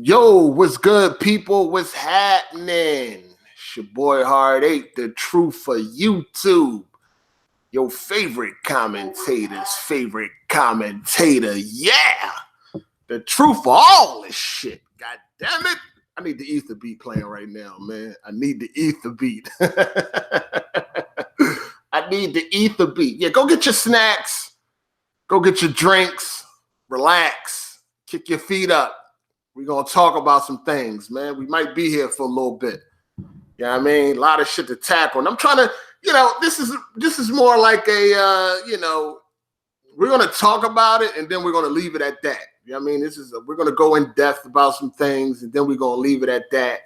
Yo, what's good, people? What's happening? It's your boy Hard8, the truth for YouTube. Your favorite commentator's favorite commentator. Yeah! The truth for all this shit. God damn it. I need the ether beat playing right now, man. I need the ether beat. I need the ether beat. Yeah, go get your snacks. Go get your drinks. Relax. Kick your feet up. We're going to talk about some things, man. We might be here for a little bit. You know what I mean? A lot of shit to tackle. And I'm trying to, this is more like a, we're going to talk about it and then we're going to leave it at that. You know what I mean? We're going to go in depth about some things and then we're going to leave it at that.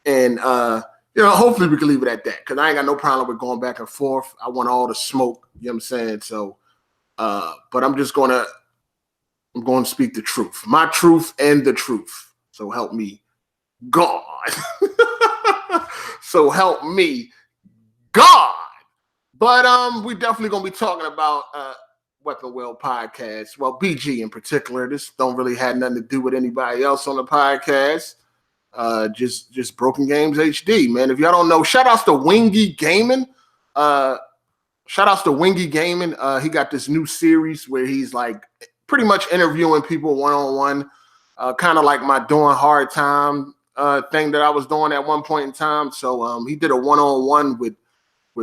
And, hopefully we can leave it at that because I ain't got no problem with going back and forth. I want all the smoke. You know what I'm saying? So, but I'm going to speak the truth, my truth and the truth. So help me God. So help me God. But we definitely going to be talking about Weapon Wheel podcast. Well, BG in particular. This don't really have nothing to do with anybody else on the podcast. Just Broken Games HD, man. If y'all don't know, shout outs to Wingy Gaming. Shout outs to Wingy Gaming. He got this new series where he's like pretty much interviewing people one-on-one, kind of like my doing hard time thing that I was doing at one point in time. So he did a one-on-one with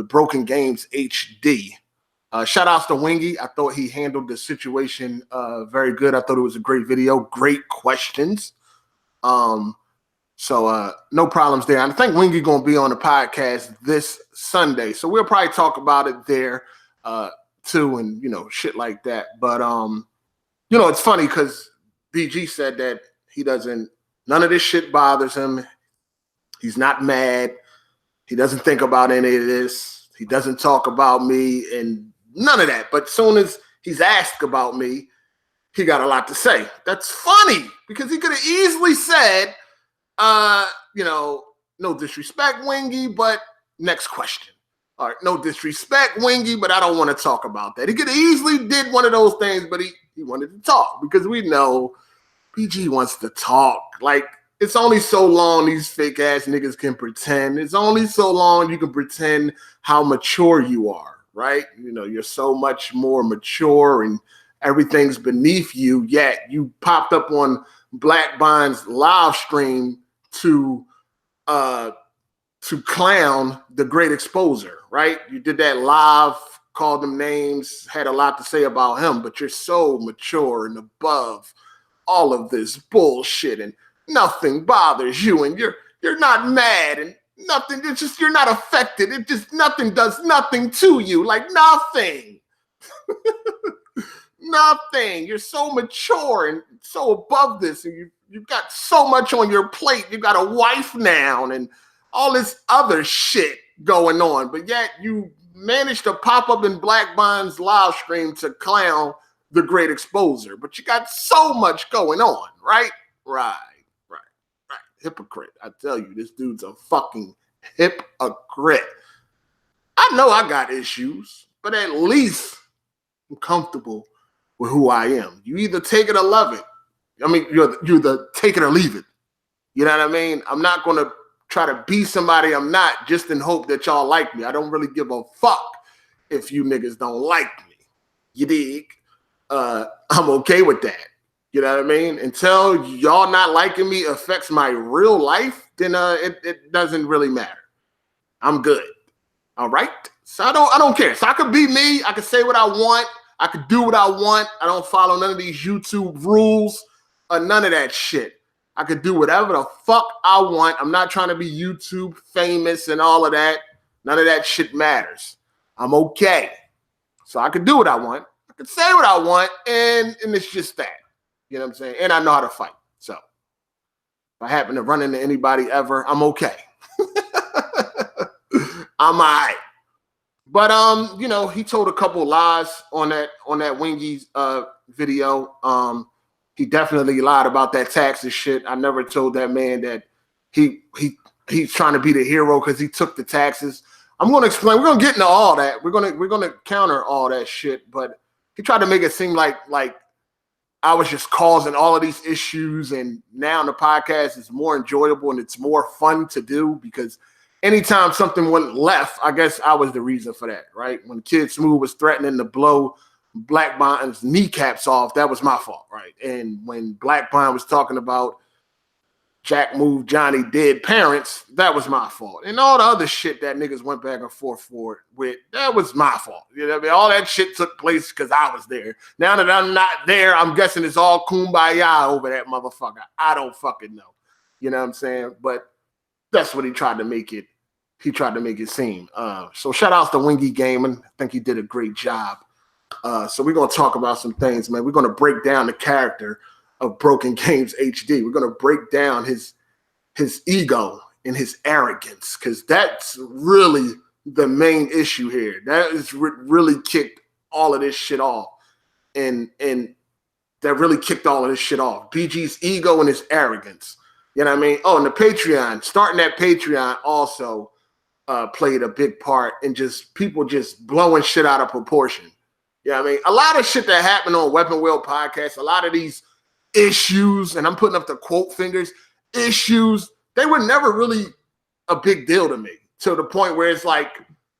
Broken Games HD. Shout outs to Wingy. I thought he handled the situation very good. I thought it was a great video, great questions. So no problems there. I think Wingy going to be on the podcast this Sunday. So we'll probably talk about it there too and, shit like that. But, it's funny because BG said that none of this shit bothers him. He's not mad. He doesn't think about any of this. He doesn't talk about me and none of that. But as soon as he's asked about me, he got a lot to say. That's funny because he could have easily said, no disrespect, Wingy, but next question. All right, no disrespect, Wingy, but I don't want to talk about that. He could have easily did one of those things, but he wanted to talk because we know BG wants to talk. Like, it's only so long these fake ass niggas can pretend. It's only so long you can pretend how mature you are, right? You're so much more mature and everything's beneath you, yet you popped up on Black Bond's live stream to clown the great exposer, right? You did that live, called them names, had a lot to say about him, but you're so mature and above all of this bullshit and nothing bothers you and you're not mad and nothing, it's just you're not affected. It just nothing does nothing to you, like nothing. Nothing. You're so mature and so above this and you've got so much on your plate. You got a wife now and all this other shit going on, but yet you managed to pop up in Black Bond's live stream to clown the great exposer, but you got so much going on, right? Right. Hypocrite. I tell you, this dude's a fucking hypocrite. I know I got issues, but at least I'm comfortable with who I am. You either take it or love it. I mean, you're the take it or leave it. You know what I mean? I'm not going to try to be somebody I'm not just in hope that y'all like me. I don't really give a fuck if you niggas don't like me. You dig? I'm okay with that. You know what I mean? Until y'all not liking me affects my real life, then it doesn't really matter. I'm good. All right? So I don't care. So I could be me. I could say what I want. I could do what I want. I don't follow none of these YouTube rules or none of that shit. I could do whatever the fuck I want. I'm not trying to be YouTube famous and all of that. None of that shit matters. I'm okay. So I could do what I want. I could say what I want, and it's just that. You know what I'm saying? And I know how to fight. So if I happen to run into anybody ever, I'm okay. I'm all right. But he told a couple of lies on that Wingy's video. He definitely lied about that taxes shit. I never told that man that he's trying to be the hero because he took the taxes. I'm going to explain. We're going to get into all that. We're going to counter all that shit. But he tried to make it seem like I was just causing all of these issues, and now the podcast is more enjoyable and it's more fun to do because anytime something went left, I guess I was the reason for that, right? When Kid Smooth was threatening to blow Black Bond's kneecaps off, that was my fault, right? And when Black Bond was talking about Jack Move Johnny dead parents, that was my fault. And all the other shit that niggas went back and forth for with, that was my fault. You know what I mean? All that shit took place because I was there. Now that I'm not there, I'm guessing it's all kumbaya over that motherfucker. I don't fucking know. You know what I'm saying? But that's what he tried to make it. He tried to make it seem. So shout out to Wingy Gaming. I think he did a great job. So we're going to talk about some things, man. We're going to break down the character of Broken Games HD. We're going to break down his ego and his arrogance, because that's really the main issue here. That is really kicked all of this shit off. And that really kicked all of this shit off. BG's ego and his arrogance. You know what I mean? Oh, and the Patreon, starting that Patreon also played a big part in just people just blowing shit out of proportion. You know what I mean? A lot of shit that happened on Weapon Wheel Podcast, a lot of these issues, and I'm putting up the quote fingers, issues, they were never really a big deal to me, to the point where it's like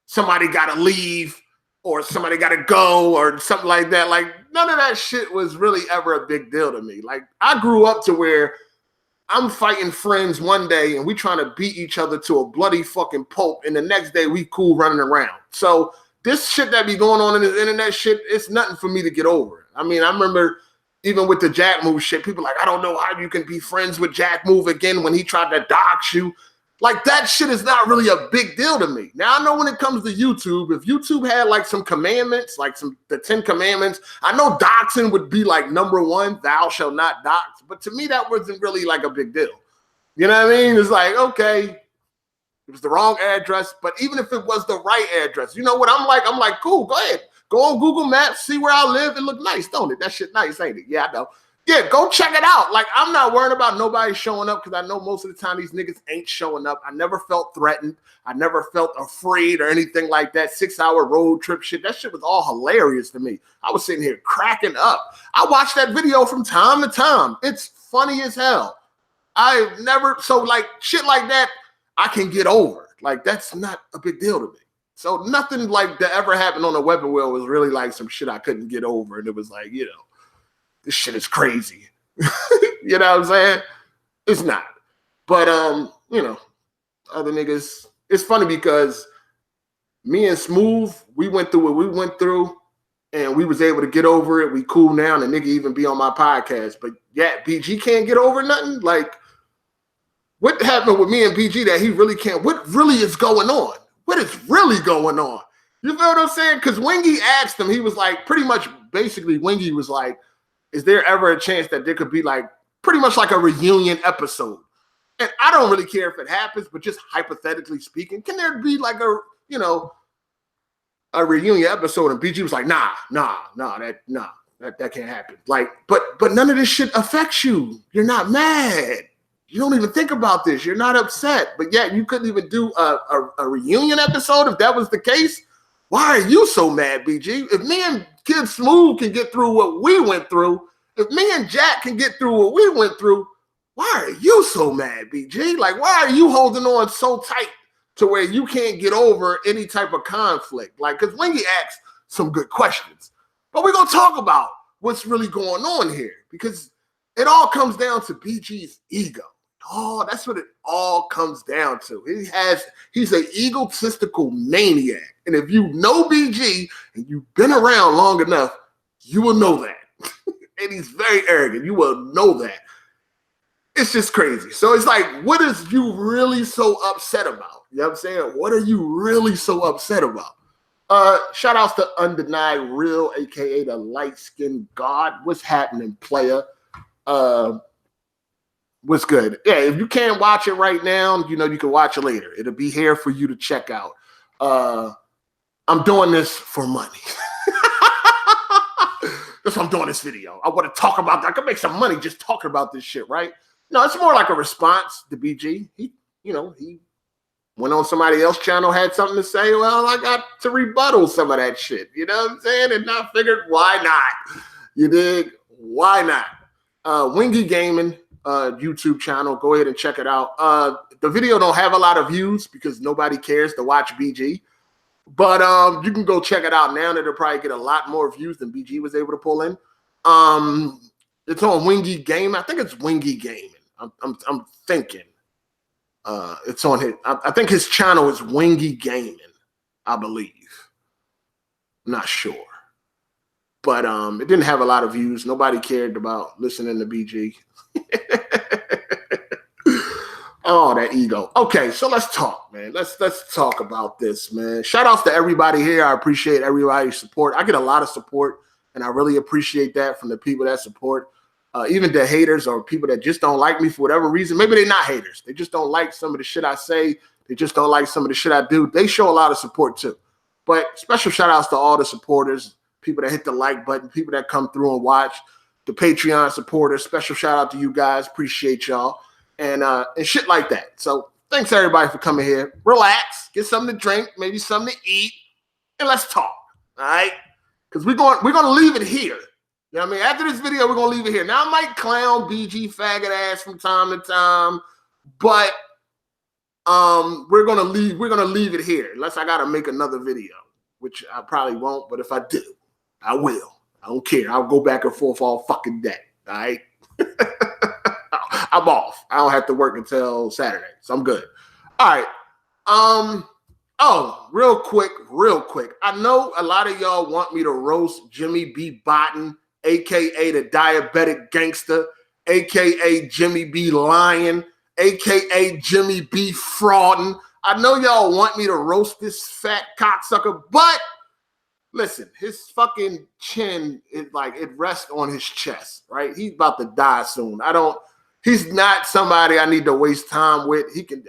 somebody got to leave or somebody got to go or something like that. Like, none of that shit was really ever a big deal to me. Like, I grew up to where I'm fighting friends one day and we trying to beat each other to a bloody fucking pulp, and the next day we cool running around. So this shit that be going on in this internet shit, it's nothing for me to get over. I mean, I remember even with the Jack Move shit, people like, I don't know how you can be friends with Jack Move again when he tried to dox you. Like, that shit is not really a big deal to me. Now, I know when it comes to YouTube, if YouTube had like some commandments, like the 10 commandments, I know doxing would be like number one, thou shalt not dox. But to me, that wasn't really like a big deal. You know what I mean? It's like, okay, it was the wrong address, but even if it was the right address, you know what I'm like? I'm like, cool, go ahead. Go on Google Maps, see where I live. It look nice, don't it? That shit nice, ain't it? Yeah, I know. Yeah, go check it out. Like, I'm not worried about nobody showing up because I know most of the time these niggas ain't showing up. I never felt threatened. I never felt afraid or anything like that. 6-hour road trip shit. That shit was all hilarious to me. I was sitting here cracking up. I watched that video from time to time. It's funny as hell. I've never, so like shit like that, I can get over. Like, that's not a big deal to me. So nothing like that ever happened on the Weapon Wheel was really like some shit I couldn't get over. And it was like, you know, this shit is crazy. You know what I'm saying? It's not. But, you know, other niggas, it's funny because me and Smooth, we went through what we went through and we was able to get over it. We cool now, and the nigga even be on my podcast. But yeah, BG can't get over nothing. Like, what happened with me and BG that he really can't? What really is going on? What is really going on? You feel what I'm saying? Because Wingy asked him, he was like, pretty much, basically, Wingy was like, is there ever a chance that there could be like, pretty much like a reunion episode? And I don't really care if it happens, but just hypothetically speaking, can there be like a, you know, a reunion episode? And BG was like, nah, that can't happen. Like, but none of this shit affects you. You're not mad. You don't even think about this. You're not upset. But yet you couldn't even do a reunion episode if that was the case. Why are you so mad, BG? If me and Kid Smooth can get through what we went through, if me and Jack can get through what we went through, why are you so mad, BG? Like, why are you holding on so tight to where you can't get over any type of conflict? Like, because when you ask some good questions, but we're going to talk about what's really going on here, because it all comes down to BG's ego. Oh, that's what it all comes down to. He's an egotistical maniac. And if you know BG and you've been around long enough, you will know that. And he's very arrogant. You will know that. It's just crazy. So it's like, what is you really so upset about? You know what I'm saying? What are you really so upset about? Shout outs to Undenied Real, aka the light-skinned god. What's happening, player? What's good? Yeah, if you can't watch it right now, you know, you can watch it later. It'll be here for you to check out. I'm doing this for money. That's why I'm doing this video. I want to talk about that. I can make some money just talking about this shit, right? No, it's more like a response to BG. He went on somebody else's channel, had something to say. Well, I got to rebuttal some of that shit. You know what I'm saying? And I figured, why not? You dig? Why not? Wingy Gaming YouTube channel. Go ahead and check it out. The video don't have a lot of views because nobody cares to watch BG. But you can go check it out now. That'll probably get a lot more views than BG was able to pull in. It's on Wingy Gaming. I think it's Wingy Gaming. I'm thinking. It's on his. I think his channel is Wingy Gaming. I believe. I'm not sure. But it didn't have a lot of views. Nobody cared about listening to BG. Oh, that ego. Okay, so let's talk, man. Let's talk about this, man. Shout outs to everybody here. I appreciate everybody's support. I get a lot of support, and I really appreciate that from the people that support. Even the haters or people that just don't like me for whatever reason. Maybe they're not haters. They just don't like some of the shit I say. They just don't like some of the shit I do. They show a lot of support too. But special shout outs to all the supporters, people that hit the like button, people that come through and watch, the Patreon supporters. Special shout out to you guys. Appreciate y'all. And shit like that. So thanks everybody for coming here. Relax, get something to drink, maybe something to eat, and let's talk. All right? Because we're gonna leave it here. You know what I mean? After this video, we're gonna leave it here. Now I might clown BG faggot ass from time to time, but we're gonna leave it here unless I gotta make another video, which I probably won't, but if I do, I will. I don't care. I'll go back and forth all fucking day. All right. I'm off. I don't have to work until Saturday, so I'm good. All right. Oh, real quick. I know a lot of y'all want me to roast Jimmy B. Botton, aka the diabetic gangster, aka Jimmy B. Lion, aka Jimmy B. Fraudin. I know y'all want me to roast this fat cocksucker, but listen, his fucking chin is like it rests on his chest, right? He's about to die soon. He's not somebody I need to waste time with.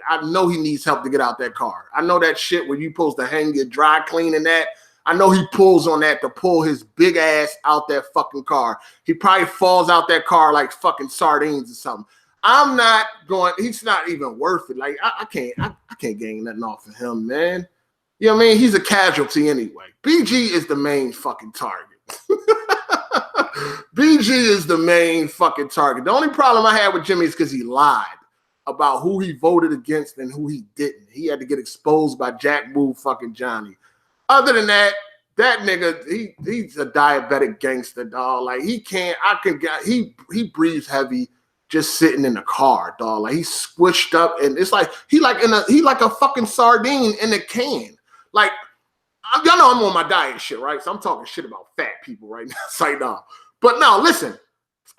I know he needs help to get out that car. I know that shit where you supposed to hang your dry cleaning that. I know he pulls on that to pull his big ass out that fucking car. He probably falls out that car like fucking sardines or something. I'm not going, he's not even worth it. Like I can't gain nothing off of him, man. You know what I mean? He's a casualty anyway. BG is the main fucking target. BG is the main fucking target. The only problem I had with Jimmy is because he lied about who he voted against and who he didn't. He had to get exposed by Jack Boo fucking Johnny. Other than that, that nigga, he's a diabetic gangster, dog. Like he breathes heavy just sitting in the car, dog. Like he's squished up and it's like he like a fucking sardine in a can. Like y'all know I'm on my diet shit, right? So I'm talking shit about fat people right now. It's like, no. But no, listen,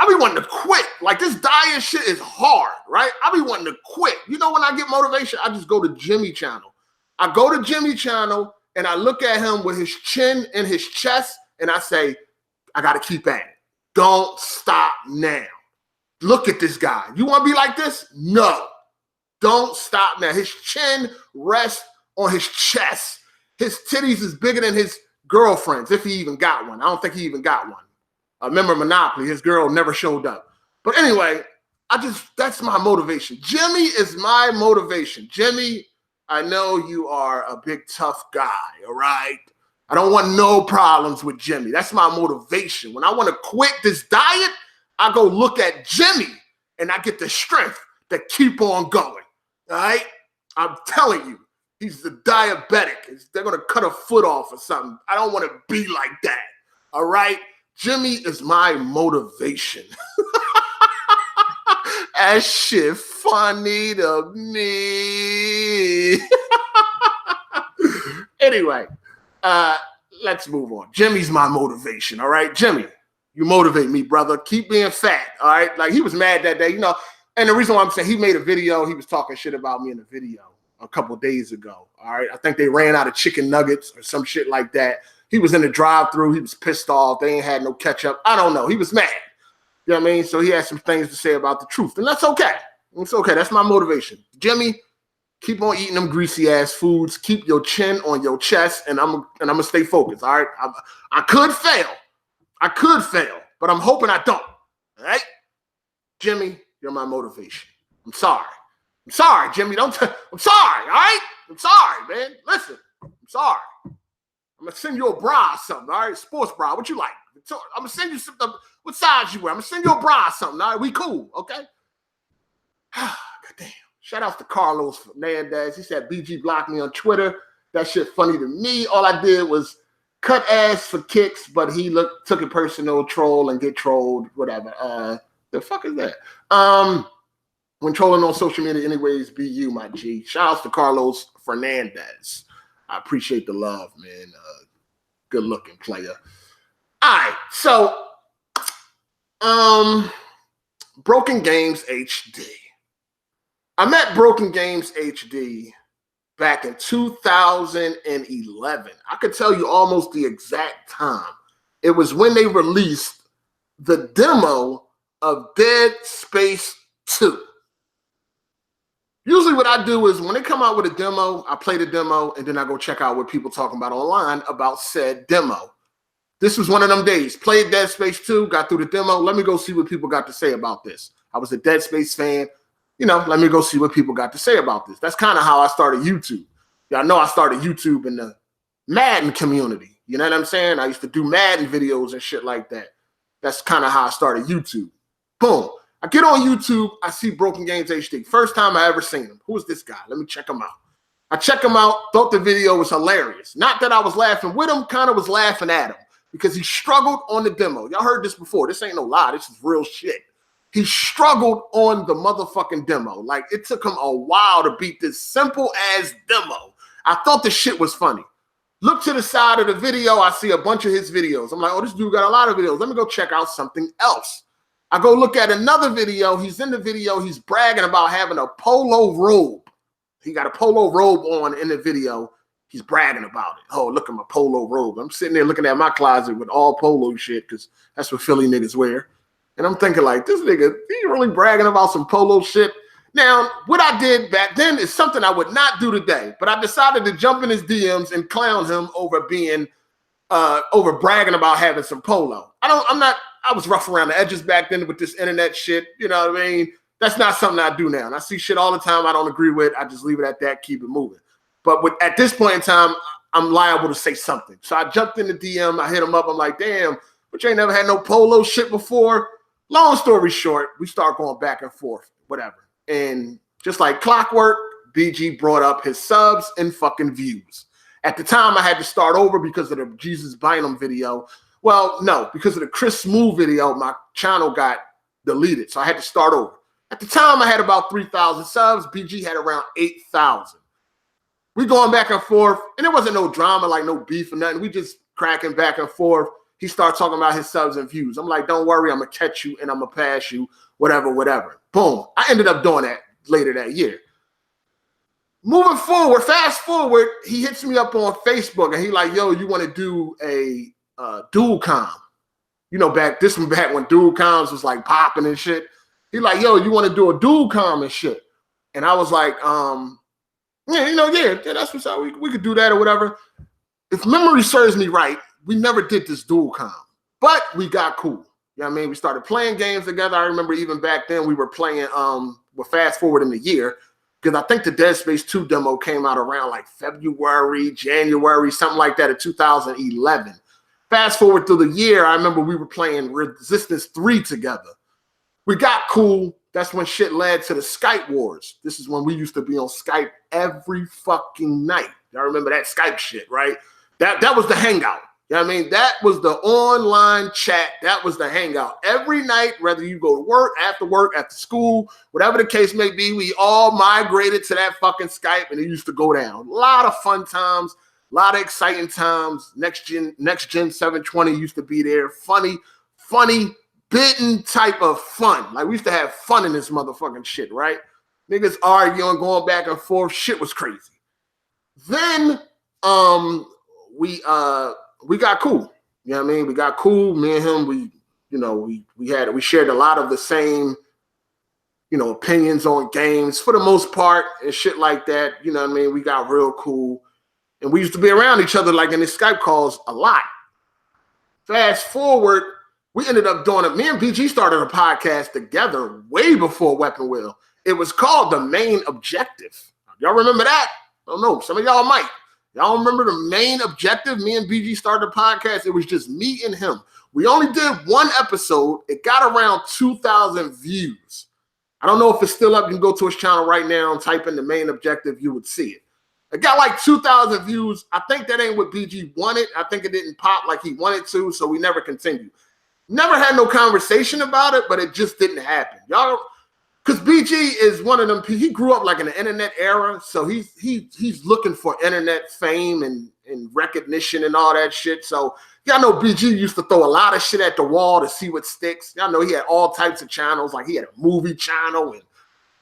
I be wanting to quit. Like this diet shit is hard, right? I be wanting to quit. You know, when I get motivation, I just go to Jimmy channel. I go to Jimmy channel and I look at him with his chin in his chest and I say, I got to keep at it. Don't stop now. Look at this guy. You want to be like this? No. Don't stop now. His chin rests on his chest. His titties is bigger than his girlfriend's, if he even got one. I don't think he even got one. Remember Monopoly, his girl never showed up. But anyway, that's my motivation. Jimmy is my motivation. Jimmy, I know you are a big tough guy, all right? I don't want no problems with Jimmy. That's my motivation. When I want to quit this diet, I go look at Jimmy and I get the strength to keep on going, all right? I'm telling you, he's the diabetic. They're going to cut a foot off or something. I don't want to be like that, all right? Jimmy is my motivation. That shit funny to me. Anyway, let's move on. Jimmy's my motivation, all right? Jimmy, you motivate me, brother. Keep being fat, all right? Like, he was mad that day, you know. And the reason why I'm saying he made a video, he was talking shit about me in the video a couple of days ago, all right? I think they ran out of chicken nuggets or some shit like that. He was in the drive-thru. He was pissed off. They ain't had no ketchup. I don't know. He was mad. You know what I mean? So he had some things to say about the truth. And that's okay. It's okay. That's my motivation. Jimmy, keep on eating them greasy-ass foods. Keep your chin on your chest, and I'm going to stay focused, all right? I could fail. But I'm hoping I don't, all right? Jimmy, you're my motivation. I'm sorry, Jimmy. I'm sorry, all right? I'm sorry, man. Listen, I'm sorry. I'm going to send you a bra or something, all right? Sports bra. What you like? I'm gonna send you something. What size you wear? I'm gonna send you a bra or something. All right, we cool, okay? God damn. Shout out to Carlos Fernandez. He said BG blocked me on Twitter. That shit funny to me. All I did was cut ass for kicks, but he took it personal, troll and get trolled, whatever. The fuck is that? When trolling on social media, anyways, be you, my G. Shout out to Carlos Fernandez. I appreciate the love, man. Good looking player. All right, so Broken Games HD. I met Broken Games HD back in 2011. I could tell you almost the exact time. It was when they released the demo of Dead Space 2. Usually what I do is when they come out with a demo, I play the demo, and then I go check out what people talking about online about said demo. This was one of them days. Played Dead Space 2, got through the demo. Let me go see what people got to say about this. I was a Dead Space fan. You know, let me go see what people got to say about this. That's kind of how I started YouTube. Y'all know I started YouTube in the Madden community. You know what I'm saying? I used to do Madden videos and shit like that. That's kind of how I started YouTube. Boom. I get on YouTube. I see Broken Games HD. First time I ever seen him. Who is this guy? Let me check him out. I check him out. Thought the video was hilarious. Not that I was laughing with him. Kind of was laughing at him because he struggled on the demo. Y'all heard this before. This ain't no lie. This is real shit. He struggled on the motherfucking demo. Like, it took him a while to beat this simple-ass demo. I thought the shit was funny. Look to the side of the video. I see a bunch of his videos. I'm like, oh, this dude got a lot of videos. Let me go check out something else. I go look at another video. He's in the video. He's bragging about having a polo robe. He got a polo robe on in the video. He's bragging about it. Oh, look at my polo robe. I'm sitting there looking at my closet with all polo shit because that's what Philly niggas wear. And I'm thinking, like, this nigga, he really bragging about some polo shit. Now, what I did back then is something I would not do today, but I decided to jump in his DMs and clown him over bragging about having some polo. I was rough around the edges back then with this internet shit. You know what I mean? That's not something I do now. And I see shit all the time I don't agree with. I just leave it at that, keep it moving. But at this point in time, I'm liable to say something. So I jumped in the DM. I hit him up. I'm like, damn, but you ain't never had no polo shit before. Long story short, we start going back and forth, whatever. And just like clockwork, BG brought up his subs and fucking views. At the time, I had to start over because of the Jesus Bynum video. Well, no, because of the Chris Smooth video, my channel got deleted. So I had to start over. At the time, I had about 3,000 subs. BG had around 8,000. We going back and forth, and there wasn't no drama, like no beef or nothing. We just cracking back and forth. He started talking about his subs and views. I'm like, don't worry, I'm going to catch you and I'm going to pass you, whatever, whatever. Boom. I ended up doing that later that year. Moving forward, fast forward, he hits me up on Facebook and he like, yo, you want to do a dual com? You know, this was back when dual coms was like popping and shit. He like, yo, you want to do a dual com and shit? And I was like, yeah, that's what's up. We could do that or whatever. If memory serves me right, we never did this dual com, but we got cool. You know what I mean? We started playing games together. I remember even back then we were playing, we're fast forward in the year, because I think the Dead Space 2 demo came out around like February, January, something like that in 2011. Fast forward through the year, I remember we were playing Resistance 3 together. We got cool. That's when shit led to the Skype wars. This is when we used to be on Skype every fucking night. Y'all remember that Skype shit, right? That was the hangout. You know what I mean? That was the online chat. That was the hangout. Every night, whether you go to work, after school, whatever the case may be, we all migrated to that fucking Skype, and it used to go down. A lot of fun times, a lot of exciting times. Next Gen 720 used to be there. Funny, bitten type of fun. Like, we used to have fun in this motherfucking shit, right? Niggas arguing, going back and forth. Shit was crazy. Then, we got cool. You know what I mean? We got cool. Me and him, we shared a lot of the same, opinions on games for the most part and shit like that. You know what I mean? We got real cool. And we used to be around each other like in the Skype calls a lot. Fast forward, we ended up doing it. Me and BG started a podcast together way before Weapon Wheel. It was called The Main Objective. Y'all remember that? I don't know. Some of y'all might. Y'all remember The Main Objective? Me and BG started a podcast. It was just me and him. We only did one episode. It got around 2,000 views. I don't know if it's still up. You can go to his channel right now and type in the main objective. You would see it. It got like 2,000 views. I think that ain't what BG wanted. I think it didn't pop like he wanted to, so we never continued. Never had no conversation about it, but it just didn't happen. Y'all, because BG is one of them. He grew up like in the internet era, so he's looking for internet fame and recognition and all that shit. So y'all know BG used to throw a lot of shit at the wall to see what sticks. Y'all know he had all types of channels. Like he had a movie channel and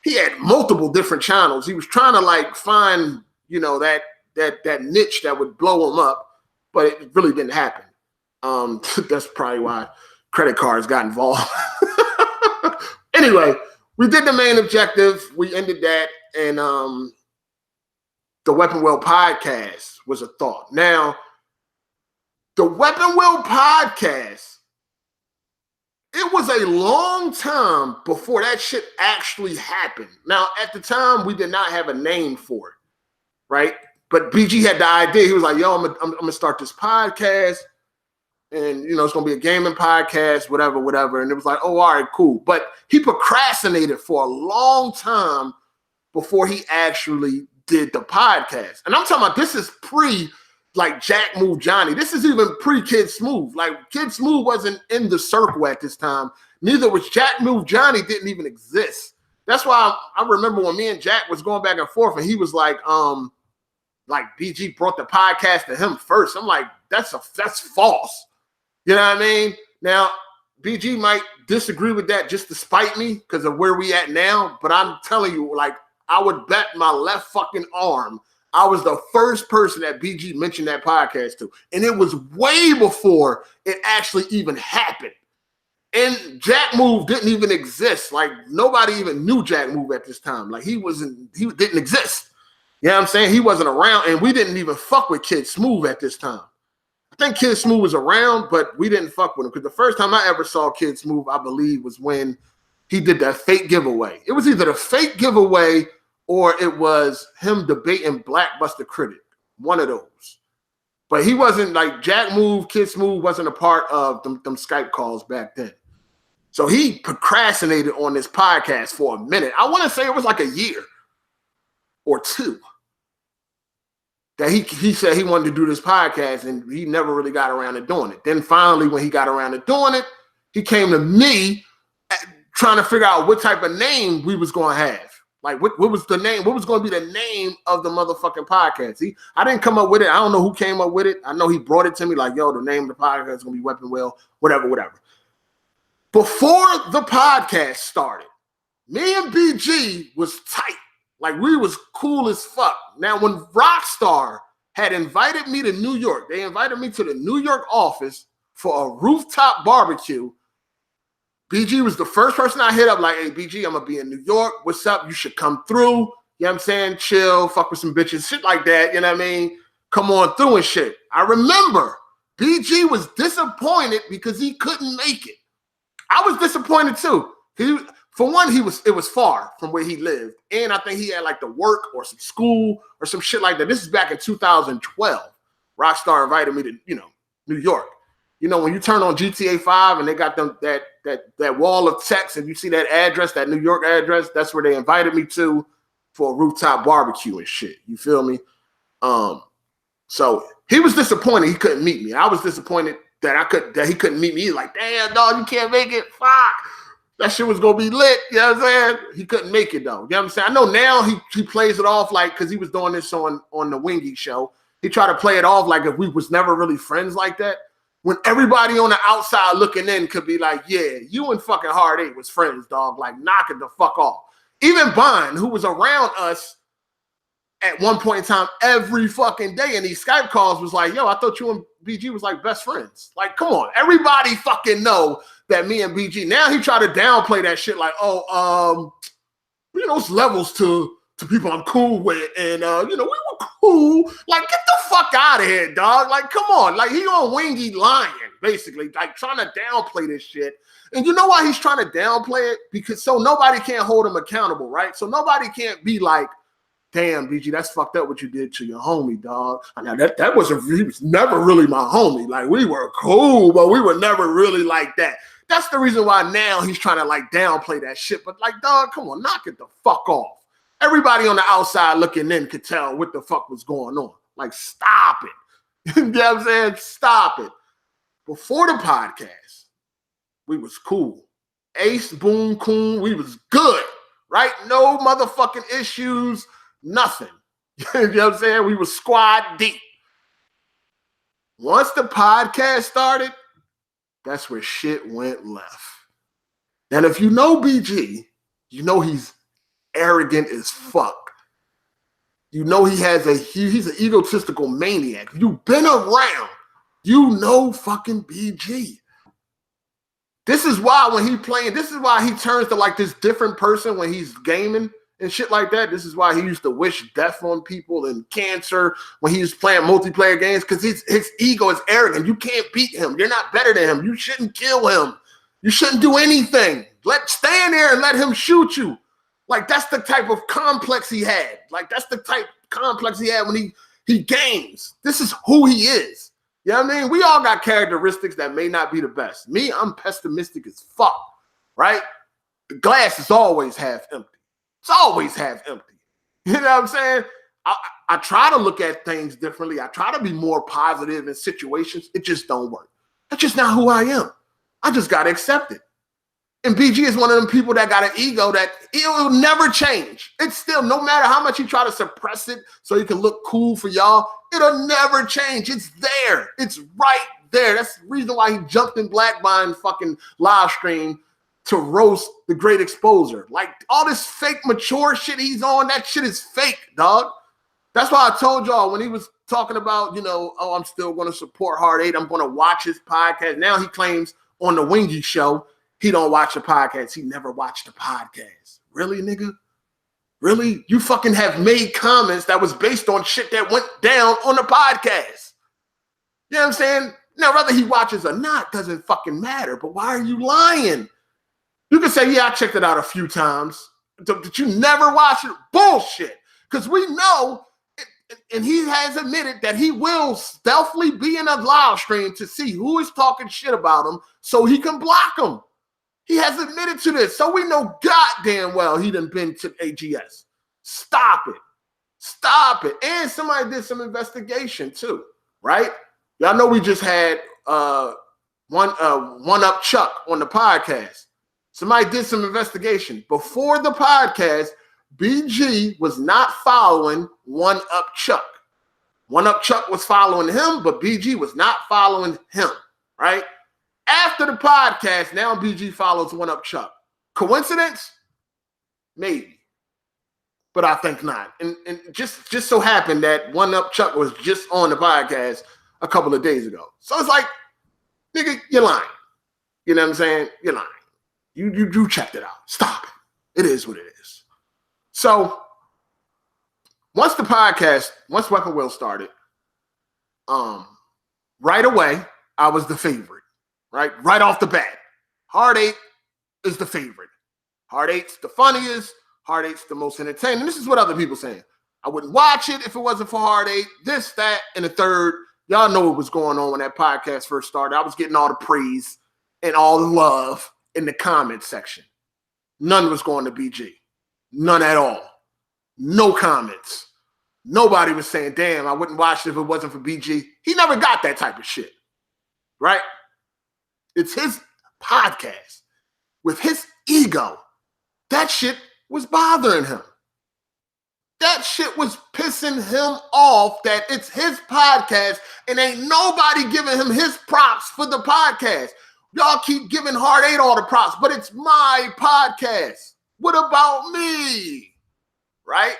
he had multiple different channels. He was trying to like find, you know, that niche that would blow him up, but it really didn't happen. That's probably why credit cards got involved. Anyway, we did the main objective. We ended that, and the Weapon Wheel podcast was a thought. Now, the Weapon Wheel podcast, it was a long time before that shit actually happened. Now, at the time, we did not have a name for it, right? But BG had the idea. He was like, yo, I'm gonna start this podcast. And, you know, it's going to be a gaming podcast, whatever. And it was like, oh, all right, cool. But he procrastinated for a long time before he actually did the podcast. And I'm talking about this is pre, like, Jack Move Johnny. This is even pre-Kid Smooth. Like, Kid Smooth wasn't in the circle at this time. Neither was Jack Move Johnny didn't even exist. That's why I remember when me and Jack was going back and forth, and he was like BG brought the podcast to him first. I'm like, that's false. You know what I mean? Now, BG might disagree with that just to spite me because of where we at now. But I'm telling you, like, I would bet my left fucking arm I was the first person that BG mentioned that podcast to. And it was way before it actually even happened. And Jack Move didn't even exist. Like, nobody even knew Jack Move at this time. Like, he didn't exist. You know what I'm saying? He wasn't around, and we didn't even fuck with Kid Smooth at this time. I think Kid Smooth was around, but we didn't fuck with him because the first time I ever saw Kid Smooth, I believe, was when he did that fake giveaway. It was either the fake giveaway or it was him debating Blackbuster Critic, one of those. But he wasn't like Jack Move, Kid Smooth wasn't a part of them Skype calls back then. So he procrastinated on this podcast for a minute. I want to say it was like a year or two that he said he wanted to do this podcast, and he never really got around to doing it. Then finally, when he got around to doing it, he came to me trying to figure out what type of name we was going to have. Like, what was the name? What was going to be the name of the motherfucking podcast? I didn't come up with it. I don't know who came up with it. I know he brought it to me like, yo, the name of the podcast is going to be Weapon Wheel, whatever. Before the podcast started, me and BG was tight. Like, we was cool as fuck. Now, when Rockstar had invited me to New York, they invited me to the New York office for a rooftop barbecue. BG was the first person I hit up like, hey, BG, I'm going to be in New York. What's up? You should come through. You know what I'm saying? Chill, fuck with some bitches, shit like that. You know what I mean? Come on through and shit. I remember BG was disappointed because he couldn't make it. I was disappointed too. For one, it was far from where he lived. And I think he had like to work or some school or some shit like that. This is back in 2012. Rockstar invited me to, New York. You know, when you turn on GTA 5 and they got them that wall of text and you see that address, that New York address, that's where they invited me to for a rooftop barbecue and shit. You feel me? So he was disappointed he couldn't meet me. I was disappointed that he couldn't meet me. He's like, damn, dog, you can't make it. Fuck. That shit was gonna be lit. You know what I'm saying? He couldn't make it though. You know what I'm saying? I know now he plays it off like, because he was doing this on the Wingy show. He tried to play it off like if we was never really friends like that. When everybody on the outside looking in could be like, yeah, you and fucking Hard 8 was friends, dog. Like, knock it the fuck off. Even Bond, who was around us at one point in time every fucking day in these Skype calls, was like, yo, I thought you and BG was like best friends. Like, come on. Everybody fucking know that me and BG. Now he tried to downplay that shit like, it's levels to people I'm cool with. And, we were cool. Like, get the fuck out of here, dog. Like, come on. Like, he on Wingy lying, basically. Like, trying to downplay this shit. And you know why he's trying to downplay it? Because so nobody can't hold him accountable, right? So nobody can't be like, damn, BG, that's fucked up what you did to your homie, dog. Now that wasn't, he was never really my homie. Like, we were cool, but we were never really like that. That's the reason why now he's trying to like downplay that shit. But like, dog, come on, knock it the fuck off. Everybody on the outside looking in could tell what the fuck was going on. Like, stop it. You know what I'm saying? Stop it. Before the podcast, we was cool. Ace, Boom, Coon, we was good, right? No motherfucking issues, nothing. You know what I'm saying? We was squad deep. Once the podcast started, that's where shit went left. And if you know BG, you know he's arrogant as fuck. You know he's an egotistical maniac. You've been around. You know fucking BG. This is why when he playing, this is why he turns to like this different person when he's gaming and shit like that. This is why he used to wish death on people and cancer when he was playing multiplayer games, because his ego is arrogant. You can't beat him. You're not better than him. You shouldn't kill him. You shouldn't do anything. Stand there and let him shoot you. Like, that's the type of complex he had. Like, that's the type of complex he had when he games. This is who he is. You know what I mean? We all got characteristics that may not be the best. Me, I'm pessimistic as fuck, right? The glass is always half empty. It's always half empty. You know what I'm saying? I try to look at things differently. I try to be more positive in situations. It just don't work. That's just not who I am. I just got to accept it. And BG is one of them people that got an ego that it will never change. It's still, no matter how much you try to suppress it so you can look cool for y'all, it'll never change. It's there. It's right there. That's the reason why he jumped in Blackvine fucking live stream to roast the Great Exposure. Like, all this fake mature shit he's on, that shit is fake, dog. That's why I told y'all when he was talking about, you know, oh, I'm still going to support Hard 8. I'm going to watch his podcast. Now he claims on the Wingy show he don't watch the podcast. He never watched the podcast. Really, nigga? Really? You fucking have made comments that was based on shit that went down on the podcast. You know what I'm saying? Now, whether he watches or not doesn't fucking matter, but why are you lying? You can say, yeah, I checked it out a few times. Did you never watch it? Bullshit. Because we know, and he has admitted that he will stealthily be in a live stream to see who is talking shit about him so he can block him. He has admitted to this, so we know goddamn well he done been to AGS. Stop it. Stop it. And somebody did some investigation too, right? Y'all know we just had One Up Chuck on the podcast. Somebody did some investigation. Before the podcast, BG was not following One Up Chuck. One Up Chuck was following him, but BG was not following him, right? After the podcast, now BG follows One Up Chuck. Coincidence? Maybe. But I think not. And just so happened that One Up Chuck was just on the podcast a couple of days ago. So it's like, nigga, you're lying. You know what I'm saying? You're lying. You checked it out. Stop it. It is what it is. So once Weapon Wheel started, right away, I was the favorite. Right off the bat. Hard 8 is the favorite. Hard 8's the funniest. Hard 8's the most entertaining. This is what other people saying. I wouldn't watch it if it wasn't for Hard 8. This, that, and the third. Y'all know what was going on when that podcast first started. I was getting all the praise and all the love in the comment section. None was going to BG. None at all. No comments. Nobody was saying, damn, I wouldn't watch it if it wasn't for BG. He never got that type of shit. Right? It's his podcast with his ego. That shit was bothering him. That shit was pissing him off that it's his podcast and ain't nobody giving him his props for the podcast. Y'all keep giving Hard 8 all the props, but it's my podcast. What about me? Right?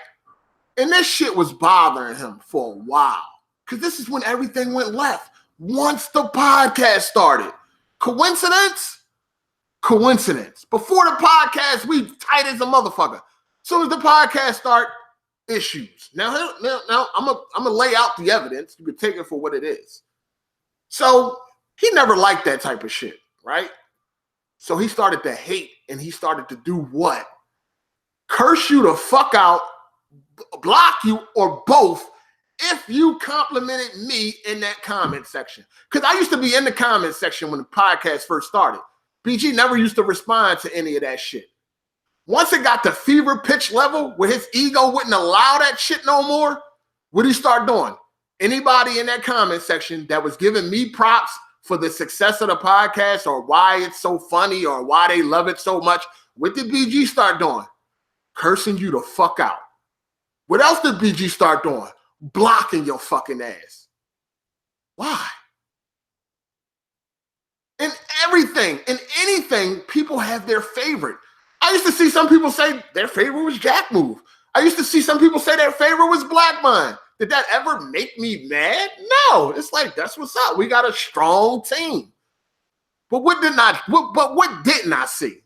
And this shit was bothering him for a while because this is when everything went left. Once the podcast started. Coincidence? Coincidence. Before the podcast, we tight as a motherfucker. As soon as the podcast start, issues. Now I'm gonna lay out the evidence. You can take it for what it is. So he never liked that type of shit, right? So he started to hate, and he started to do what? Curse you the fuck out block you or both if you complimented me in that comment section. Because I used to be in the comment section when the podcast first started. BG never used to respond to any of that shit. Once it got to fever pitch level where his ego wouldn't allow that shit no more, what did he start doing? Anybody in that comment section that was giving me props for the success of the podcast or why it's so funny or why they love it so much, what did BG start doing? Cursing you the fuck out. What else did BG start doing? Blocking your fucking ass. Why? In everything, in anything, people have their favorite. I used to see some people say their favorite was Jack Move. I used to see some people say their favorite was Black Mind. Did that ever make me mad? No. It's like, that's what's up. We got a strong team. But what didn't I see?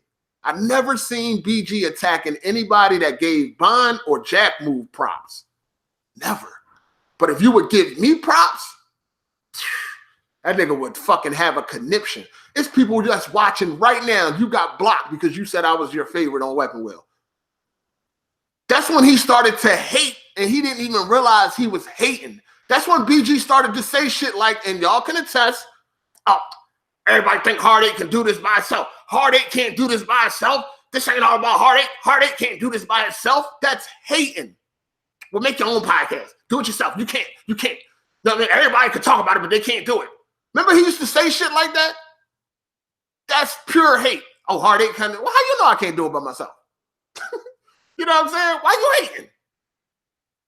I never seen BG attacking anybody that gave Bond or Jack Move props. Never. But if you would give me props, that nigga would fucking have a conniption. It's people just watching right now. You got blocked because you said I was your favorite on Weapon Wheel. That's when he started to hate, and he didn't even realize he was hating. That's when BG started to say shit like, and y'all can attest, oh, everybody think Hard8 can do this by itself. Hard8 can't do this by itself. This ain't all about Hard8. Hard8 can't do this by itself. That's hating. Well, make your own podcast. Do it yourself. You can't. I mean, everybody can talk about it, but they can't do it. Remember he used to say shit like that? That's pure hate. Oh, Hard8 can. Well, how you know I can't do it by myself? You know what I'm saying? Why you hating?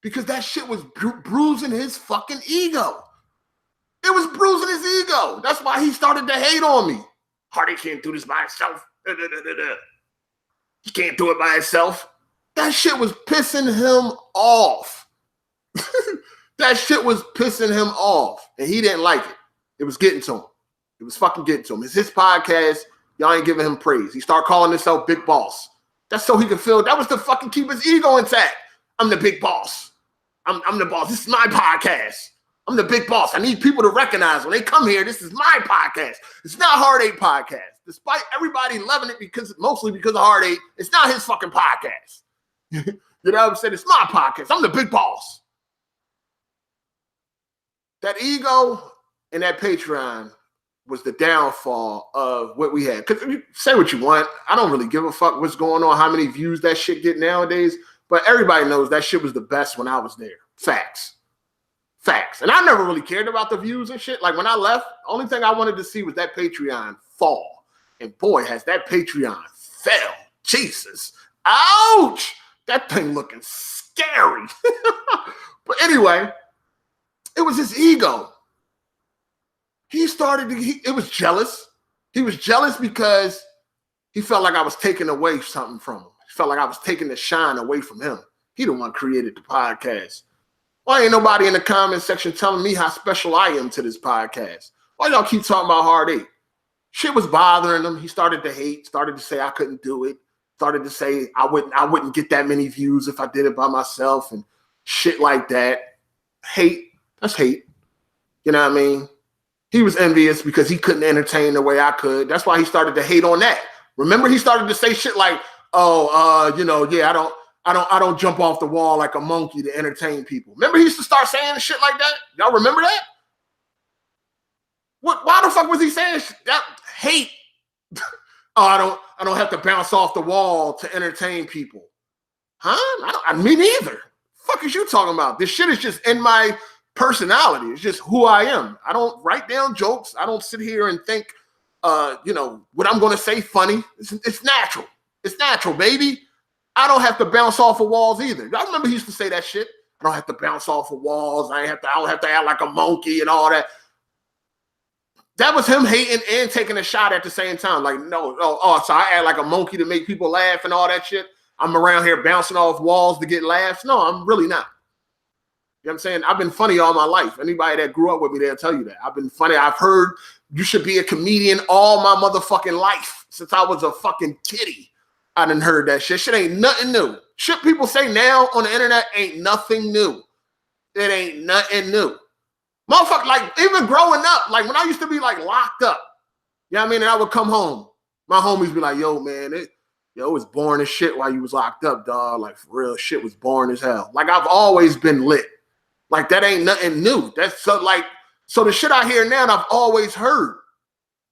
Because that shit was bruising his fucking ego. It was bruising his ego. That's why he started to hate on me. Hard8 can't do this by itself. He can't do it by itself. That shit was pissing him off. That shit was pissing him off. And he didn't like it. It was getting to him. It was fucking getting to him. It's his podcast. Y'all ain't giving him praise. He started calling himself Big Boss. That's so he could feel, that was to fucking keep his ego intact. I'm the big boss. I'm the boss. This is my podcast. I'm the big boss. I need people to recognize when they come here, this is my podcast. It's not Hard8 podcast. Despite everybody loving it mostly because of Hard8, it's not his fucking podcast. You know what I'm saying? It's my podcast. I'm the big boss. That ego and that Patreon was the downfall of what we had. Because you say what you want. I don't really give a fuck what's going on, how many views that shit get nowadays. But everybody knows that shit was the best when I was there. Facts. And I never really cared about the views and shit. Like when I left, the only thing I wanted to see was that Patreon fall. And boy, has that Patreon fell. Jesus. Ouch. That thing looking scary. But anyway, it was his ego. He started to, it was jealous. He was jealous because he felt like I was taking away something from him. He felt like I was taking the shine away from him. He the one created the podcast. Why ain't nobody in the comment section telling me how special I am to this podcast? Why y'all keep talking about Hard8? Shit was bothering him. He started to hate, started to say I couldn't do it, started to say I wouldn't get that many views if I did it by myself and shit like that. Hate, that's hate. You know what I mean? He was envious because he couldn't entertain the way I could. That's why he started to hate on that. Remember, he started to say shit like, I don't jump off the wall like a monkey to entertain people. Remember he used to start saying shit like that? Y'all remember that? Why the fuck was he saying that? Hate. I don't have to bounce off the wall to entertain people. Huh? Me neither. Fuck is you talking about? This shit is just in my personality. It's just who I am. I don't write down jokes. I don't sit here and think, what I'm going to say funny. It's natural. It's natural, baby. I don't have to bounce off of walls either. Y'all remember he used to say that shit? I don't have to bounce off of walls. I don't have to act like a monkey and all that. That was him hating and taking a shot at the same time. Like, so I act like a monkey to make people laugh and all that shit. I'm around here bouncing off walls to get laughs. No, I'm really not. You know what I'm saying? I've been funny all my life. Anybody that grew up with me, they'll tell you that. I've been funny. I've heard you should be a comedian all my motherfucking life since I was a fucking kitty. I done heard that shit. Shit ain't nothing new. Shit people say now on the internet ain't nothing new. It ain't nothing new. Motherfucker, like even growing up, like when I used to be like locked up, you know what I mean? And I would come home. My homies be like, yo, man, Yo, it was boring as shit while you was locked up, dog. Like, for real, shit was boring as hell. Like, I've always been lit. Like, that ain't nothing new. That's so the shit I hear now, I've always heard.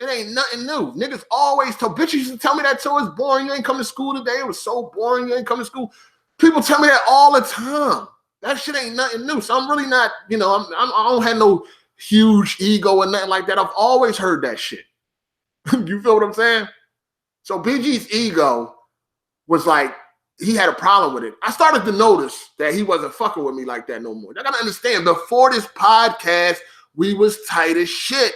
It ain't nothing new. Niggas always tell, bitches used to tell me that too. It's boring. You ain't come to school today. It was so boring. You ain't come to school. People tell me that all the time. That shit ain't nothing new. So I'm really not, I don't have no huge ego or nothing like that. I've always heard that shit. You feel what I'm saying? So BG's ego was like, he had a problem with it. I started to notice that he wasn't fucking with me like that no more. I gotta understand, before this podcast, we was tight as shit.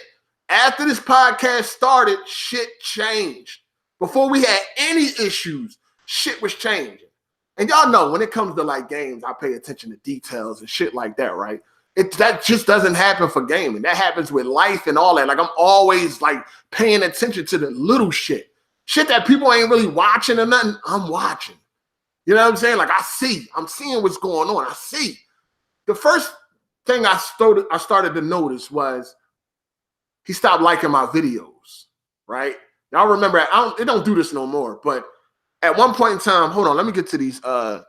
After this podcast started, shit changed. Before we had any issues, shit was changing. And y'all know, when it comes to like games, I pay attention to details and shit like that, right? That just doesn't happen for gaming. That happens with life and all that. Like, I'm always like paying attention to the little shit. Shit that people ain't really watching or nothing, I'm watching. You know what I'm saying? Like, I'm seeing what's going on. I see. The first thing I started to notice was he stopped liking my videos, right? Y'all remember, it don't do this no more, but at one point in time, hold on, let me get to these. Shout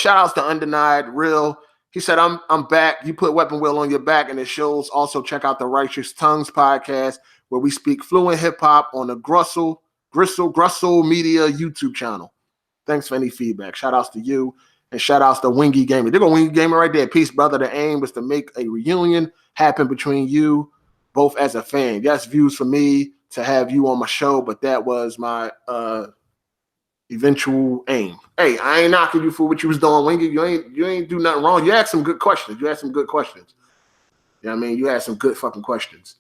outs to Undenied Real. He said, I'm back. You put Weapon Wheel on your back and it shows. Also, check out the Righteous Tongues podcast, where we speak fluent hip-hop on the Grussel Media YouTube channel. Thanks for any feedback. Shout outs to you, and shout outs to Wingy Gamer. They're going Wingy Gamer right there. Peace, brother. The aim was to make a reunion happen between you both as a fan. Yes, views for me to have you on my show, but that was my eventual aim. Hey, I ain't knocking you for what you was doing, Wingy. You ain't do nothing wrong. You asked some good questions. You know what I mean? You had some good fucking questions.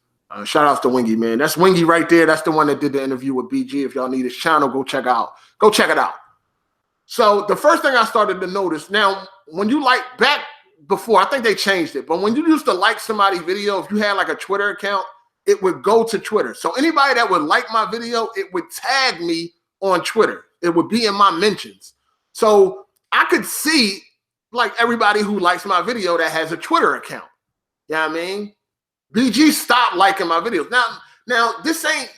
Shout outs to Wingy, man. That's Wingy right there. That's the one that did the interview with BG. If y'all need his channel, go check it out. So the first thing I started to notice, now, when you like, back before, I think they changed it, but when you used to like somebody's video, if you had like a Twitter account, it would go to Twitter. So anybody that would like my video, it would tag me on Twitter. It would be in my mentions. So I could see like everybody who likes my video that has a Twitter account. You know what I mean? BG stopped liking my videos. Now this ain't,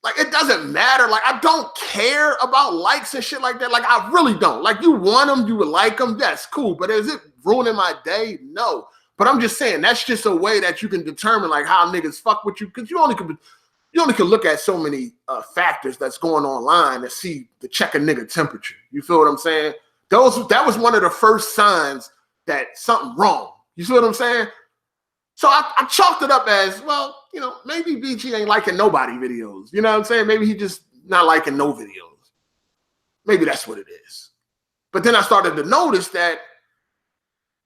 like, it doesn't matter. Like, I don't care about likes and shit like that. Like, I really don't. Like, you want them, you would like them, that's cool. But is it ruining my day? No. But I'm just saying, that's just a way that you can determine, like, how niggas fuck with you. Because you only can look at so many factors that's going online to see the check a nigga temperature. You feel what I'm saying? That was one of the first signs that something wrong. You see what I'm saying? So I chalked it up as, well, maybe BG ain't liking nobody videos. You know what I'm saying? Maybe he just not liking no videos. Maybe that's what it is. But then I started to notice that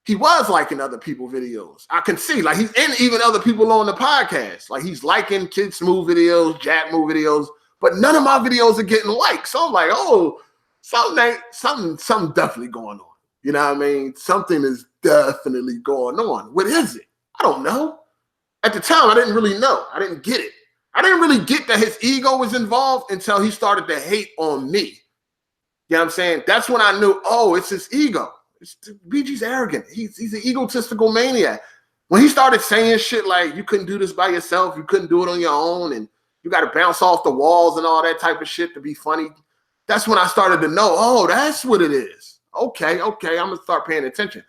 he was liking other people's videos. I can see, like, and even other people on the podcast. Like, he's liking Kid Smooth videos, Jack Move videos, but none of my videos are getting liked. So I'm like, oh, something definitely going on. You know what I mean? Something is definitely going on. What is it? I don't know. At the time, I didn't really know. I didn't get it. I didn't really get that his ego was involved until he started to hate on me. You know what I'm saying? That's when I knew, oh, it's his ego. BG's arrogant. He's an egotistical maniac. When he started saying shit like, you couldn't do this by yourself, you couldn't do it on your own, and you got to bounce off the walls and all that type of shit to be funny, that's when I started to know, oh, that's what it is. Okay, I'm going to start paying attention.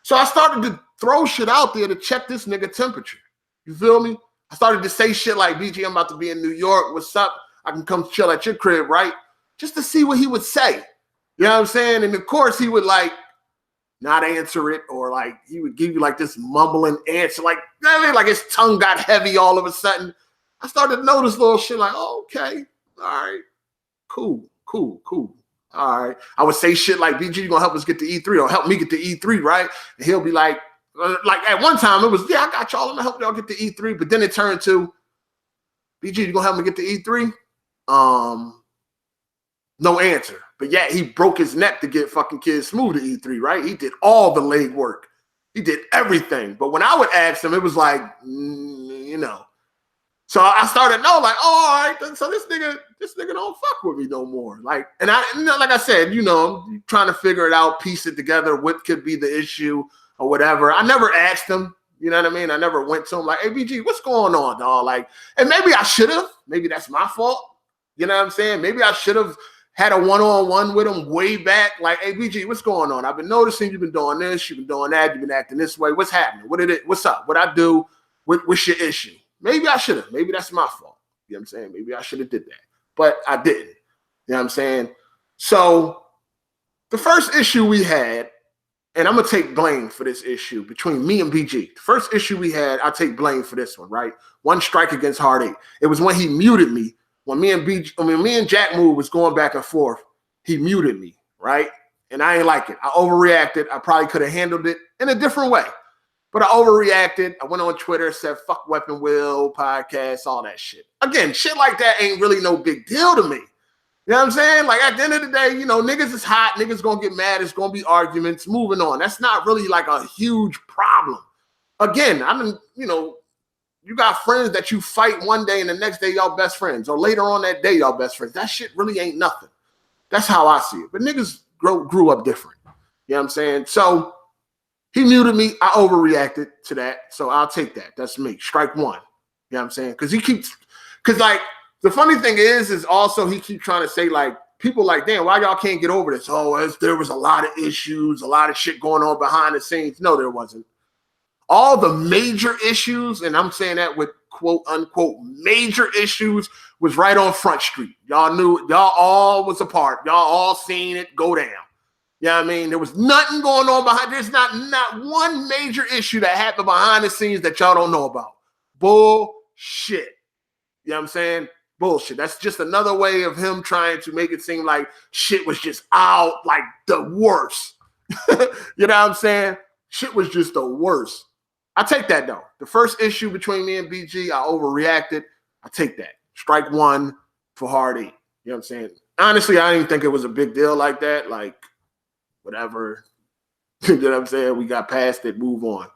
So I started to throw shit out there to check this nigga temperature. You feel me? I started to say shit like, BG, I'm about to be in New York. What's up? I can come chill at your crib, right? Just to see what he would say. You know what I'm saying? And of course he would like not answer it, or like he would give you like this mumbling answer, like his tongue got heavy all of a sudden. I started to notice little shit like, oh, okay, all right, cool. All right. I would say shit like, BG, you gonna help us get to E3 or help me get to E3, right? And he'll be like at one time it was, yeah, I got y'all, I'm gonna help y'all get to E3. But then it turned to, BG, you gonna help me get to E3? No answer. But yeah, he broke his neck to get fucking Kid Smooth to E3, right? He did all the leg work. He did everything. But when I would ask him, it was like, So I started to know, like, oh, all right, so this nigga don't fuck with me no more. Like, and like I said, I'm trying to figure it out, piece it together, what could be the issue or whatever. I never asked him, you know what I mean? I never went to him like, hey, BG, what's going on, dog? Like, and maybe I should have. Maybe that's my fault. You know what I'm saying? Maybe I should have had a one-on-one with him way back. Like, hey, BG, what's going on? I've been noticing you've been doing this, you've been doing that, you've been acting this way. What's happening? What's up? What I do? What's your issue? Maybe I should have. Maybe that's my fault. You know what I'm saying? Maybe I should have did that. But I didn't. You know what I'm saying? So the first issue we had, and I'm going to take blame for this issue between me and BG. The first issue we had, I take blame for this one, right? One strike against Hard8. It was when he muted me. When me and Jack Move was going back and forth, he muted me, right? And I ain't like it. I overreacted. I probably could have handled it in a different way. But I overreacted. I went on Twitter, said, fuck Weapon Wheel, podcast, all that shit. Again, shit like that ain't really no big deal to me. You know what I'm saying? Like, at the end of the day, you know, niggas is hot. Niggas gonna get mad. It's gonna be arguments. Moving on. That's not really like a huge problem. Again, you got friends that you fight one day and the next day y'all best friends. Or later on that day y'all best friends. That shit really ain't nothing. That's how I see it. But niggas grew up different. You know what I'm saying? So he muted me. I overreacted to that. So I'll take that. That's me. Strike one. You know what I'm saying? Because like, the funny thing is also he keeps trying to say, like, people like, damn, why y'all can't get over this? Oh, there was a lot of issues, a lot of shit going on behind the scenes. No, there wasn't. All the major issues, and I'm saying that with quote unquote major issues, was right on Front Street. Y'all knew, y'all all was a part. Y'all all seen it go down. You know what I mean? There was nothing going on behind. There's not one major issue that happened behind the scenes that y'all don't know about. Bullshit. You know what I'm saying? Bullshit. That's just another way of him trying to make it seem like shit was just out like the worst. You know what I'm saying? Shit was just the worst. I take that though. The first issue between me and BG, I overreacted. I take that. Strike one for Hard8. You know what I'm saying? Honestly, I didn't think it was a big deal like that. Like, whatever. You know what I'm saying? We got past it, move on.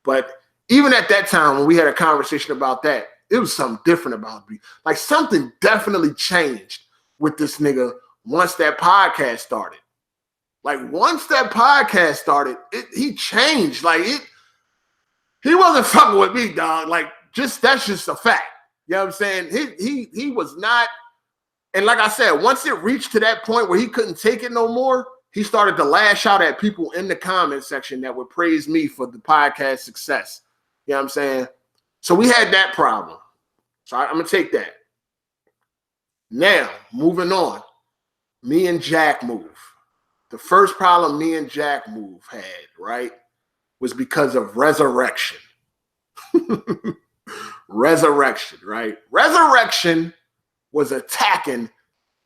But even at that time, when we had a conversation about that, it was something different about me. Like, something definitely changed with this nigga once that podcast started. Like, once that podcast started, he changed. Like, he wasn't fucking with me, dog. Like, that's just a fact. You know what I'm saying? He was not. And like I said, once it reached to that point where he couldn't take it no more, he started to lash out at people in the comment section that would praise me for the podcast success. You know what I'm saying? So we had that problem. So I'm going to take that. Now, moving on. Me and Jack Move. The first problem me and Jack Move had, right, was because of Resurrection. Resurrection, right? Resurrection was attacking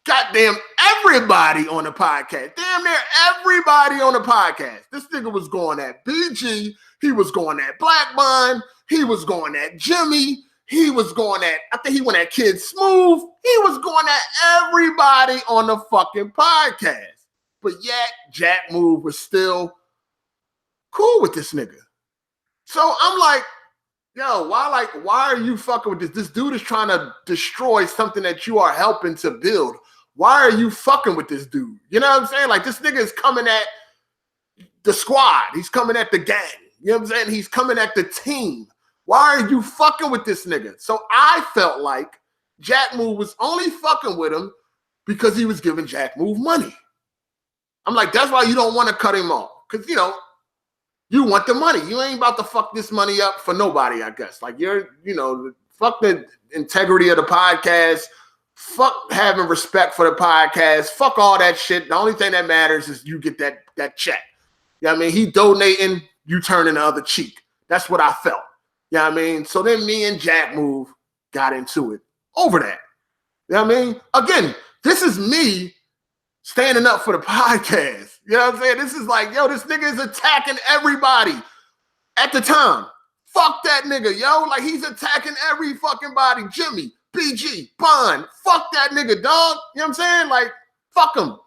goddamn everybody on the podcast. Damn near everybody on the podcast. This nigga was going at BG. He was going at Black Bond. He was going at Jimmy. He was going at, I think he went at Kid Smooth. He was going at everybody on the fucking podcast. But yet, Jack Move was still cool with this nigga. So I'm like, yo, why are you fucking with this? This dude is trying to destroy something that you are helping to build. Why are you fucking with this dude? You know what I'm saying? Like, this nigga is coming at the squad. He's coming at the gang. You know what I'm saying? He's coming at the team. Why are you fucking with this nigga? So I felt like Jack Move was only fucking with him because he was giving Jack Move money. I'm like, that's why you don't want to cut him off. Because, you know, you want the money. You ain't about to fuck this money up for nobody, I guess. Like, fuck the integrity of the podcast. Fuck having respect for the podcast. Fuck all that shit. The only thing that matters is you get that check. You know what I mean? He donating, you turning the other cheek. That's what I felt. You know what I mean? So then me and Jack Move got into it over that. You know what I mean? Again, this is me standing up for the podcast. You know what I'm saying? This is like, yo, this nigga is attacking everybody at the time. Fuck that nigga, yo. Like, he's attacking every fucking body. Jimmy, BG, Bond. Fuck that nigga, dog. You know what I'm saying? Like, fuck him.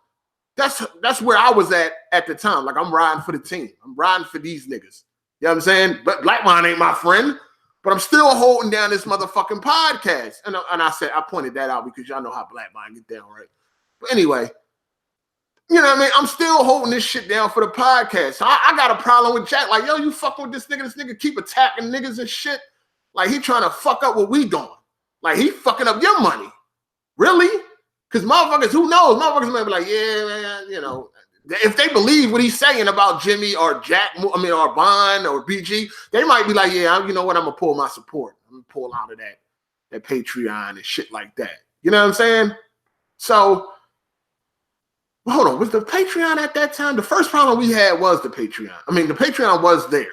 That's where I was at the time. Like, I'm riding for the team. I'm riding for these niggas. You know what I'm saying? But Black Bond ain't my friend. But I'm still holding down this motherfucking podcast. And I pointed that out because y'all know how Black Bond get down, right? But anyway, you know what I mean? I'm still holding this shit down for the podcast. So I got a problem with Jack. Like, yo, you fucking with this nigga keep attacking niggas and shit. Like, he trying to fuck up what we doing. Like, he fucking up your money. Really? Because motherfuckers, who knows? Motherfuckers might be like, yeah, man, you know, if they believe what he's saying about Jimmy or Jack, or Bond or BG, they might be like, yeah, you know what? I'm gonna pull my support. I'm gonna pull out of that Patreon and shit like that. You know what I'm saying? So, hold on. Was the Patreon at that time? The first problem we had was the Patreon. I mean, the Patreon was there.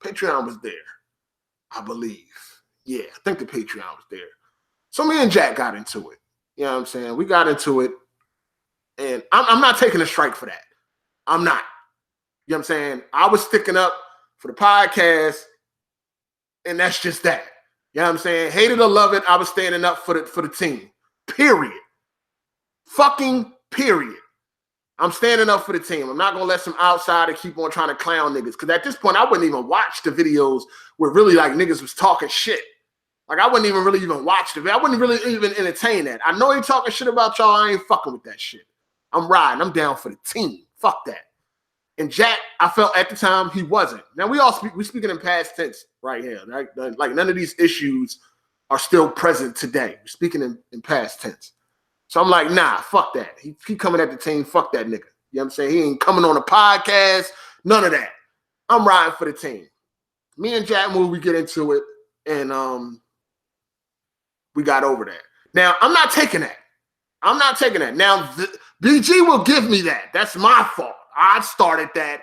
Patreon was there, I believe. Yeah, I think the Patreon was there. So me and Jack got into it. You know what I'm saying? We got into it. And I'm not taking a strike for that. I'm not. You know what I'm saying? I was sticking up for the podcast, and that's just that. You know what I'm saying? Hate it or love it, I was standing up for the team. Period. Fucking period. I'm standing up for the team. I'm not going to let some outsider keep on trying to clown niggas. Because at this point, I wouldn't even watch the videos where really like niggas was talking shit. Like, I wouldn't even really watch the video. I wouldn't really even entertain that. I know he talking shit about y'all. I ain't fucking with that shit. I'm riding. I'm down for the team. Fuck that. And Jack, I felt at the time he wasn't. Now we're speaking in past tense right here. Right? Like none of these issues are still present today. We're speaking in past tense. So I'm like, nah, fuck that. He coming at the team. Fuck that nigga. You know what I'm saying? He ain't coming on a podcast. None of that. I'm riding for the team. Me and Jack we get into it, and we got over that. Now I'm not taking that. I'm not taking that. Now BG will give me that. That's my fault. I started that.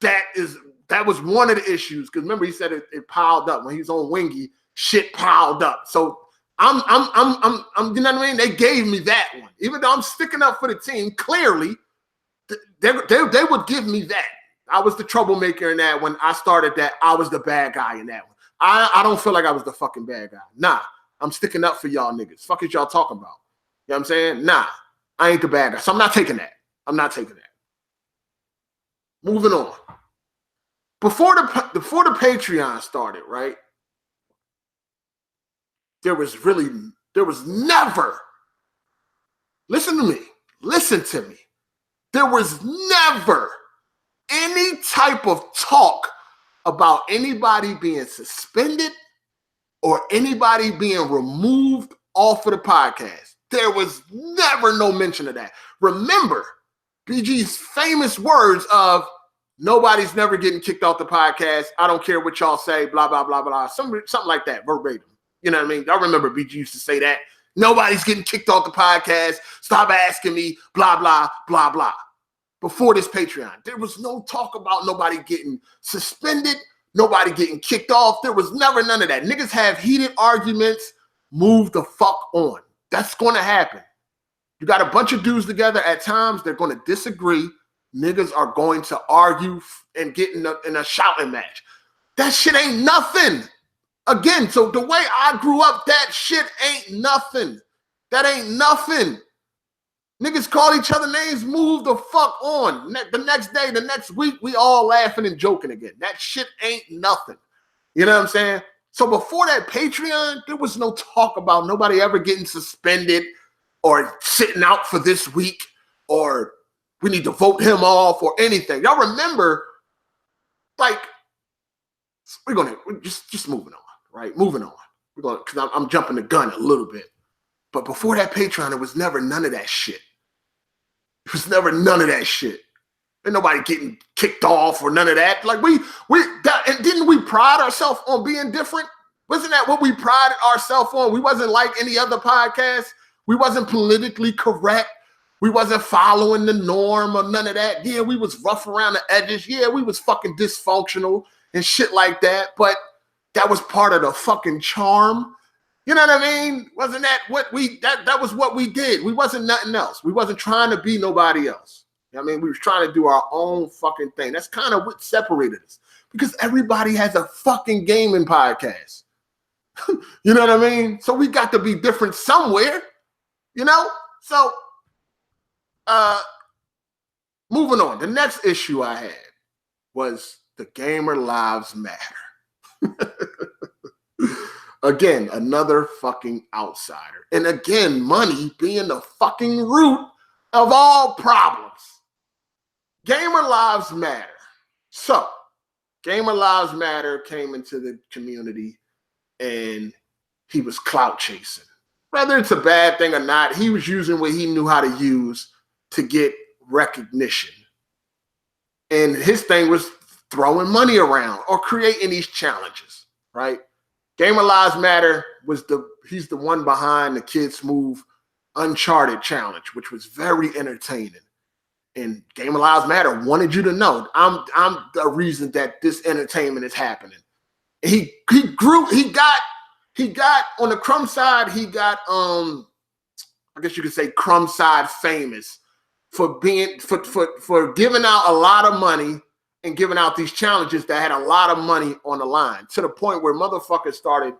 That was one of the issues. Because remember, he said it piled up when he was on Wingy. Shit piled up. So I'm you know what I mean? They gave me that one. Even though I'm sticking up for the team, clearly, they would give me that. I was the troublemaker in that. When I started that, I was the bad guy in that one. I don't feel like I was the fucking bad guy. Nah, I'm sticking up for y'all niggas. Fuck is y'all talking about? You know what I'm saying? Nah, I ain't the bad guy. So I'm not taking that. I'm not taking that. Moving on. Before the Patreon started, right? There was never, listen to me. There was never any type of talk about anybody being suspended or anybody being removed off of the podcast. There was never no mention of that. Remember, BG's famous words of nobody's never getting kicked off the podcast. I don't care what y'all say, blah, blah, blah, blah. Something like that, verbatim. You know what I mean? I remember BG used to say that. Nobody's getting kicked off the podcast. Stop asking me, blah, blah, blah, blah. Before this Patreon, there was no talk about nobody getting suspended, nobody getting kicked off. There was never none of that. Niggas have heated arguments. Move the fuck on. That's going to happen. You got a bunch of dudes together at times. They're going to disagree. Niggas are going to argue and get in a shouting match. That shit ain't nothing. Again, so the way I grew up, that shit ain't nothing. That ain't nothing. Niggas call each other names, move the fuck on. The next day, the next week, we all laughing and joking again. That shit ain't nothing. You know what I'm saying? So before that Patreon, there was no talk about nobody ever getting suspended or sitting out for this week or we need to vote him off or anything. Y'all remember, like, we're just moving on, right? Moving on. We're going because I'm jumping the gun a little bit. But before that Patreon, there was never none of that shit. There was never none of that shit. Ain't nobody getting kicked off or none of that. Like and didn't we pride ourselves on being different? Wasn't that what we prided ourselves on? We wasn't like any other podcast. We wasn't politically correct. We wasn't following the norm or none of that. Yeah, we was rough around the edges. Yeah, we was fucking dysfunctional and shit like that. But that was part of the fucking charm. You know what I mean? Wasn't that what that was what we did? We wasn't nothing else. We wasn't trying to be nobody else. You know what I mean? We was trying to do our own fucking thing. That's kind of what separated us. Because everybody has a fucking gaming podcast. You know what I mean? So we got to be different somewhere. You know? So moving on. The next issue I had was the gamer lives matter. Again, another fucking outsider. And again, money being the fucking root of all problems. Gamer lives matter. So, Gamer Lives Matter came into the community and he was clout chasing. whether it's a bad thing or not, he was using what he knew how to use to get recognition. And his thing was throwing money around or creating these challenges, right? Gamer Lives Matter he's the one behind the Kids Move Uncharted challenge, which was very entertaining. And Gamer Lives Matter wanted you to know I'm the reason that this entertainment is happening. And he got on the Crumb side, he got I guess you could say Crumb side famous for being for giving out a lot of money and giving out these challenges that had a lot of money on the line, to the point where motherfuckers started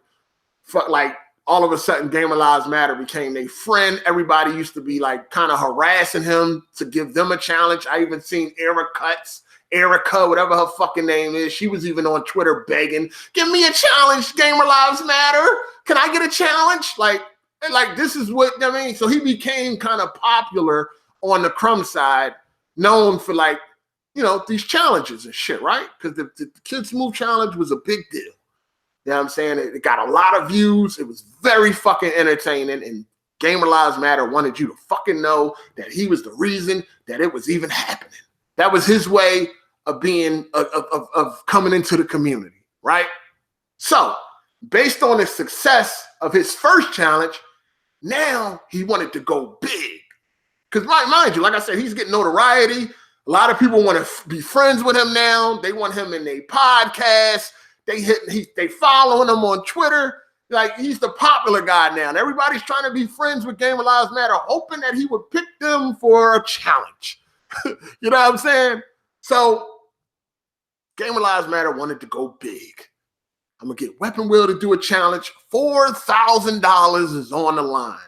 like all of a sudden Gamer Lives Matter became a friend. Everybody used to be like kind of harassing him to give them a challenge. I even seen Erica, whatever her fucking name is. She was even on Twitter begging, give me a challenge, Gamer Lives Matter. Can I get a challenge? Like this is what I mean. So he became kind of popular on the Crumb side, known for like, you know, these challenges and shit, right? Because the Kids Move challenge was a big deal. You know what I'm saying? It got a lot of views. It was very fucking entertaining. And Gamer Lives Matter wanted you to fucking know that he was the reason that it was even happening. That was his way of being, of coming into the community, right? So, based on the success of his first challenge, now he wanted to go big. Because mind you, like I said, he's getting notoriety. A lot of people want to be friends with him now. They want him in their podcast. They following him on Twitter. Like, he's the popular guy now. And everybody's trying to be friends with Gamer Lives Matter, hoping that he would pick them for a challenge. You know what I'm saying? So Gamer Lives Matter wanted to go big. I'm going to get Weapon Wheel to do a challenge. $4,000 is on the line.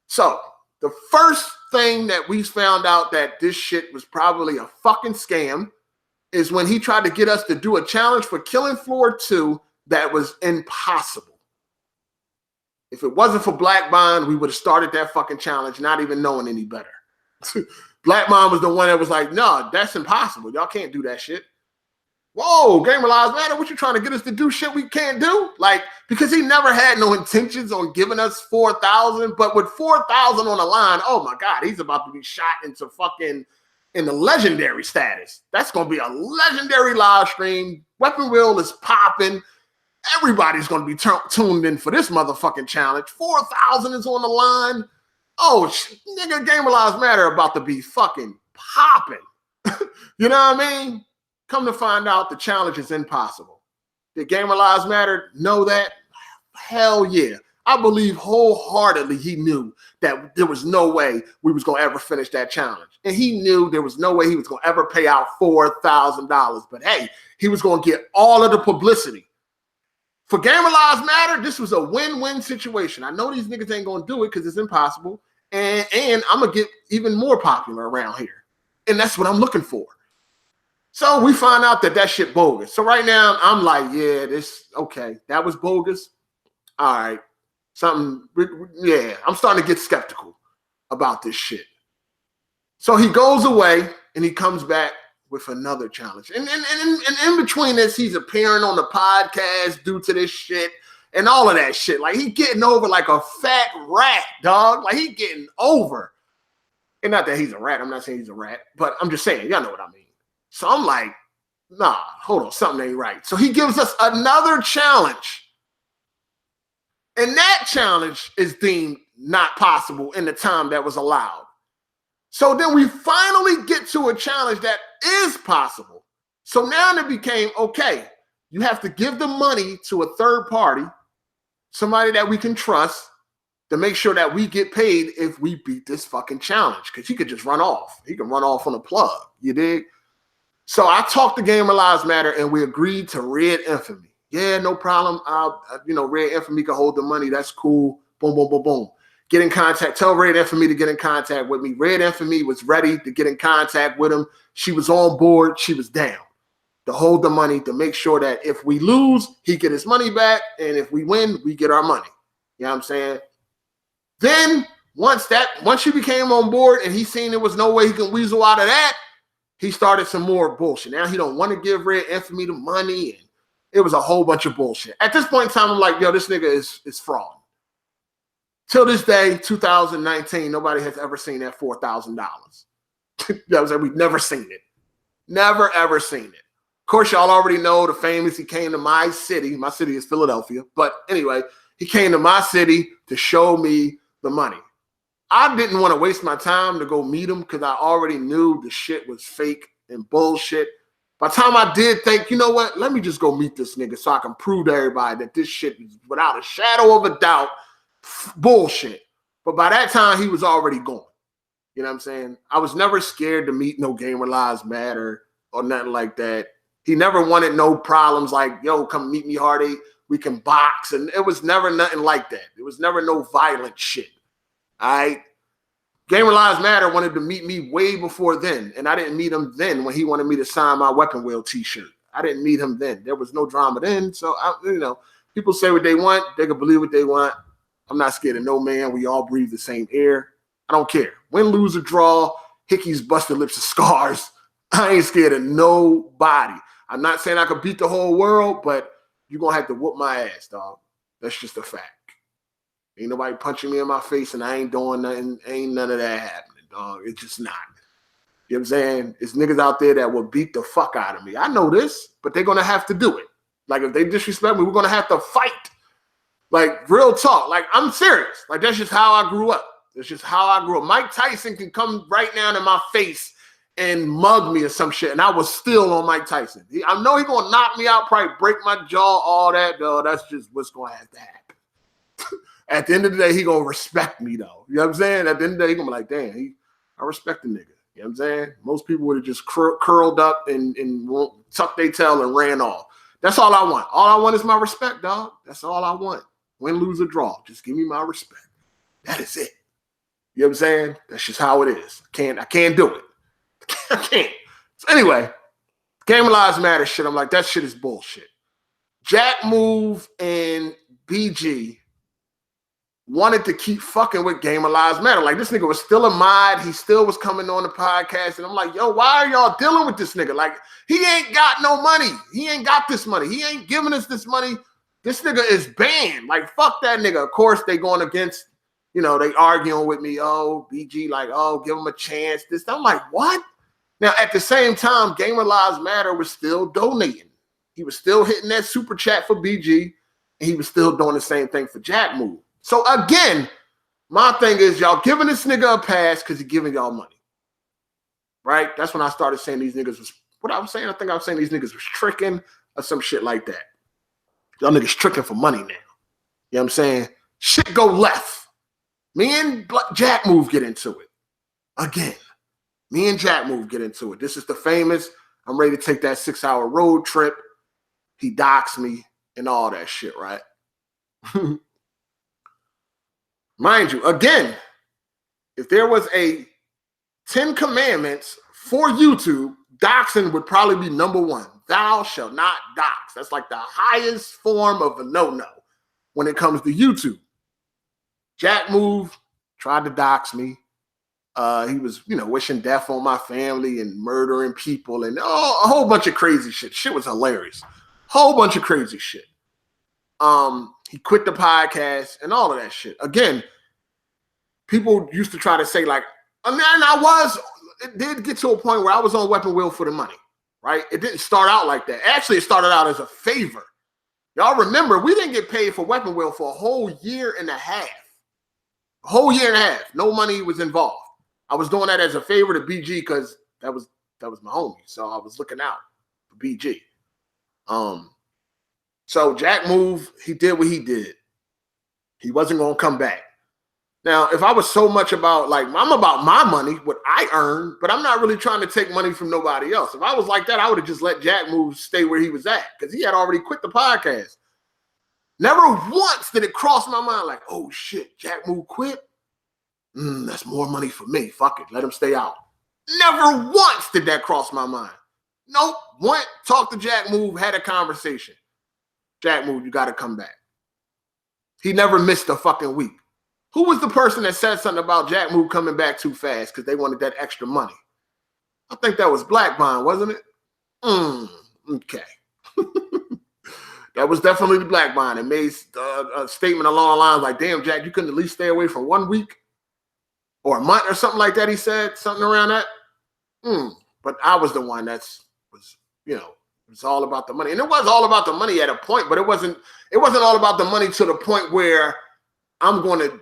So the first thing that we found out that this shit was probably a fucking scam is when he tried to get us to do a challenge for Killing Floor 2 that was impossible. If it wasn't for Black Bond, we would have started that fucking challenge not even knowing any better. Black Bond was the one that was like, no, that's impossible. Y'all can't do that shit. Whoa, Gamer Lives Matter, what you trying to get us to do shit we can't do? Like, because he never had no intentions on giving us 4,000, but with 4,000 on the line, oh my God, he's about to be shot into fucking in the legendary status. That's going to be a legendary live stream. Weapon Wheel is popping. Everybody's going to be tuned in for this motherfucking challenge. 4,000 is on the line. Oh, nigga, Gamer Lives Matter about to be fucking popping. You know what I mean? Come to find out, the challenge is impossible. Did Gamer Lives Matter know that? Hell yeah. I believe wholeheartedly he knew that there was no way we was going to ever finish that challenge. And he knew there was no way he was going to ever pay out $4,000. But hey, he was going to get all of the publicity. For Gamer Lives Matter, this was a win-win situation. I know these niggas ain't going to do it because it's impossible. And I'm going to get even more popular around here. And that's what I'm looking for. So we find out that shit bogus. So right now I'm like, yeah, okay, that was bogus. All right, yeah, I'm starting to get skeptical about this shit. So he goes away and he comes back with another challenge. And in between this, he's appearing on the podcast due to this shit and all of that shit. Like, he getting over like a fat rat, dog. Like, he getting over. And not that he's a rat. I'm not saying he's a rat, but I'm just saying, y'all know what I mean. So I'm like, nah, hold on, something ain't right. So he gives us another challenge. And that challenge is deemed not possible in the time that was allowed. So then we finally get to a challenge that is possible. So now it became, okay, you have to give the money to a third party, somebody that we can trust, to make sure that we get paid if we beat this fucking challenge. Because he could just run off. He can run off on a plug. You dig? So I talked to Gamer Lives Matter and we agreed to Red Infamy. Yeah, no problem. Red Infamy can hold the money. That's cool. Boom, boom, boom, boom. Get in contact. Tell Red Infamy to get in contact with me. Red Infamy was ready to get in contact with him. She was on board. She was down to hold the money, to make sure that if we lose, he get his money back. And if we win, we get our money. You know what I'm saying? Then once she became on board and he seen there was no way he can weasel out of that, he started some more bullshit. Now he don't want to give Red Infamy the money, and it was a whole bunch of bullshit. At this point in time, I'm like, yo, this nigga is fraud. Till this day, 2019, nobody has ever seen that $4,000. That was we've never seen it. Never, ever seen it. Of course, y'all already know the famous, he came to my city. My city is Philadelphia. But anyway, he came to my city to show me the money. I didn't want to waste my time to go meet him because I already knew the shit was fake and bullshit. By the time I did think, you know what, let me just go meet this nigga so I can prove to everybody that this shit is without a shadow of a doubt bullshit. But by that time, he was already gone. You know what I'm saying? I was never scared to meet no Gamer Lives Matter or nothing like that. He never wanted no problems like, yo, come meet me, Hard8. We can box. And it was never nothing like that. It was never no violent shit. All right? Gamer Lives Matter wanted to meet me way before then. And I didn't meet him then when he wanted me to sign my Weapon Wheel t-shirt. I didn't meet him then. There was no drama then. So, people say what they want. They can believe what they want. I'm not scared of no man. We all breathe the same air. I don't care. Win, lose, or draw, hickeys, busted lips, and scars. I ain't scared of nobody. I'm not saying I could beat the whole world, but you're going to have to whoop my ass, dog. That's just a fact. Ain't nobody punching me in my face, and I ain't doing nothing. Ain't none of that happening, dog. It's just not. You know what I'm saying? It's niggas out there that will beat the fuck out of me. I know this, but they're going to have to do it. Like, if they disrespect me, we're going to have to fight. Like, real talk. Like, I'm serious. Like, that's just how I grew up. That's just how I grew up. Mike Tyson can come right now in my face and mug me or some shit, and I was still on Mike Tyson. I know he's going to knock me out, probably break my jaw, all that, though. That's just what's going to have to happen. At the end of the day, he going to respect me, though. You know what I'm saying? At the end of the day, he going to be like, damn, I respect the nigga. You know what I'm saying? Most people would have just curled up and tucked their tail and ran off. That's all I want. All I want is my respect, dog. That's all I want. Win, lose, or draw. Just give me my respect. That is it. You know what I'm saying? That's just how it is. I can't do it. I can't. So anyway, Gamer Lives Matter shit. I'm like, that shit is bullshit. Jack Move and BG wanted to keep fucking with Gamer Lives Matter. Like, this nigga was still a mod. He still was coming on the podcast. And I'm like, yo, why are y'all dealing with this nigga? Like, he ain't got no money. He ain't got this money. He ain't giving us this money. This nigga is banned. Like, fuck that nigga. Of course, they going against, they arguing with me. Oh, BG, like, oh, give him a chance. This. I'm like, what? Now, at the same time, Gamer Lives Matter was still donating. He was still hitting that super chat for BG, and he was still doing the same thing for Jack Move. So, again, my thing is y'all giving this nigga a pass because he's giving y'all money. Right? That's when I started saying these niggas was, what I was saying? I think I was saying these niggas was tricking or some shit like that. Y'all niggas tricking for money now. You know what I'm saying? Shit go left. Me and Jack Move get into it. Again. Me and Jack Move get into it. This is the famous, I'm ready to take that 6-hour road trip. He docks me and all that shit, right? Mind you, again, if there was a 10 commandments for YouTube, doxing would probably be number one. Thou shalt not dox. That's like the highest form of a no-no when it comes to YouTube. Jack Move tried to dox me. He was, wishing death on my family and murdering people and a whole bunch of crazy shit. Shit was hilarious. Whole bunch of crazy shit. He quit the podcast and all of that shit. Again, people used to try to say like, it did get to a point where I was on Weapon Wheel for the money, right? It didn't start out like that. Actually, it started out as a favor. Y'all remember, we didn't get paid for Weapon Wheel for a whole year and a half. A whole year and a half. No money was involved. I was doing that as a favor to BG because that was my homie. So I was looking out for BG. So Jack Move, he did what he did. He wasn't going to come back. Now, if I was so much about, like, I'm about my money, what I earn, but I'm not really trying to take money from nobody else. If I was like that, I would have just let Jack Move stay where he was at because he had already quit the podcast. Never once did it cross my mind like, oh, shit, Jack Move quit? That's more money for me. Fuck it. Let him stay out. Never once did that cross my mind. Nope. Went, talked to Jack Move, had a conversation. Jack Move, you got to come back. He never missed a fucking week. Who was the person that said something about Jack Move coming back too fast because they wanted that extra money? I think that was Black Bond, wasn't it? Okay. That was definitely the black mind, and made a statement along the lines like, damn, Jack, you couldn't at least stay away for 1 week or a month or something like that. He said something around that. But I was the one it was all about the money. And it was all about the money at a point, but it wasn't all about the money to the point where I'm going to,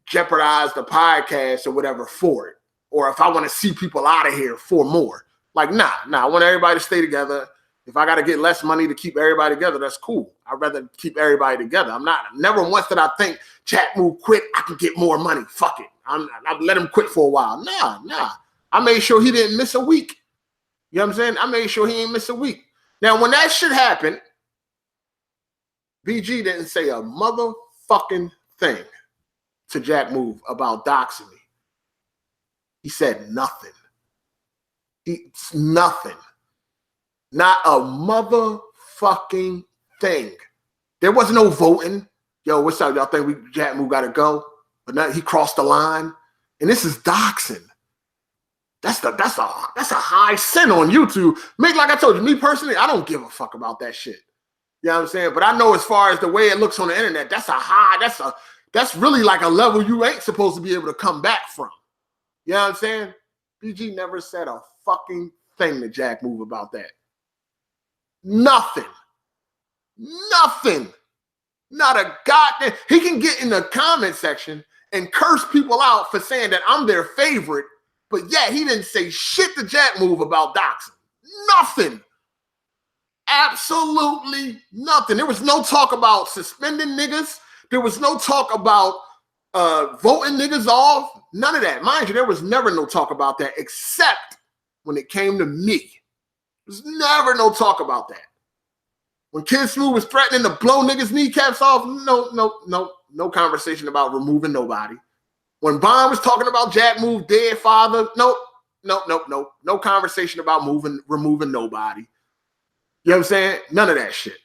jeopardize the podcast or whatever for it. Or if I want to see people out of here for more. Like, nah, I want everybody to stay together. If I got to get less money to keep everybody together, that's cool. I'd rather keep everybody together. Never once did I think Jack Move quit, I can get more money. Fuck it. I've let him quit for a while. Nah. I made sure he didn't miss a week. You know what I'm saying? I made sure he ain't miss a week. Now, when that shit happened, BG didn't say a motherfucking thing to Jack Move about doxing me. He said nothing. Nothing. Not a motherfucking thing. There was no voting. Yo, what's up? Y'all think Jack Move got to go? But now he crossed the line. And this is doxing. That's a high sin on YouTube. Like I told you, me personally, I don't give a fuck about that shit. You know what I'm saying? But I know as far as the way it looks on the internet, that's really like a level you ain't supposed to be able to come back from. You know what I'm saying? BG never said a fucking thing to Jack Move about that. Nothing. Not a goddamn. He can get in the comment section and curse people out for saying that I'm their favorite, but yeah, he didn't say shit to Jack Move about doxing. Nothing. Absolutely nothing. There was no talk about suspending niggas. There was no talk about voting niggas off. None of that. Mind you, there was never no talk about that except when it came to me. There's never no talk about that. When Kid Smooth was threatening to blow niggas' kneecaps off, no conversation about removing nobody. When Bond was talking about Jack Move dead father, no conversation about removing nobody. You know what I'm saying? None of that shit.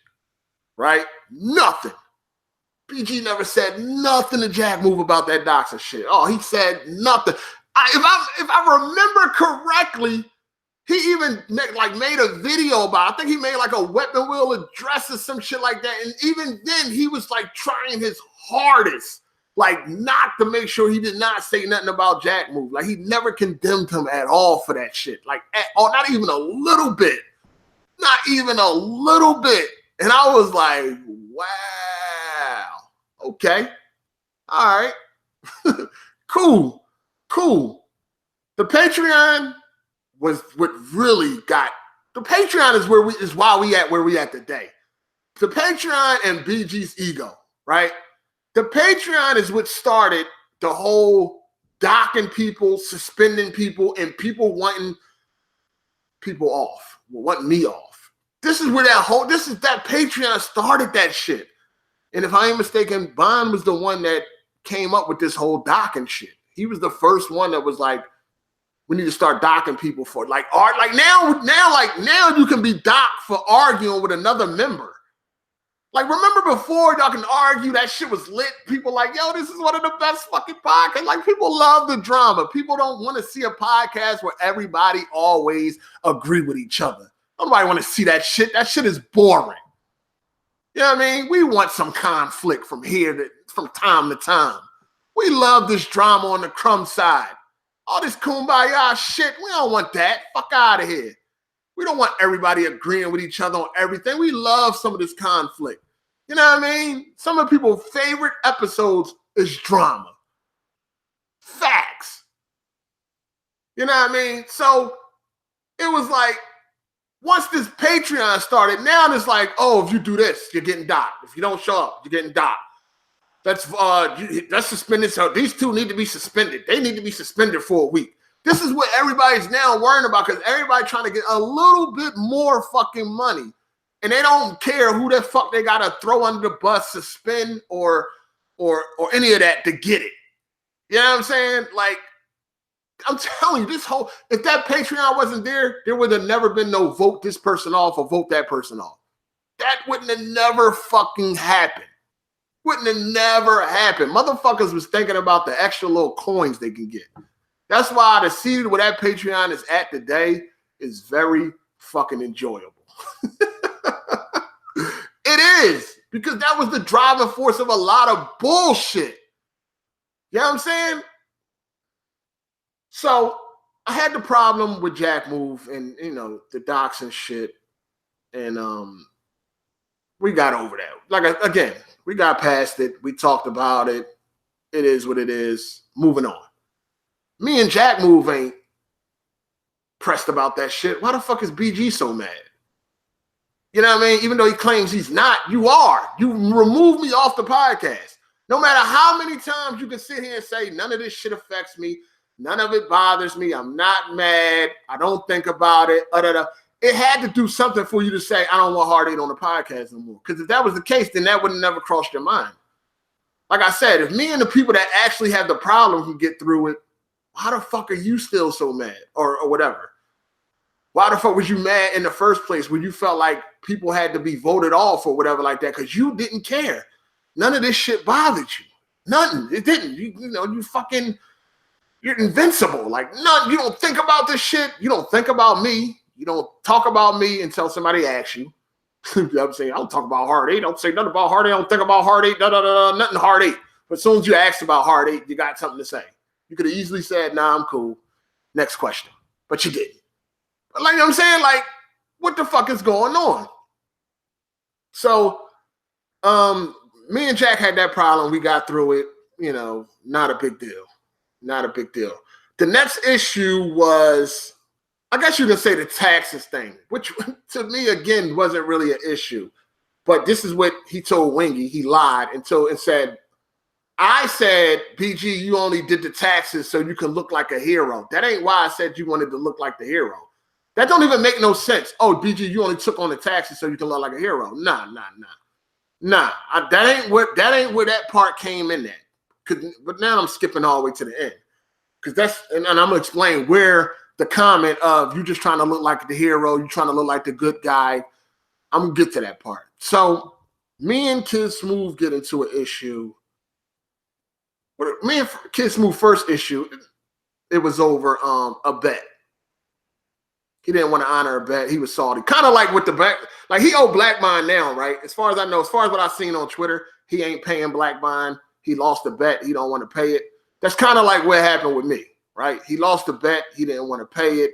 Right? Nothing. BG never said nothing to Jack Move about that doxing shit. Oh, he said nothing. If I remember correctly, he even made a video about it. I think he made like a weapon wheel address or some shit like that. And even then, he was like trying his hardest, like not to make sure he did not say nothing about Jack Move. Like he never condemned him at all for that shit. Like at all, not even a little bit. Not even a little bit. And I was like, wow. Okay. All right. Cool. The Patreon was what really got the Patreon is why we at where we at today. The Patreon and BG's ego, right? The Patreon is what started the whole docking people, suspending people, and people wanting people off, wanting me off. This is where that Patreon started that shit. And if I ain't mistaken, Bond was the one that came up with this whole docking shit. He was the first one that was like, we need to start docking people for like art. Like now you can be docked for arguing with another member. Like remember before y'all can argue, that shit was lit. People like, yo, this is one of the best fucking podcasts. Like people love the drama. People don't want to see a podcast where everybody always agree with each other. Nobody want to see that shit. That shit is boring. You know what I mean? We want some conflict from time to time. We love this drama on the crumb side. All this kumbaya shit, we don't want that. Fuck out of here. We don't want everybody agreeing with each other on everything. We love some of this conflict. You know what I mean? Some of people's favorite episodes is drama. Facts. You know what I mean? So it was like, once this Patreon started, now it's like, oh, if you do this, you're getting docked. If you don't show up, you're getting docked. That's suspended. So these two need to be suspended. They need to be suspended for a week. This is what everybody's now worrying about because everybody trying to get a little bit more fucking money. And they don't care who the fuck they got to throw under the bus, suspend, or any of that to get it. You know what I'm saying? Like, I'm telling you, if that Patreon wasn't there, there would have never been no vote this person off or vote that person off. That wouldn't have never fucking happened. Wouldn't have never happened. Motherfuckers was thinking about the extra little coins they can get. That's why the seed where that Patreon is at today is very fucking enjoyable. It it is, because that was the driving force of a lot of bullshit. You know what I'm saying? So I had the problem with Jack Move and, you know, the docs and shit. And we got over that. Like, again, we got past it. We talked about it. It is what it is. Moving on. Me and Jack Move ain't pressed about that shit. Why the fuck is BG so mad? You know what I mean? Even though he claims he's not, you are. You remove me off the podcast. No matter how many times you can sit here and say, none of this shit affects me. None of it bothers me. I'm not mad. I don't think about it. It had to do something for you to say, I don't want Hard 8 on the podcast anymore. Because if that was the case, then that would have never crossed your mind. Like I said, if me and the people that actually have the problem can get through it, how the fuck are you still so mad? Or whatever. Why the fuck was you mad in the first place when you felt like people had to be voted off or whatever like that? Because you didn't care. None of this shit bothered you. Nothing. It didn't. You're invincible. Like, none. You don't think about this shit. You don't think about me. You don't talk about me until somebody asks you. You know what I'm saying? I don't talk about Hard 8. I don't say nothing about Hard 8. I don't think about Hard 8. Nothing Hard 8. But as soon as you asked about Hard 8, you got something to say. You could have easily said, nah, I'm cool. Next question. But you didn't. But like, you know what I'm saying? Like, what the fuck is going on? So, me and Jack had that problem. We got through it. You know, not a big deal. Not a big deal. The next issue was, I guess you could say, the taxes thing, which to me, again, wasn't really an issue. But this is what he told Wingy. He lied and said, I said, BG, you only did the taxes so you can look like a hero. That ain't why I said you wanted to look like the hero. That don't even make no sense. Oh, BG, you only took on the taxes so you can look like a hero. Nah. That ain't where that part came in at. But now I'm skipping all the way to the end. Because and I'm going to explain where the comment of you just trying to look like the hero, you trying to look like the good guy, I'm going to get to that part. So me and Kid Smooth get into an issue. Me and Kid Smooth first issue, it was over a bet. He didn't want to honor a bet. He was salty. Kind of like with the back, like he owed Black Bond now, right? As far as I know, as far as what I've seen on Twitter, he ain't paying Black Bond. He lost the bet. He don't want to pay it. That's kind of like what happened with me, right? He lost the bet. He didn't want to pay it.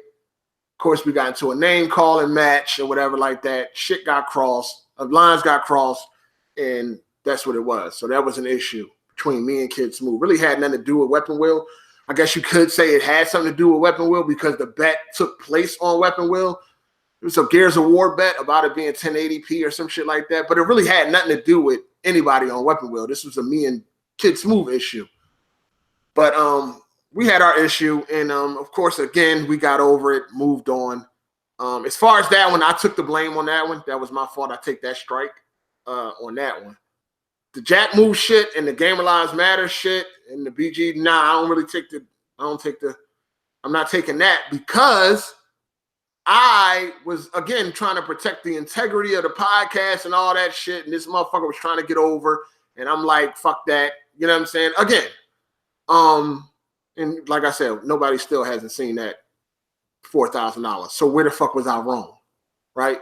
Of course, we got into a name calling match or whatever like that. Shit got crossed. Lines got crossed, and that's what it was. So that was an issue between me and Kid Smooth. Really had nothing to do with Weapon Wheel. I guess you could say it had something to do with Weapon Wheel because the bet took place on Weapon Wheel. It was a Gears of War bet about it being 1080p or some shit like that, but it really had nothing to do with anybody on Weapon Wheel. This was a me and Kid Smooth issue. But we had our issue, and of course, again, we got over it, moved on. As far as that one, I took the blame on that one. That was my fault. I take that strike on that one. The Jack Move shit and the Gamer Lives Matter shit and the BG, nah, I'm not taking that because I was, again, trying to protect the integrity of the podcast and all that shit, and this motherfucker was trying to get over, and I'm like, fuck that. You know what I'm saying? Again, and like I said, nobody still hasn't seen that $4,000. So where the fuck was I wrong, right?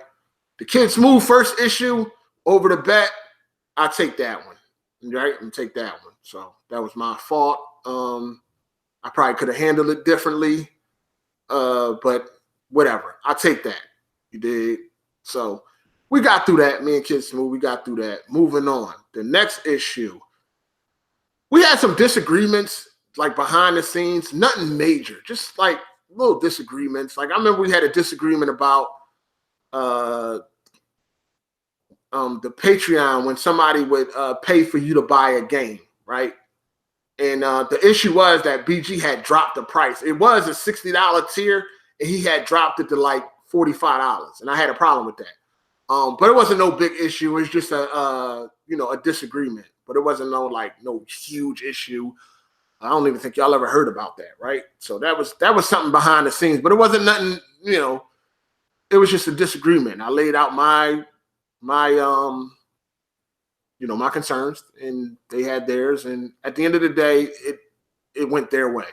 The Kid Smooth first issue over the bet, I take that one, right? And take that one. So that was my fault. I probably could have handled it differently, but whatever. I take that. You did. So we got through that. Me and Kid Smooth, we got through that. Moving on. The next issue. We had some disagreements, like behind the scenes. Nothing major. Just like little disagreements. Like I remember we had a disagreement about the Patreon when somebody would pay for you to buy a game, right? And the issue was that BG had dropped the price. It was a $60 tier, and he had dropped it to like $45, and I had a problem with that. But it wasn't no big issue. It was just a disagreement. But it wasn't no huge issue. I don't even think y'all ever heard about that, right? So that was something behind the scenes, but it wasn't nothing. It was just a disagreement. I laid out my concerns, and they had theirs. And at the end of the day, it went their way.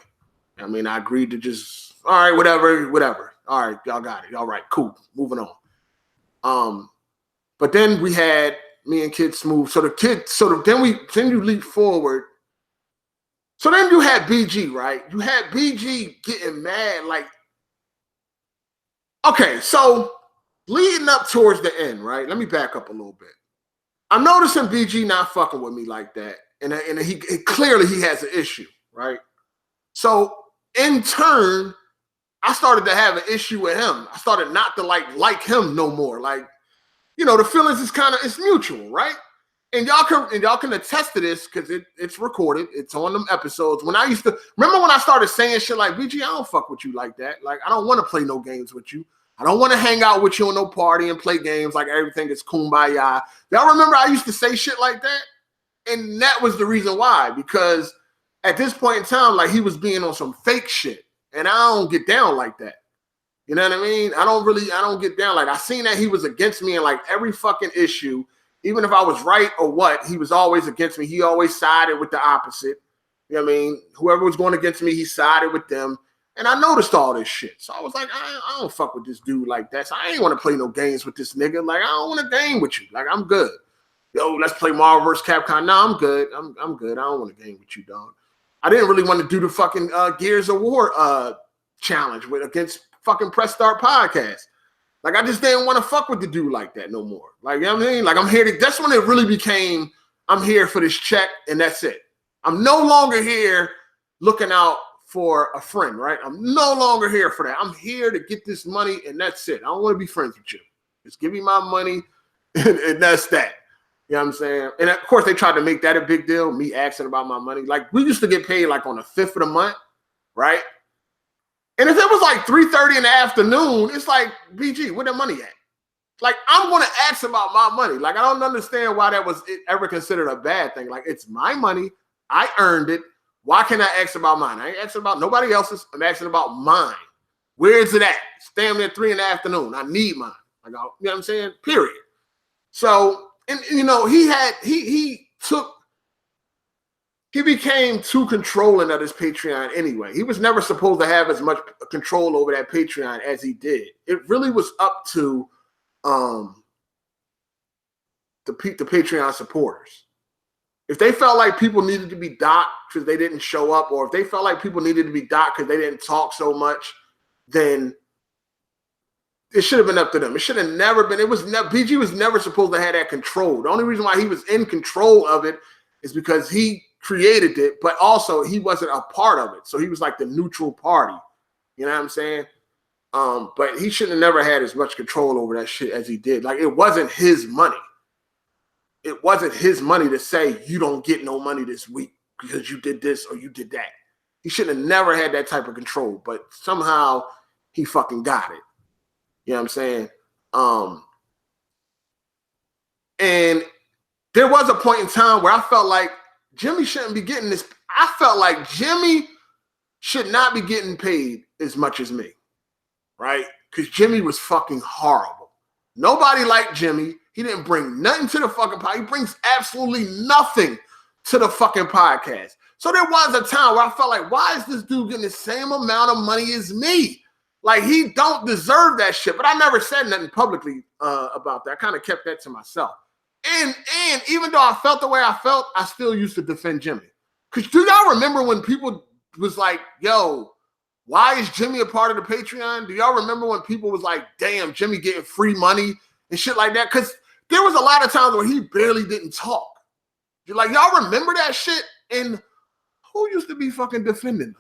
I mean, I agreed to just, all right, whatever. All right, y'all got it. All right, cool. Moving on. But then we had me and Kid Smooth. So then you leap forward. So then you had BG, right? You had BG getting mad, like, okay, so leading up towards the end, right? Let me back up a little bit. I'm noticing BG not fucking with me like that. And he clearly he has an issue, right? So in turn, I started to have an issue with him. I started not to like him no more. Like, you know, the feelings is it's mutual, right? And y'all can attest to this because it's recorded. It's on them episodes. When I used to remember when I started saying shit like, BG, I don't fuck with you like that. Like, I don't want to play no games with you. I don't want to hang out with you on no party and play games like everything is kumbaya. Y'all remember I used to say shit like that? And that was the reason why, because at this point in time, like, he was being on some fake shit. And I don't get down like that. You know what I mean? I don't get down. Like, I seen that he was against me in like every fucking issue. Even if I was right or what, he was always against me. He always sided with the opposite. You know what I mean? Whoever was going against me, he sided with them. And I noticed all this shit. So I was like, I don't fuck with this dude like that. So I ain't want to play no games with this nigga. Like, I don't want to game with you. Like, I'm good. Yo, let's play Marvel vs. Capcom. No, I'm good. I'm good. I don't want to game with you, dog. I didn't really want to do the fucking Gears of War challenge against fucking Press Start Podcast. Like, I just didn't want to fuck with the dude like that no more. Like, you know what I mean? Like, I'm here to, that's when it really became, I'm here for this check and that's it. I'm no longer here looking out for a friend, right? I'm no longer here for that. I'm here to get this money and that's it. I don't want to be friends with you. Just give me my money and that's that. You know what I'm saying? And of course, they tried to make that a big deal, me asking about my money. Like, we used to get paid like on the 5th of the month, right? And if it was like 3:30 in the afternoon, it's like, BG, where the money at? Like, I'm going to ask about my money. Like, I don't understand why that was ever considered a bad thing. Like, it's my money. I earned it. Why can't I ask about mine? I ain't asking about nobody else's. I'm asking about mine. Where is it at? It's damn near 3 in the afternoon. I need mine. Like, you know what I'm saying? Period. So, and you know, he became too controlling of his Patreon anyway. He was never supposed to have as much control over that Patreon as he did. It really was up to the Patreon supporters. If they felt like people needed to be docked because they didn't show up, or if they felt like people needed to be docked because they didn't talk so much, then it should have been up to them. It should have never been. BG was never supposed to have that control. The only reason why he was in control of it is because he created it, but also he wasn't a part of it. So he was like the neutral party. You know what I'm saying? But he should have never had as much control over that shit as he did. Like, it wasn't his money. It wasn't his money to say, you don't get no money this week because you did this or you did that. He should have never had that type of control, but somehow he fucking got it. You know what I'm saying? And there was a point in time where I felt like Jimmy shouldn't be getting this. I felt like Jimmy should not be getting paid as much as me, right? Because Jimmy was fucking horrible. Nobody liked Jimmy. He didn't bring nothing to the fucking podcast. He brings absolutely nothing to the fucking podcast. So there was a time where I felt like, why is this dude getting the same amount of money as me? Like, he don't deserve that shit. But I never said nothing publicly about that. I kind of kept that to myself. And even though I felt the way I felt, I still used to defend Jimmy. Because do y'all remember when people was like, yo, why is Jimmy a part of the Patreon? Do y'all remember when people was like, damn, Jimmy getting free money and shit like that? Because there was a lot of times where he barely didn't talk. You're like, y'all remember that shit? And who used to be fucking defending him?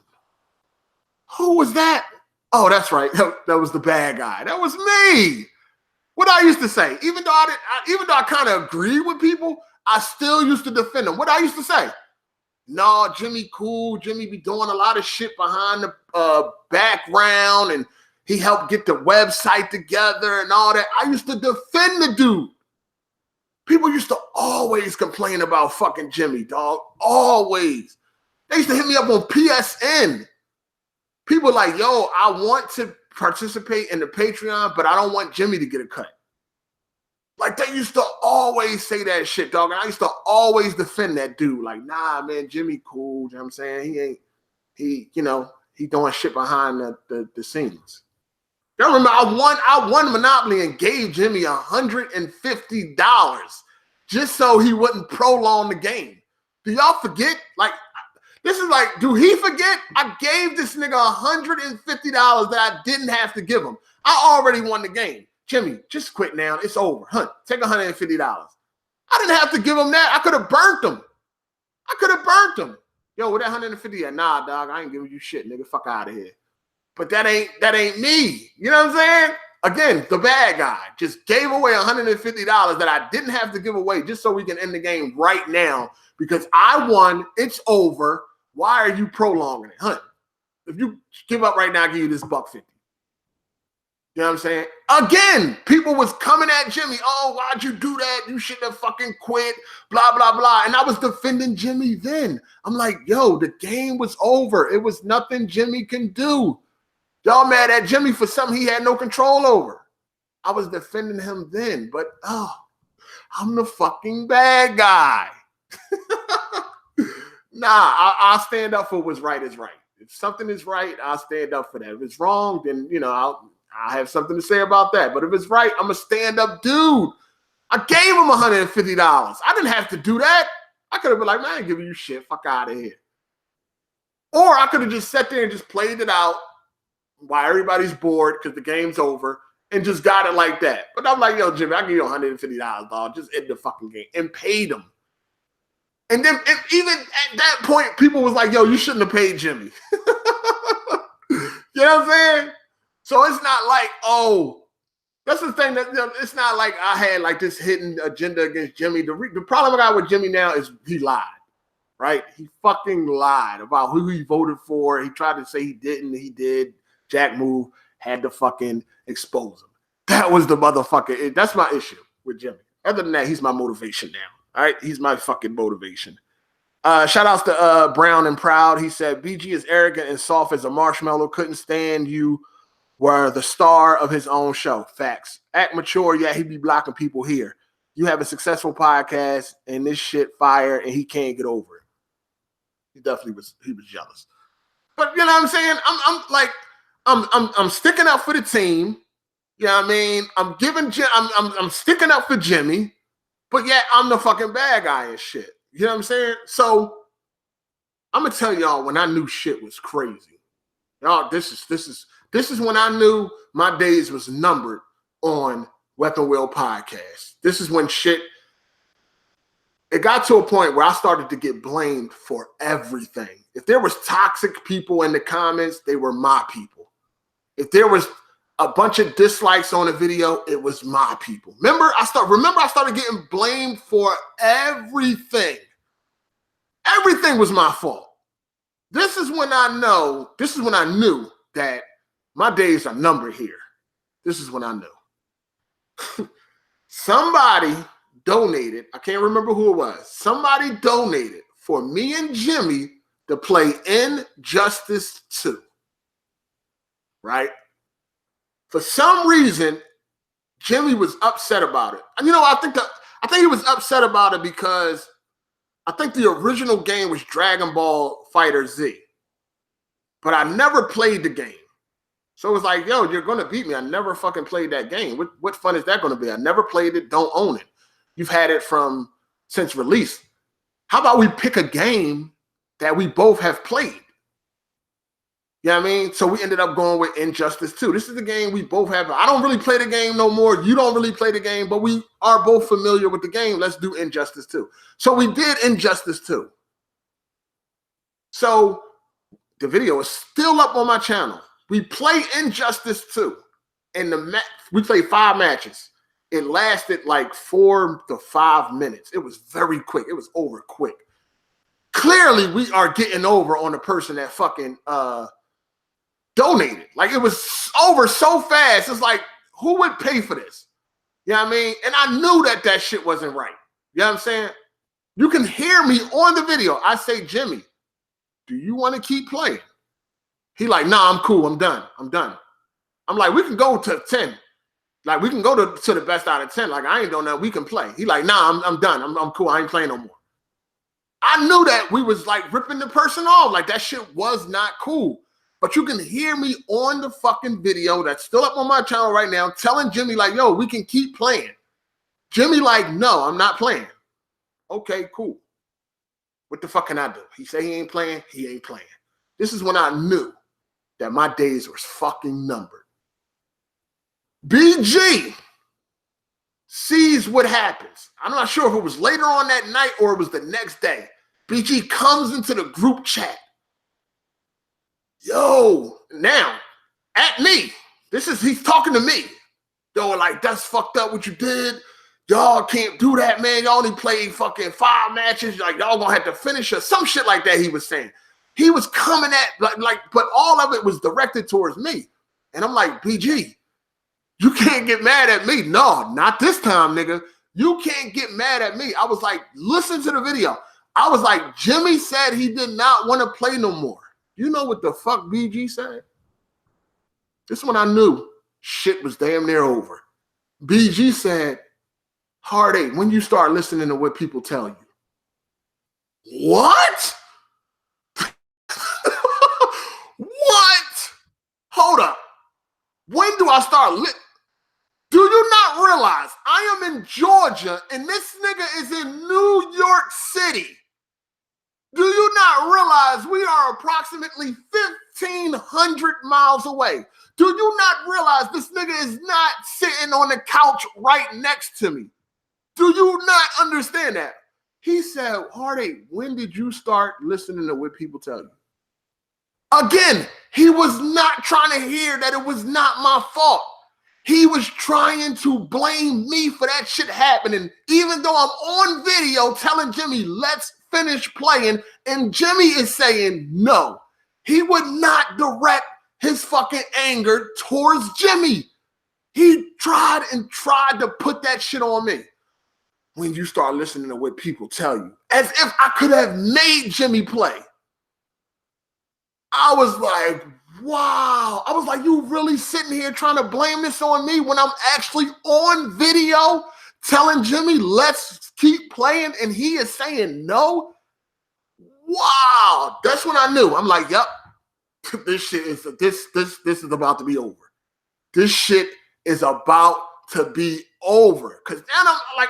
Who was that? Oh, that's right. That was the bad guy. That was me. What I used to say, even though I kind of agree with people, I still used to defend him. What I used to say, no, Jimmy cool. Jimmy be doing a lot of shit behind the background, and he helped get the website together and all that. I used to defend the dude. People used to always complain about fucking Jimmy, dog. Always. They used to hit me up on PSN. People like, yo, I want to participate in the Patreon, but I don't want Jimmy to get a cut. Like, they used to always say that shit, dog. And I used to always defend that dude. Like, nah, man, Jimmy cool. You know what I'm saying? He doing shit behind the scenes. I remember I won Monopoly and gave Jimmy $150 just so he wouldn't prolong the game. Do y'all forget? Like, this is like, do he forget? I gave this nigga $150 that I didn't have to give him. I already won the game. Jimmy, just quit now. It's over. Hunt, take $150. I didn't have to give him that. I could have burnt him. Yo, with that 150, nah, dog, I ain't giving you shit, nigga. Fuck out of here. But that ain't me. You know what I'm saying? Again, the bad guy just gave away $150 that I didn't have to give away just so we can end the game right now because I won. It's over. Why are you prolonging it? Hunt, if you give up right now, I'll give you this $150. You know what I'm saying? Again, people was coming at Jimmy. Oh, why'd you do that? You shouldn't have fucking quit. Blah, blah, blah. And I was defending Jimmy then. I'm like, yo, the game was over. It was nothing Jimmy can do. Y'all mad at Jimmy for something he had no control over. I was defending him then, but I'm the fucking bad guy. Nah, I'll stand up for what's right is right. If something is right, I'll stand up for that. If it's wrong, then, you know, I'll have something to say about that. But if it's right, I'm a stand-up dude. I gave him $150. I didn't have to do that. I could have been like, man, I ain't giving you shit. Fuck out of here. Or I could have just sat there and just played it out while everybody's bored because the game's over and just got it like that. But I'm like, yo, Jimmy, I'll give you $150, dog. Just end the fucking game. And paid him. And then even at that point, people was like, yo, you shouldn't have paid Jimmy. You know what I'm saying? So it's not like, oh, that's the thing. That, you know, it's not like I had like this hidden agenda against Jimmy. The problem I got with Jimmy now is he lied, right? He fucking lied about who he voted for. He tried to say he didn't. He did. Jack move, had to fucking expose him. That was the motherfucker. That's my issue with Jimmy. Other than that, he's my motivation now. All right, he's my fucking motivation. Shout outs to Brown and Proud. He said, BG is arrogant and soft as a marshmallow. Couldn't stand you. Were the star of his own show. Facts. Act mature, yeah, he be blocking people here. You have a successful podcast and this shit fire and he can't get over it. He definitely was jealous. But you know what I'm saying? I'm sticking up for the team. You know what I mean? I'm sticking up for Jimmy, but yet I'm the fucking bad guy and shit. You know what I'm saying? So I'm gonna tell y'all when I knew shit was crazy. Y'all, this is when I knew my days was numbered on Weapon Wheel Podcast. This is when shit, it got to a point where I started to get blamed for everything. If there was toxic people in the comments, they were my people. If there was a bunch of dislikes on a video, it was my people. Remember, I started getting blamed for everything. Everything was my fault. This is when I knew that my days are numbered here. This is when I knew. Somebody donated, I can't remember who it was. Somebody donated for me and Jimmy to play Injustice 2. Right? For some reason, Jimmy was upset about it. And you know, I think he was upset about it because I think the original game was Dragon Ball Fighter Z. But I never played the game. So it was like, yo, you're going to beat me. I never fucking played that game. What fun is that going to be? I never played it. Don't own it. You've had it since release. How about we pick a game that we both have played? You know what I mean? So we ended up going with Injustice 2. This is the game we both have. I don't really play the game no more. You don't really play the game, but we are both familiar with the game. Let's do Injustice 2. So we did Injustice 2. So the video is still up on my channel. We play Injustice 2. And we played 5 matches. It lasted like 4 to 5 minutes. It was very quick. It was over quick. Clearly, we are getting over on the person that fucking donated. Like, it was over so fast. It's like, who would pay for this? You know what I mean? And I knew that shit wasn't right. You know what I'm saying? You can hear me on the video. I say, Jimmy, do you want to keep playing? He like, nah, I'm cool. I'm done. I'm like, we can go to 10. Like, we can go to the best out of 10. Like, I ain't doing that. We can play. He like, nah, I'm done. I'm cool. I ain't playing no more. I knew that we was like ripping the person off. Like, that shit was not cool. But you can hear me on the fucking video that's still up on my channel right now telling Jimmy like, yo, we can keep playing. Jimmy like, no, I'm not playing. Okay, cool. What the fuck can I do? He said he ain't playing. He ain't playing. This is when I knew that my days was fucking numbered. BG sees what happens. I'm not sure if it was later on that night or it was the next day. BG comes into the group chat. Yo, now, at me. He's talking to me. Yo, like, that's fucked up what you did. Y'all can't do that, man. Y'all only played fucking 5 matches. Like, y'all gonna have to finish or some shit like that he was saying. He was coming at, but all of it was directed towards me. And I'm like, BG, you can't get mad at me. No, not this time, nigga. You can't get mad at me. I was like, listen to the video. I was like, Jimmy said he did not want to play no more. You know what the fuck BG said? This one I knew shit was damn near over. BG said, Hard8, when you start listening to what people tell you. What? What? Hold up. When do I start Do you not realize I am in Georgia and this nigga is in New York City? Do you not realize we are approximately 1,500 miles away? Do you not realize this nigga is not sitting on the couch right next to me? Do you not understand that? He said, Hard8, when did you start listening to what people tell you? Again, he was not trying to hear that it was not my fault. He was trying to blame me for that shit happening, even though I'm on video telling Jimmy, let's finish playing, and Jimmy is saying no. He would not direct his fucking anger towards Jimmy. He tried to put that shit on me. When you start listening to what people tell you, as if I could have made Jimmy play. I was like, wow. I was like, you really sitting here trying to blame this on me when I'm actually on video telling Jimmy, let's keep playing, and he is saying no? Wow. That's when I knew. I'm like, yep, this shit is this is about to be over. This shit is about to be over. Cause then I'm like,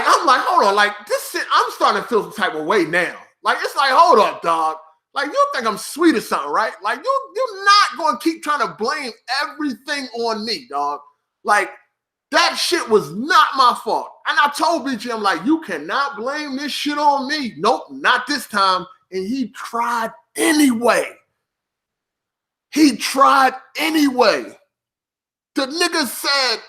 hold on, like this shit, I'm starting to feel some type of way now. Like, it's like, hold up, dog. Like, you think I'm sweet or something, right? Like, you're not going to keep trying to blame everything on me, dog. Like, that shit was not my fault. And I told BG, I'm like, you cannot blame this shit on me. Nope, not this time. And he tried anyway. He tried anyway. The nigga said,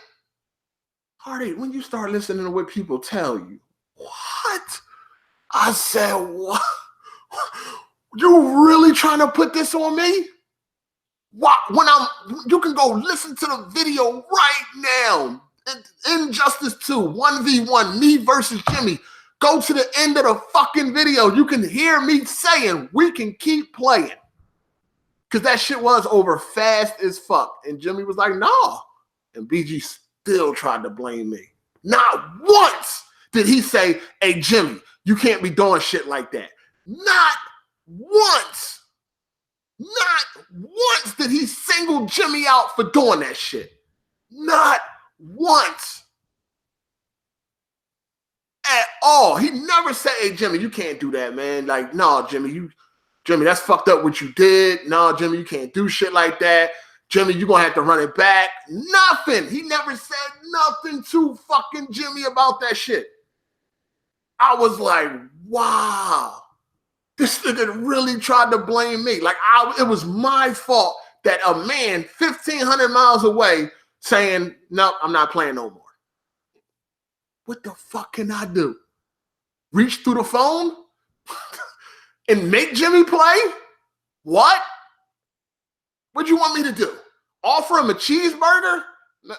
Hard8, when you start listening to what people tell you, what? I said, what? You really trying to put this on me? What? You can go listen to the video right now. Injustice 2, 1v1, me versus Jimmy. Go to the end of the fucking video. You can hear me saying we can keep playing. Because that shit was over fast as fuck. And Jimmy was like, no. And BG still tried to blame me. Not once did he say, hey, Jimmy, you can't be doing shit like that. Not once. Not once did he single Jimmy out for doing that shit. Not once. At all. He never said, hey, Jimmy, you can't do that, man. Like, no, Jimmy, that's fucked up what you did. No, Jimmy, you can't do shit like that. Jimmy, you're going to have to run it back. Nothing. He never said nothing to fucking Jimmy about that shit. I was like, wow. This nigga really tried to blame me. Like, it was my fault that a man 1,500 miles away saying, no, I'm not playing no more. What the fuck can I do? Reach through the phone and make Jimmy play? What? What do you want me to do? Offer him a cheeseburger?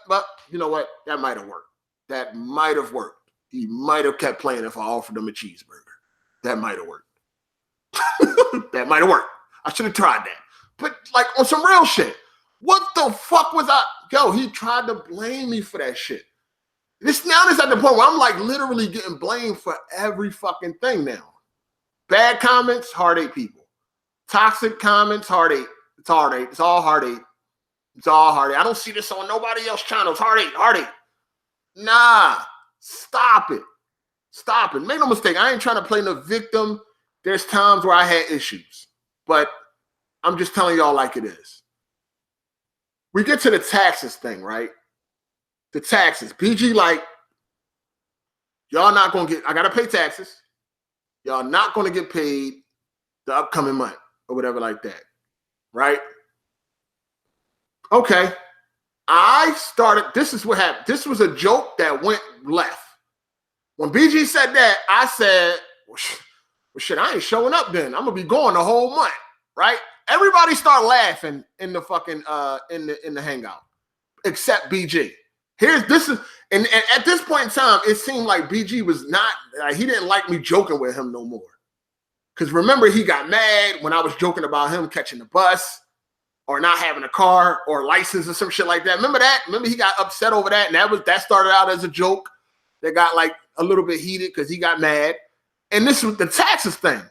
But you know what? That might have worked. That might have worked. He might have kept playing if I offered him a cheeseburger. That might have worked. That might have worked. I should have tried that. But like on some real shit, what the fuck was I? Yo, he tried to blame me for that shit. This now is at the point where I'm like literally getting blamed for every fucking thing now. Bad comments, Hard8 people. Toxic comments, Hard8. It's Hard8. It's all Hard8. It's all Hard8. I don't see this on nobody else's channel. It's Hard8. Hard8. Nah, stop it. Stop it. Make no mistake. I ain't trying to play the victim. There's times where I had issues, but I'm just telling y'all like it is. We get to the taxes thing, right? The taxes. BG like, y'all not going to get, I got to pay taxes. Y'all not going to get paid the upcoming month or whatever like that, right? Okay. I started, this is what happened. This was a joke that went left. When BG said that, I said, well, shit, I ain't showing up then. I'm going to be going the whole month, right? Everybody start laughing in the fucking, in the hangout, except BG. And at this point in time, it seemed like BG was not, he didn't like me joking with him no more. Because remember, he got mad when I was joking about him catching the bus or not having a car or license or some shit like that. Remember that? Remember he got upset over that, and that started out as a joke that got like a little bit heated because he got mad. And this was the taxes thing.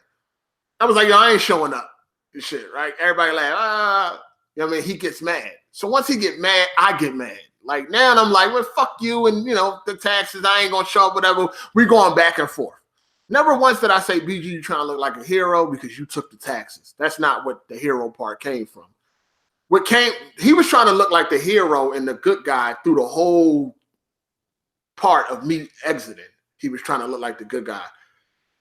I was like, yo, I ain't showing up. This shit, right? Everybody laugh. You know what I mean? He gets mad. So once he get mad, I get mad. Like now, and I'm like, well, fuck you, and you know the taxes. I ain't gonna show up. Whatever. We going back and forth. Never once did I say, BG, you trying to look like a hero because you took the taxes. That's not what the hero part came from. He was trying to look like the hero and the good guy through the whole part of me exiting. He was trying to look like the good guy.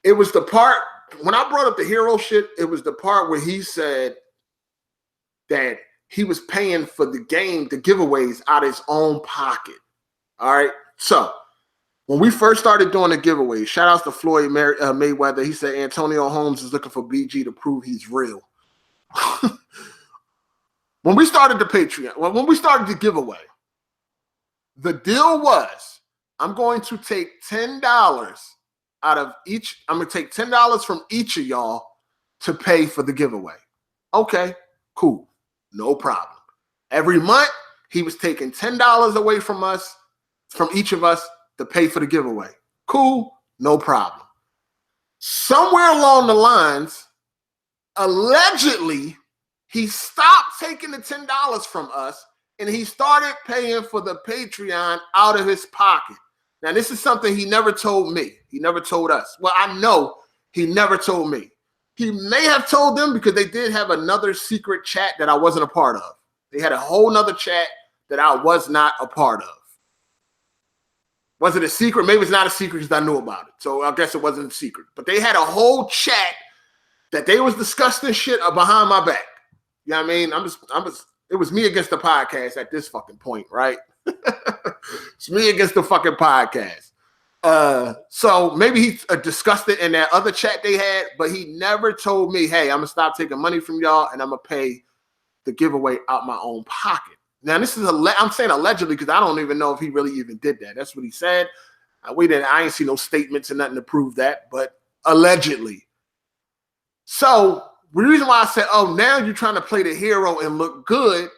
It was the part, when I brought up the hero shit, it was the part where he said that he was paying for the game, the giveaways out of his own pocket. All right. So when we first started doing the giveaways, shout outs to Floyd Mayweather. He said Antonio Holmes is looking for BG to prove he's real. When we started the Patreon, when we started the giveaway, the deal was I'm going to take $10 out of each. I'm going to take $10 from each of y'all to pay for the giveaway. Okay, cool. No problem. Every month, he was taking $10 away from us, from each of us, to pay for the giveaway. Cool, no problem. Somewhere along the lines, allegedly, he stopped taking the $10 from us and he started paying for the Patreon out of his pocket. Now, this is something he never told me. He never told us. Well, I know he never told me. He may have told them because they did have another secret chat that I wasn't a part of. They had a whole nother chat that I was not a part of. Was it a secret? Maybe it's not a secret because I knew about it. So I guess it wasn't a secret. But they had a whole chat that they was discussing shit behind my back. You know what I mean? It was me against the podcast at this fucking point, right? It's me against the fucking podcast. So maybe he discussed it in that other chat they had, but he never told me, hey, I'm going to stop taking money from y'all and I'm going to pay the giveaway out my own pocket. Now, this is I'm saying allegedly because I don't even know if he really even did that. That's what he said. I ain't see no statements and nothing to prove that, but allegedly. So the reason why I said, oh, now you're trying to play the hero and look good,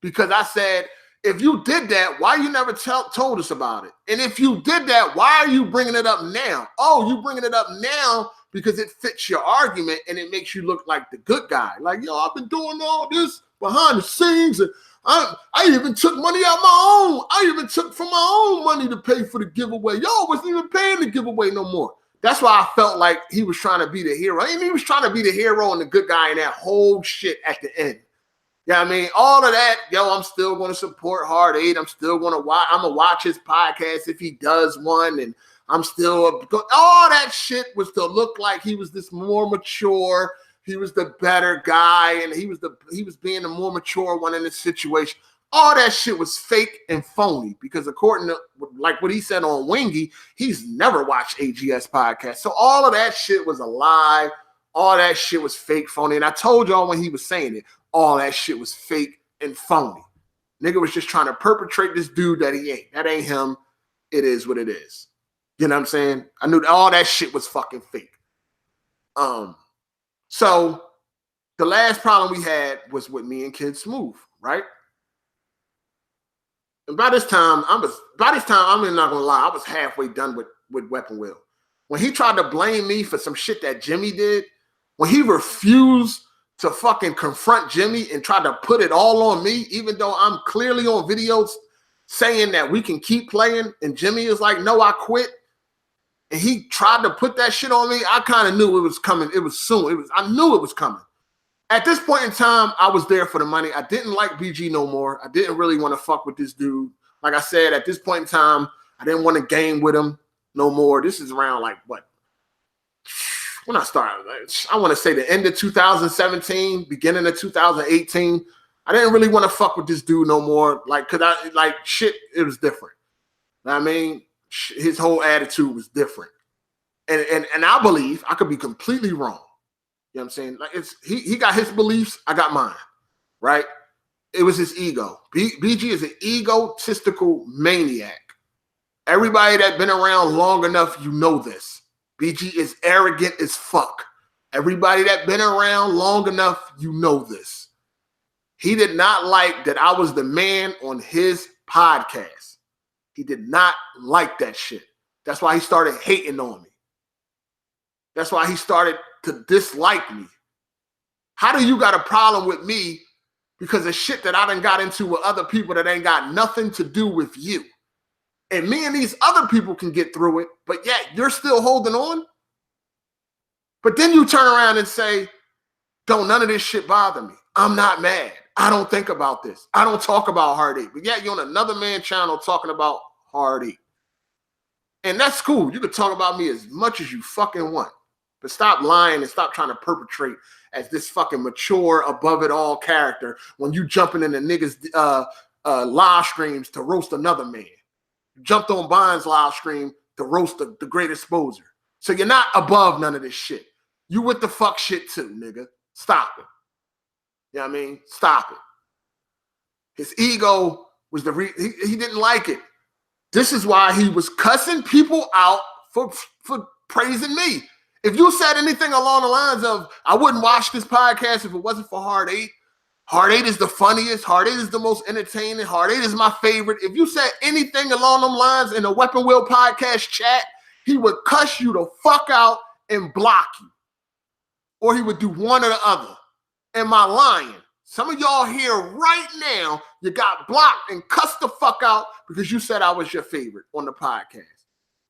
because I said, if you did that, why you never told us about it? And if you did that, why are you bringing it up now? Oh, you bringing it up now because it fits your argument and it makes you look like the good guy. Like, yo, I've been doing all this behind the scenes and I even took money out my own. I even took from my own money to pay for the giveaway. Y'all wasn't even paying the giveaway no more. That's why I felt like he was trying to be the hero. And he was trying to be the hero and the good guy in that whole shit at the end. Yeah, I mean, all of that, yo, I'm still going to support Hard 8. I'm still going to watch. I'm going to watch his podcast if he does one. And I'm still, all that shit was to look like he was this more mature. He was the better guy. And he was being the more mature one in this situation. All that shit was fake and phony because according to like what he said on Wingy, he's never watched AGS podcast. So all of that shit was a lie. All that shit was fake, phony. And I told y'all when he was saying it, all that shit was fake and phony. Nigga was just trying to perpetrate this dude that he ain't. That ain't him. It is what it is. You know what I'm saying? I knew all that shit was fucking fake. So the last problem we had was with me and Kid Smooth, right? And by this time, I'm not gonna lie, I was halfway done with Weapon Wheel. When he tried to blame me for some shit that Jimmy did, when he refused to fucking confront Jimmy and try to put it all on me, even though I'm clearly on videos saying that we can keep playing, and Jimmy is like, no, I quit. and he tried to put that shit on me, I kind of knew it was coming. It was soon. I knew it was coming. At this point in time, I was there for the money. I didn't like BG no more. I didn't really want to fuck with this dude. Like I said, at this point in time, I didn't want to game with him no more. This is around like what? When I started, I want to say the end of 2017, beginning of 2018. I didn't really want to fuck with this dude no more. Like, cause shit, it was different. I mean, his whole attitude was different. And I believe, I could be completely wrong. You know what I'm saying? Like he got his beliefs, I got mine, right? It was his ego. BG is an egotistical maniac. Everybody that's been around long enough, you know this. BG is arrogant as fuck. Everybody that's been around long enough, you know this. He did not like that I was the man on his podcast. He did not like that shit. That's why he started hating on me. That's why he started to dislike me. How do you got a problem with me because of shit that I done got into with other people that ain't got nothing to do with you? And me and these other people can get through it, but yet you're still holding on? But then you turn around and say, don't none of this shit bother me. I'm not mad. I don't think about this. I don't talk about Hard 8. But yet you're on another man's channel talking about Hard 8. And that's cool. You can talk about me as much as you fucking want. But stop lying and stop trying to perpetrate as this fucking mature, above it all character when you jumping in the niggas' live streams to roast another man. You jumped on Bond's live stream to roast the great exposer. So you're not above none of this shit. You with the fuck shit too, nigga. Stop it. You know what I mean? Stop it. His ego was he didn't like it. This is why he was cussing people out for praising me. If you said anything along the lines of, I wouldn't watch this podcast if it wasn't for Hard 8. Hard 8 is the funniest. Hard 8 is the most entertaining. Hard 8 is my favorite. If you said anything along them lines in the Weapon Wheel podcast chat, he would cuss you the fuck out and block you. Or he would do one or the other. Am I lying? Some of y'all here right now, you got blocked and cussed the fuck out because you said I was your favorite on the podcast.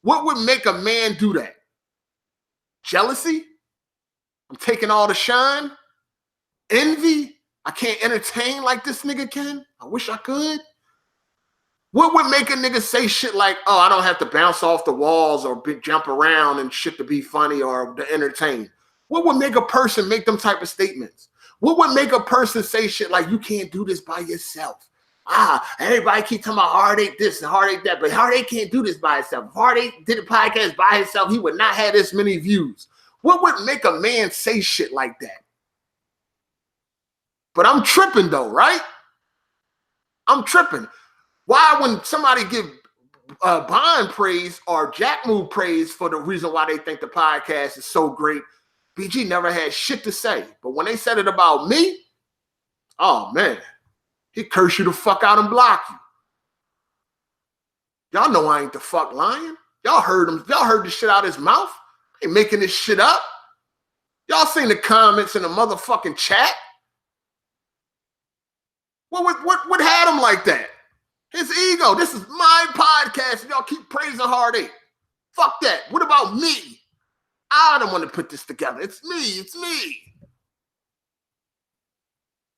What would make a man do that? Jealousy? I'm taking all the shine? Envy? I can't entertain like this nigga can? I wish I could. What would make a nigga say shit like, oh, I don't have to bounce off the walls or jump around and shit to be funny or to entertain? What would make a person make them type of statements? What would make a person say shit like, you can't do this by yourself? Everybody keep talking about Hard 8 this and Hard 8 that, but Hard 8 can't do this by himself. If Hard 8 did a podcast by himself, he would not have this many views. What would make a man say shit like that? But I'm tripping though, right? I'm tripping. Why when somebody give Bond praise or Jack Move praise for the reason why they think the podcast is so great, BG never had shit to say. But when they said it about me, oh man, he curse you the fuck out and block you. Y'all know I ain't the fuck lying. Y'all heard him. Y'all heard the shit out of his mouth. I ain't making this shit up. Y'all seen the comments in the motherfucking chat. What had him like that? His ego. This is my podcast and y'all keep praising Hard 8. Fuck that. What about me? I don't want to put this together. It's me. It's me.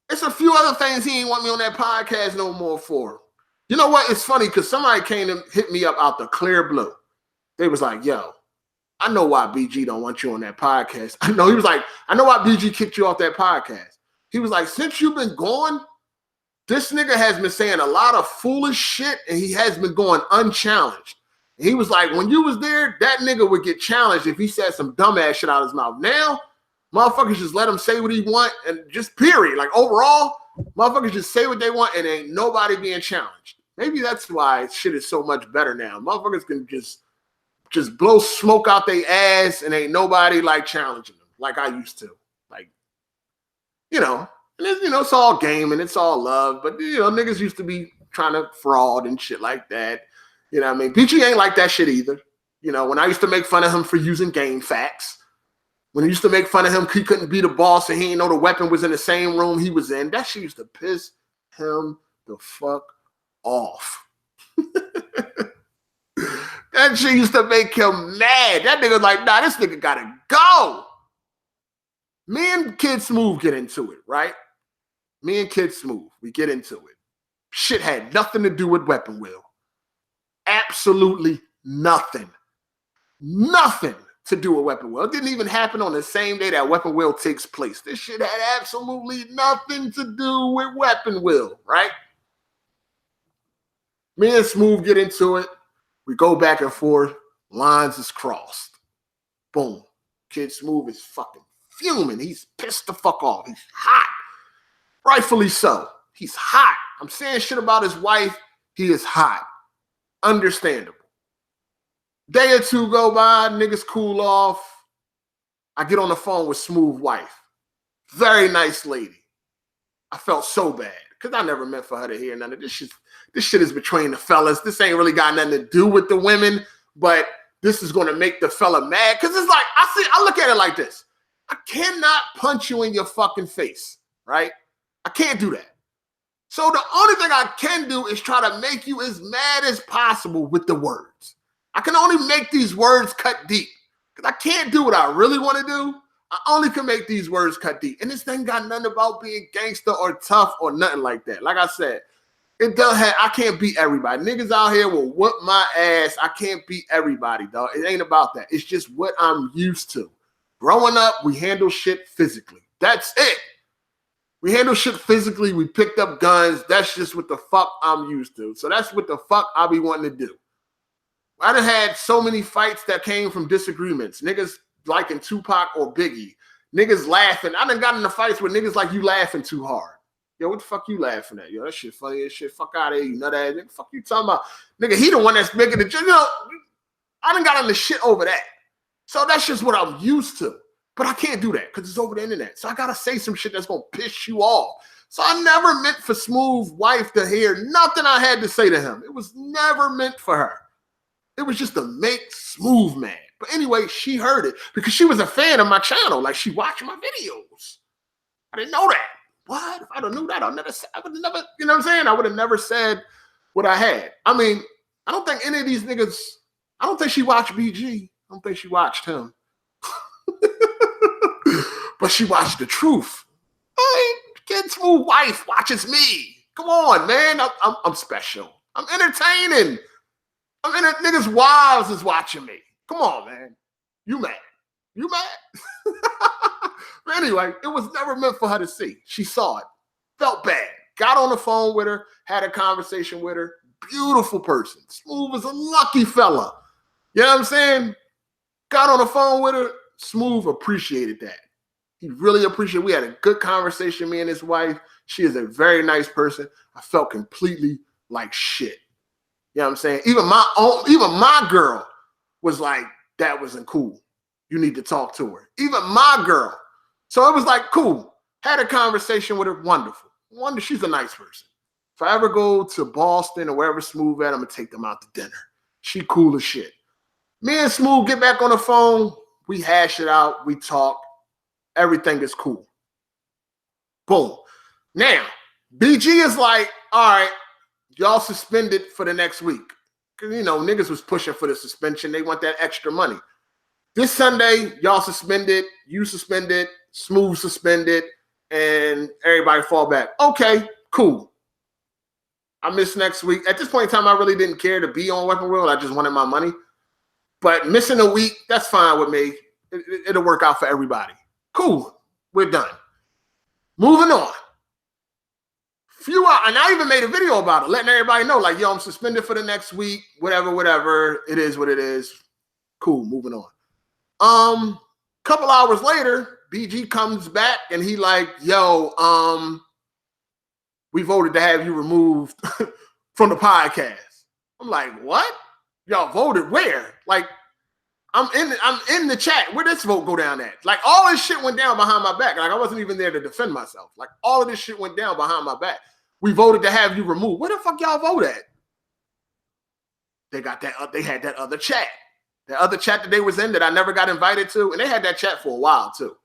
It's a few other things he ain't want me on that podcast no more for. You know what? It's funny because somebody came and hit me up out the clear blue. They was like, yo, I know why BG don't want you on that podcast. I know. He was like, I know why BG kicked you off that podcast. He was like, since you've been gone, this nigga has been saying a lot of foolish shit and he has been going unchallenged. And he was like, when you was there, that nigga would get challenged if he said some dumbass shit out of his mouth. Now, motherfuckers just let him say what he want and just period. Like overall, motherfuckers just say what they want and ain't nobody being challenged. Maybe that's why shit is so much better now. Motherfuckers can just blow smoke out their ass and ain't nobody like challenging them like I used to. Like, you know, and it's, you know, it's all game and it's all love, but you know, niggas used to be trying to fraud and shit like that. You know what I mean? BG ain't like that shit either. You know, when I used to make fun of him for using game facts, when I used to make fun of him, he couldn't be the boss and he didn't know the weapon was in the same room he was in, that shit used to piss him the fuck off. That That shit used to make him mad. That nigga like, nah, this nigga gotta go. Me and Kid Smooth get into it, right? Me and Kid Smooth, we get into it. Shit had nothing to do with Weapon Wheel. Absolutely nothing. Nothing to do with Weapon Wheel. It didn't even happen on the same day that Weapon Wheel takes place. This shit had absolutely nothing to do with Weapon Wheel, right? Me and Smooth get into it. We go back and forth. Lines is crossed. Boom. Kid Smooth is fucking fuming. He's pissed the fuck off. He's hot. Rightfully so. He's hot. I'm saying shit about his wife. He is hot. Understandable. Day or two go by, niggas cool off. I get on the phone with Smooth wife. Very nice lady. I felt so bad because I never meant for her to hear none of this shit. This shit is between the fellas. This ain't really got nothing to do with the women, but this is going to make the fella mad. Because it's like, I look at it like this. I cannot punch you in your fucking face, right? I can't do that. So the only thing I can do is try to make you as mad as possible with the words. I can only make these words cut deep because I can't do what I really want to do. I only can make these words cut deep. And this thing got nothing about being gangster or tough or nothing like that. Like I said, it does have, I can't beat everybody. Niggas out here will whoop my ass. I can't beat everybody, dog. It ain't about that. It's just what I'm used to. Growing up, we handle shit physically. That's it. We handle shit physically. We picked up guns. That's just what the fuck I'm used to. So that's what the fuck I be wanting to do. I done had so many fights that came from disagreements. Niggas liking Tupac or Biggie. Niggas laughing. I done got into fights with niggas like you laughing too hard. Yo, what the fuck you laughing at? Yo, that shit funny as shit. Fuck out of here, you nut ass nigga. Fuck you talking about? Nigga, he the one that's bigger than you. Know, I done got into shit over that. So that's just what I'm used to. But I can't do that because it's over the internet. So I got to say some shit that's going to piss you off. So I never meant for Smooth wife to hear nothing I had to say to him. It was never meant for her. It was just to make Smooth mad. But anyway, she heard it because she was a fan of my channel. Like, she watched my videos. I didn't know that. What? If I'd have knew that, I would have never, you know what I'm saying? I would have never said what I had. I mean, I don't think any of these niggas, I don't think she watched BG. I don't think she watched him. But she watched the truth. Hey, Kid Smooth wife watches me. Come on, man. I'm special. I'm entertaining. Niggas' wives is watching me. Come on, man. You mad? You mad? But anyway, it was never meant for her to see. She saw it. Felt bad. Got on the phone with her. Had a conversation with her. Beautiful person. Smooth is a lucky fella. You know what I'm saying? Got on the phone with her. Smooth appreciated that. He really appreciated it. We had a good conversation, me and his wife. She is a very nice person. I felt completely like shit. You know what I'm saying? Even my girl was like, that wasn't cool. You need to talk to her. Even my girl. So it was like, cool. Had a conversation with her. Wonderful. She's a nice person. If I ever go to Boston or wherever Smooth at, I'm going to take them out to dinner. She cool as shit. Me and Smooth get back on the phone. We hash it out. We talk. Everything is cool. Boom. Now, BG is like, all right, y'all suspended for the next week. Because, you know, niggas was pushing for the suspension. They want that extra money. This Sunday, y'all suspended. You suspended. Smooth suspended. And everybody fall back. Okay, cool. I miss next week. At this point in time, I really didn't care to be on Weapon Wheel. I just wanted my money. But missing a week, that's fine with me. It'll work out for everybody. Cool. We're done. Moving on. Few hours, and I even made a video about it, letting everybody know, like, yo, I'm suspended for the next week. Whatever. It is what it is. Cool. Moving on. Couple hours later, BG comes back and he like, yo, we voted to have you removed from the podcast. I'm like, what? Y'all voted where? Like, I'm in the chat. Where this vote go down at? Like, all this shit went down behind my back. Like, I wasn't even there to defend myself. Like, all of this shit went down behind my back. We voted to have you removed. Where the fuck y'all vote at? They got that. They had that other chat. That other chat that they was in that I never got invited to. And they had that chat for a while, too.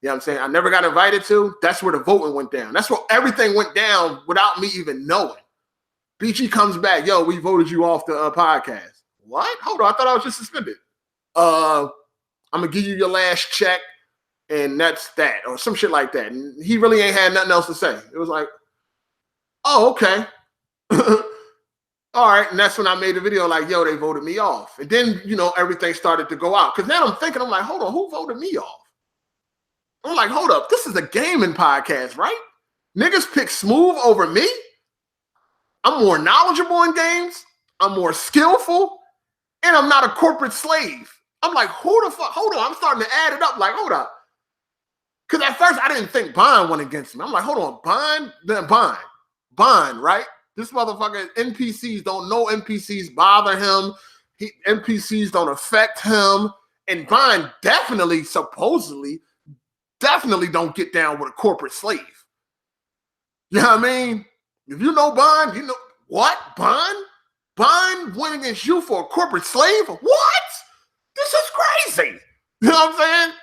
You know what I'm saying? I never got invited to. That's where the voting went down. That's where everything went down without me even knowing. BG comes back. Yo, we voted you off the podcast. what? Hold on, I thought I was just suspended. I'm gonna give you your last check, and that's that, or some shit like that. And he really ain't had nothing else to say. It was like, oh, okay. All right, and that's when I made a video like, yo, they voted me off. And then, everything started to go out. Because now I'm thinking, I'm like, hold on, who voted me off? I'm like, hold up, this is a gaming podcast, right? Niggas pick Smooth over me? I'm more knowledgeable in games. I'm more skillful. And I'm not a corporate slave. I'm like, who the fuck? Hold on, I'm starting to add it up. Like, hold up. Because at first, I didn't think Bond went against me. I'm like, hold on, Bond? Then Bond, right? This motherfucker, NPCs don't know NPCs bother him. NPCs don't affect him. And Bond definitely, supposedly, don't get down with a corporate slave. You know what I mean? If you know Bond, you know what? Bond went against you for a corporate slave? What? This is crazy. You know what I'm saying?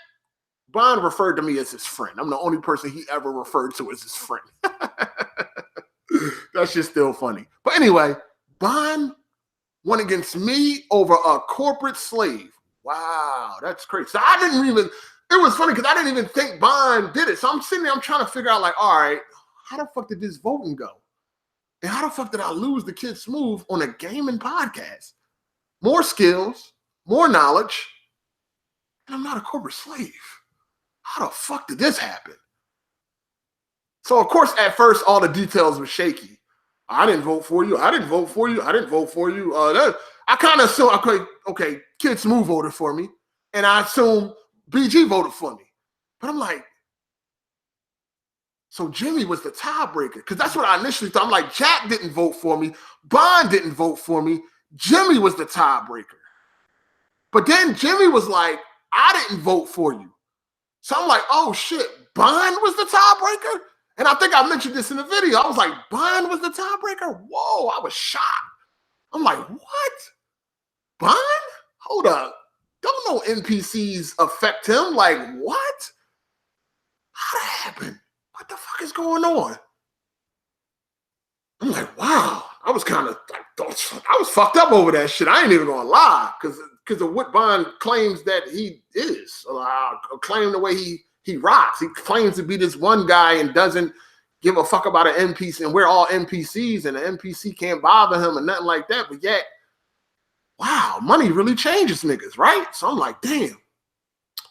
Bond referred to me as his friend. I'm the only person he ever referred to as his friend. That's just still funny. But anyway, Bond went against me over a corporate slave. Wow, that's crazy. So it was funny because I didn't even think Bond did it. So I'm sitting there, I'm trying to figure out, like, all right, how the fuck did this voting go? And how the fuck did I lose the Kid Smooth on a gaming podcast? More skills, more knowledge, and I'm not a corporate slave. How the fuck did this happen? So, of course, at first, all the details were shaky. I didn't vote for you. I didn't vote for you. I didn't vote for you. I kind of assumed, okay, Kid Smooth voted for me. And I assumed BG voted for me. But I'm like, so Jimmy was the tiebreaker. Because that's what I initially thought. I'm like, Jack didn't vote for me. Bond didn't vote for me. Jimmy was the tiebreaker. But then Jimmy was like, I didn't vote for you. So I'm like, oh shit, Bond was the tiebreaker? And I think I mentioned this in the video. I was like, Bond was the tiebreaker? Whoa, I was shocked. I'm like, what? Bond? Hold up. Don't no NPCs affect him? Like, what? How that happen? What the fuck is going on? I'm like, wow. I was kind of like, I was fucked up over that shit. I ain't even gonna lie, because of what Bond claims that he is. Claim the way he rocks. He claims to be this one guy and doesn't give a fuck about an NPC, and we're all NPCs, and an NPC can't bother him and nothing like that. But yet, wow, money really changes niggas, right? So I'm like, damn.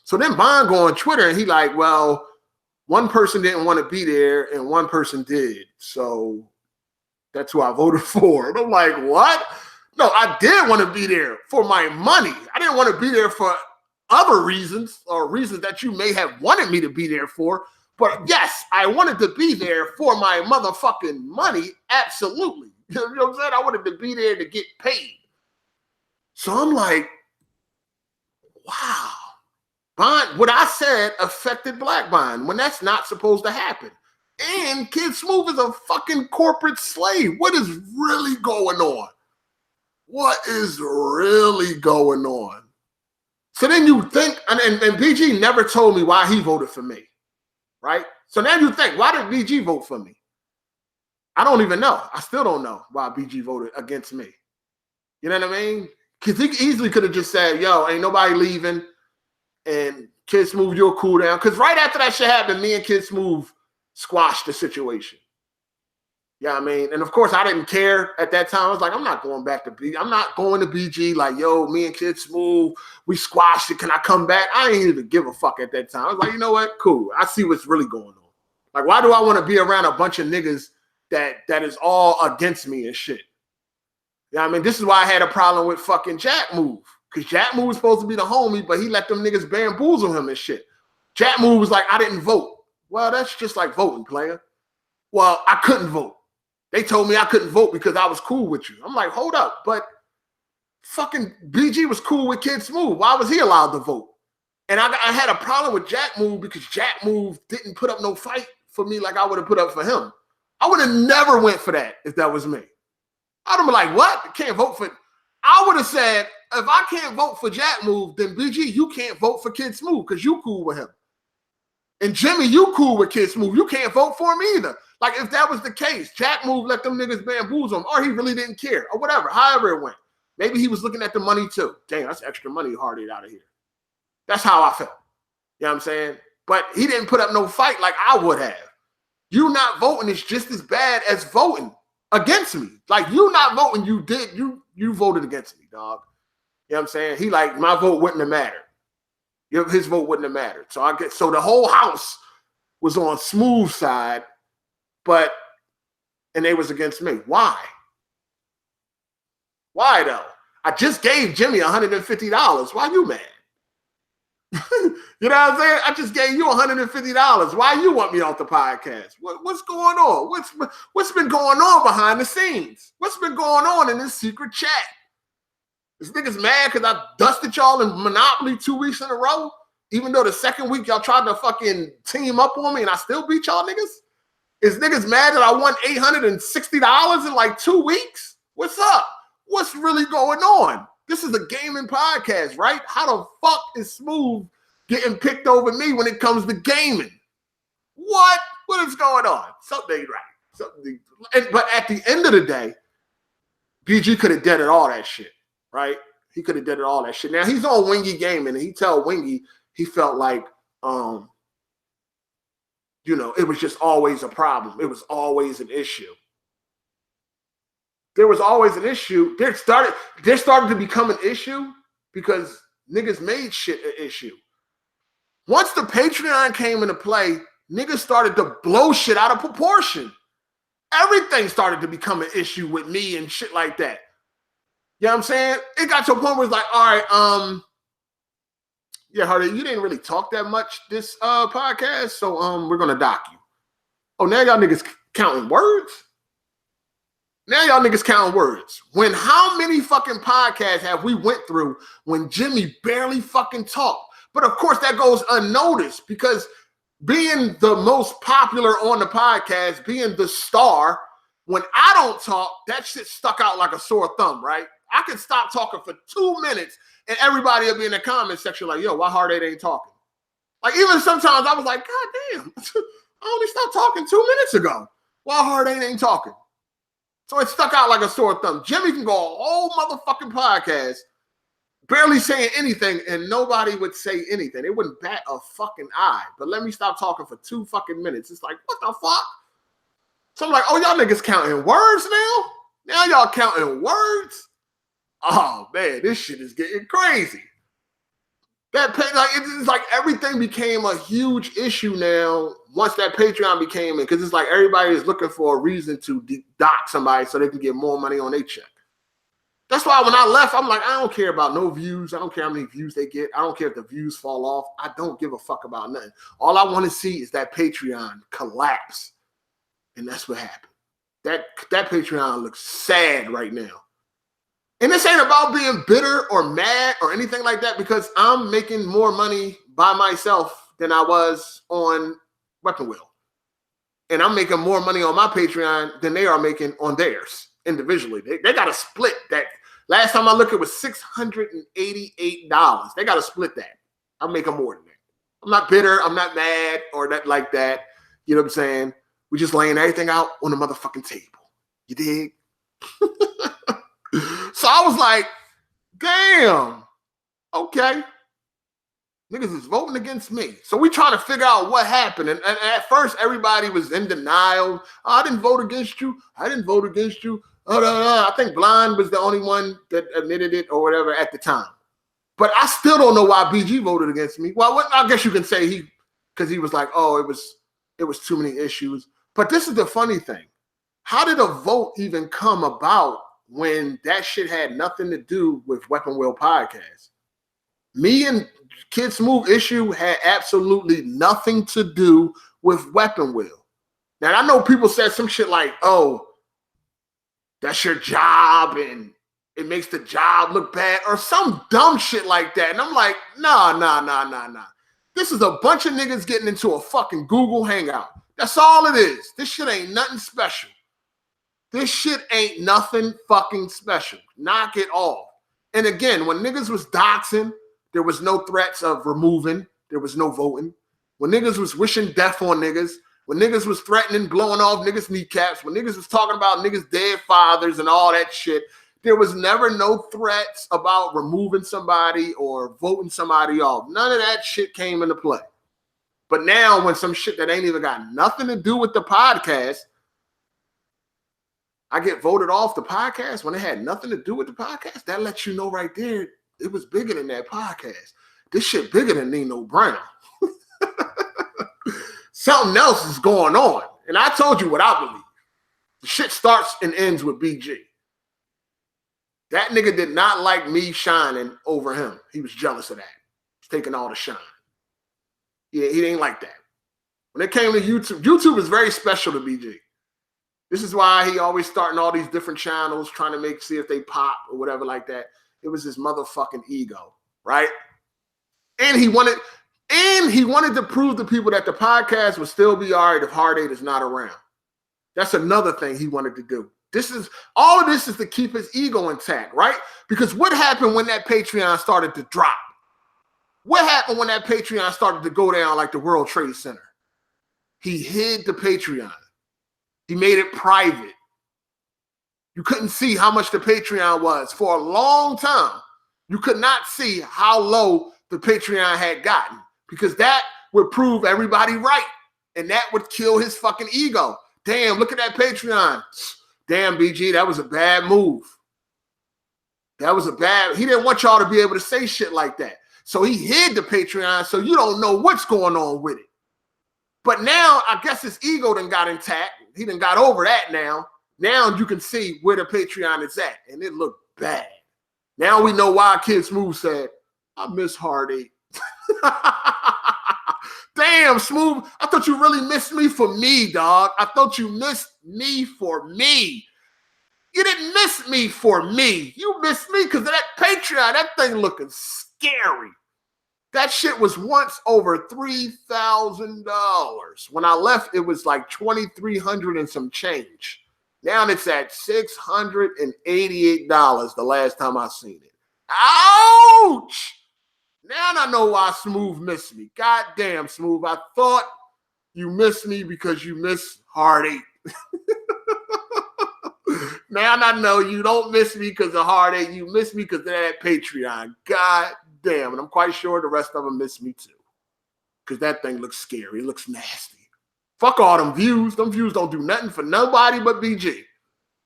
So then Bond go on Twitter and he like, well, one person didn't want to be there and one person did. So that's who I voted for. And I'm like, what? No, I did want to be there for my money. I didn't want to be there for other reasons, or reasons that you may have wanted me to be there for. But yes, I wanted to be there for my motherfucking money. Absolutely. You know what I'm saying? I wanted to be there to get paid. So I'm like, wow. Bond, what I said affected Black Bond when that's not supposed to happen. And Kid Smooth is a fucking corporate slave. What is really going on? What is really going on? So then you think, and BG never told me why he voted for me, right? So now you think, why did BG vote for me? I don't even know. I still don't know why BG voted against me. You know what I mean? Because he easily could have just said, yo, ain't nobody leaving, and Kid Smooth, you'll cool down. Because right after that shit happened, me and Kid Smooth squashed the situation. You know what I mean? And of course, I didn't care at that time. I was like, I'm not going back to BG. I'm not going to BG like, yo, me and Kid Smooth, we squashed it. Can I come back? I didn't even give a fuck at that time. I was like, you know what? Cool. I see what's really going on. Like, why do I want to be around a bunch of niggas that is all against me and shit? You know what I mean? This is why I had a problem with fucking Jack Move. Because Jack Move was supposed to be the homie, but he let them niggas bamboozle him and shit. Jack Move was like, I didn't vote. Well, that's just like voting, player. Well, I couldn't vote. They told me I couldn't vote because I was cool with you. I'm like, hold up, but fucking BG was cool with Kid Smooth. Why was he allowed to vote? And I had a problem with Jack Move because Jack Move didn't put up no fight for me like I would have put up for him. I would have never went for that if that was me. I'd have been like, what? I can't vote for... I would have said, if I can't vote for Jack Move, then BG, you can't vote for Kid Smooth because you cool with him. And Jimmy, you cool with Kid Smooth. You can't vote for him either. Like, if that was the case, Jack Move let them niggas bamboozle him, or he really didn't care, or whatever, however it went. Maybe he was looking at the money too. Dang, that's extra money Hard8 out of here. That's how I felt. You know what I'm saying? But he didn't put up no fight like I would have. You not voting is just as bad as voting against me. Like, you not voting, you voted against me, dog. You know what I'm saying? He like, my vote wouldn't have mattered. His vote wouldn't have mattered. So the whole house was on Smooth side, and they was against me. Why? Why though? I just gave Jimmy $150. Why you mad? You know what I'm saying? I just gave you $150. Why you want me off the podcast? What's going on? What's been going on behind the scenes? What's been going on in this secret chat? This nigga's mad because I dusted y'all in Monopoly 2 weeks in a row, even though the second week y'all tried to fucking team up on me and I still beat y'all niggas? Is niggas mad that I won $860 in like 2 weeks? What's up? What's really going on? This is a gaming podcast, right? How the fuck is Smooth getting picked over me when it comes to gaming? What? What is going on? Something right. But at the end of the day, BG could have deaded all that shit, right? He could have deaded all that shit. Now, he's on Wingy Gaming, and he tell Wingy he felt like, it was just always a problem. It was always an issue. There was always an issue. There started to become an issue because niggas made shit an issue. Once the Patreon came into play, niggas started to blow shit out of proportion. Everything started to become an issue with me and shit like that. You know what I'm saying? It got to a point where it's like, all right, yeah, Hard8, you didn't really talk that much this podcast, so we're gonna dock you. Oh, now y'all niggas counting words? Now y'all niggas counting words. When how many fucking podcasts have we went through when Jimmy barely fucking talked? But of course that goes unnoticed because being the most popular on the podcast, being the star, when I don't talk, that shit stuck out like a sore thumb, right? I can stop talking for 2 minutes and everybody will be in the comment section like, yo, why Hard8 ain't talking? Like, even sometimes I was like, God damn, I only stopped talking 2 minutes ago. Why Hard8 ain't talking? So it stuck out like a sore thumb. Jimmy can go a whole motherfucking podcast barely saying anything and nobody would say anything. They wouldn't bat a fucking eye. But let me stop talking for 2 fucking minutes. It's like, what the fuck? So I'm like, oh, y'all niggas counting words now? Now y'all counting words? Oh, man, this shit is getting crazy. It's like everything became a huge issue now once that Patreon became in, because it's like everybody is looking for a reason to dock somebody so they can get more money on their check. That's why when I left, I'm like, I don't care about no views. I don't care how many views they get. I don't care if the views fall off. I don't give a fuck about nothing. All I want to see is that Patreon collapse. And that's what happened. That Patreon looks sad right now. And this ain't about being bitter or mad or anything like that, because I'm making more money by myself than I was on Weapon Wheel. And I'm making more money on my Patreon than they are making on theirs individually. They got to split that. Last time I looked, it was $688. They got to split that. I'm making more than that. I'm not bitter. I'm not mad or that like that. You know what I'm saying? We're just laying everything out on the motherfucking table. You dig? So I was like, damn, okay. Niggas is voting against me. So we trying to figure out what happened. And at first, everybody was in denial. Oh, I didn't vote against you. I didn't vote against you. I think Blind was the only one that admitted it or whatever at the time. But I still don't know why BG voted against me. Well, I guess you can say because he was like, oh, it was too many issues. But this is the funny thing. How did a vote even come about when that shit had nothing to do with Weapon Wheel Podcast? Me and Kid Smooth issue had absolutely nothing to do with Weapon Wheel. Now, I know people said some shit like, oh, that's your job and it makes the job look bad or some dumb shit like that. And I'm like, nah. This is a bunch of niggas getting into a fucking Google Hangout. That's all it is. This shit ain't nothing special. This shit ain't nothing fucking special. Knock it off. And again, when niggas was doxing, there was no threats of removing. There was no voting. When niggas was wishing death on niggas, when niggas was threatening blowing off niggas' kneecaps, when niggas was talking about niggas' dead fathers and all that shit, There was never no threats about removing somebody or voting somebody off. None of that shit came into play. But now when some shit that ain't even got nothing to do with the podcast, I get voted off the podcast when it had nothing to do with the podcast, that lets you know right there, it was bigger than that podcast. This shit bigger than Nino Brown. Something else is going on. And I told you what I believe. The shit starts and ends with BG. That nigga did not like me shining over him. He was jealous of that. He's taking all the shine. Yeah, he ain't like that. When it came to YouTube, YouTube is very special to BG. This is why he always starting all these different channels, trying to see if they pop or whatever like that. It was his motherfucking ego, right? And he wanted to prove to people that the podcast would still be all right if Hard 8 is not around. That's another thing he wanted to do. All of this is to keep his ego intact, right? Because what happened when that Patreon started to drop? What happened when that Patreon started to go down like the World Trade Center? He hid the Patreon. He made it private. You couldn't see how much the Patreon was. For a long time, you could not see how low the Patreon had gotten because that would prove everybody right. And that would kill his fucking ego. Damn, look at that Patreon. Damn, BG, that was a bad move. He didn't want y'all to be able to say shit like that. So he hid the Patreon so you don't know what's going on with it. But now, I guess his ego done got intact. He done got over that now. Now you can see where the Patreon is at, and it looked bad. Now we know why Kid Smooth said, I miss Hard 8. Damn, Smooth, I thought you really missed me for me, dog. I thought you missed me for me. You didn't miss me for me. You missed me because of that Patreon. That thing looking scary. That shit was once over $3,000. When I left, it was like $2,300 and some change. Now it's at $688 the last time I seen it. Ouch! Now I know why Smooth missed me. God damn, Smooth. I thought you missed me because you missed Hard 8. Now I know you don't miss me because of Hard 8. You miss me because of that Patreon. God damn. And I'm quite sure the rest of them miss me too. Because that thing looks scary. It looks nasty. Fuck all them views. Them views don't do nothing for nobody but BG.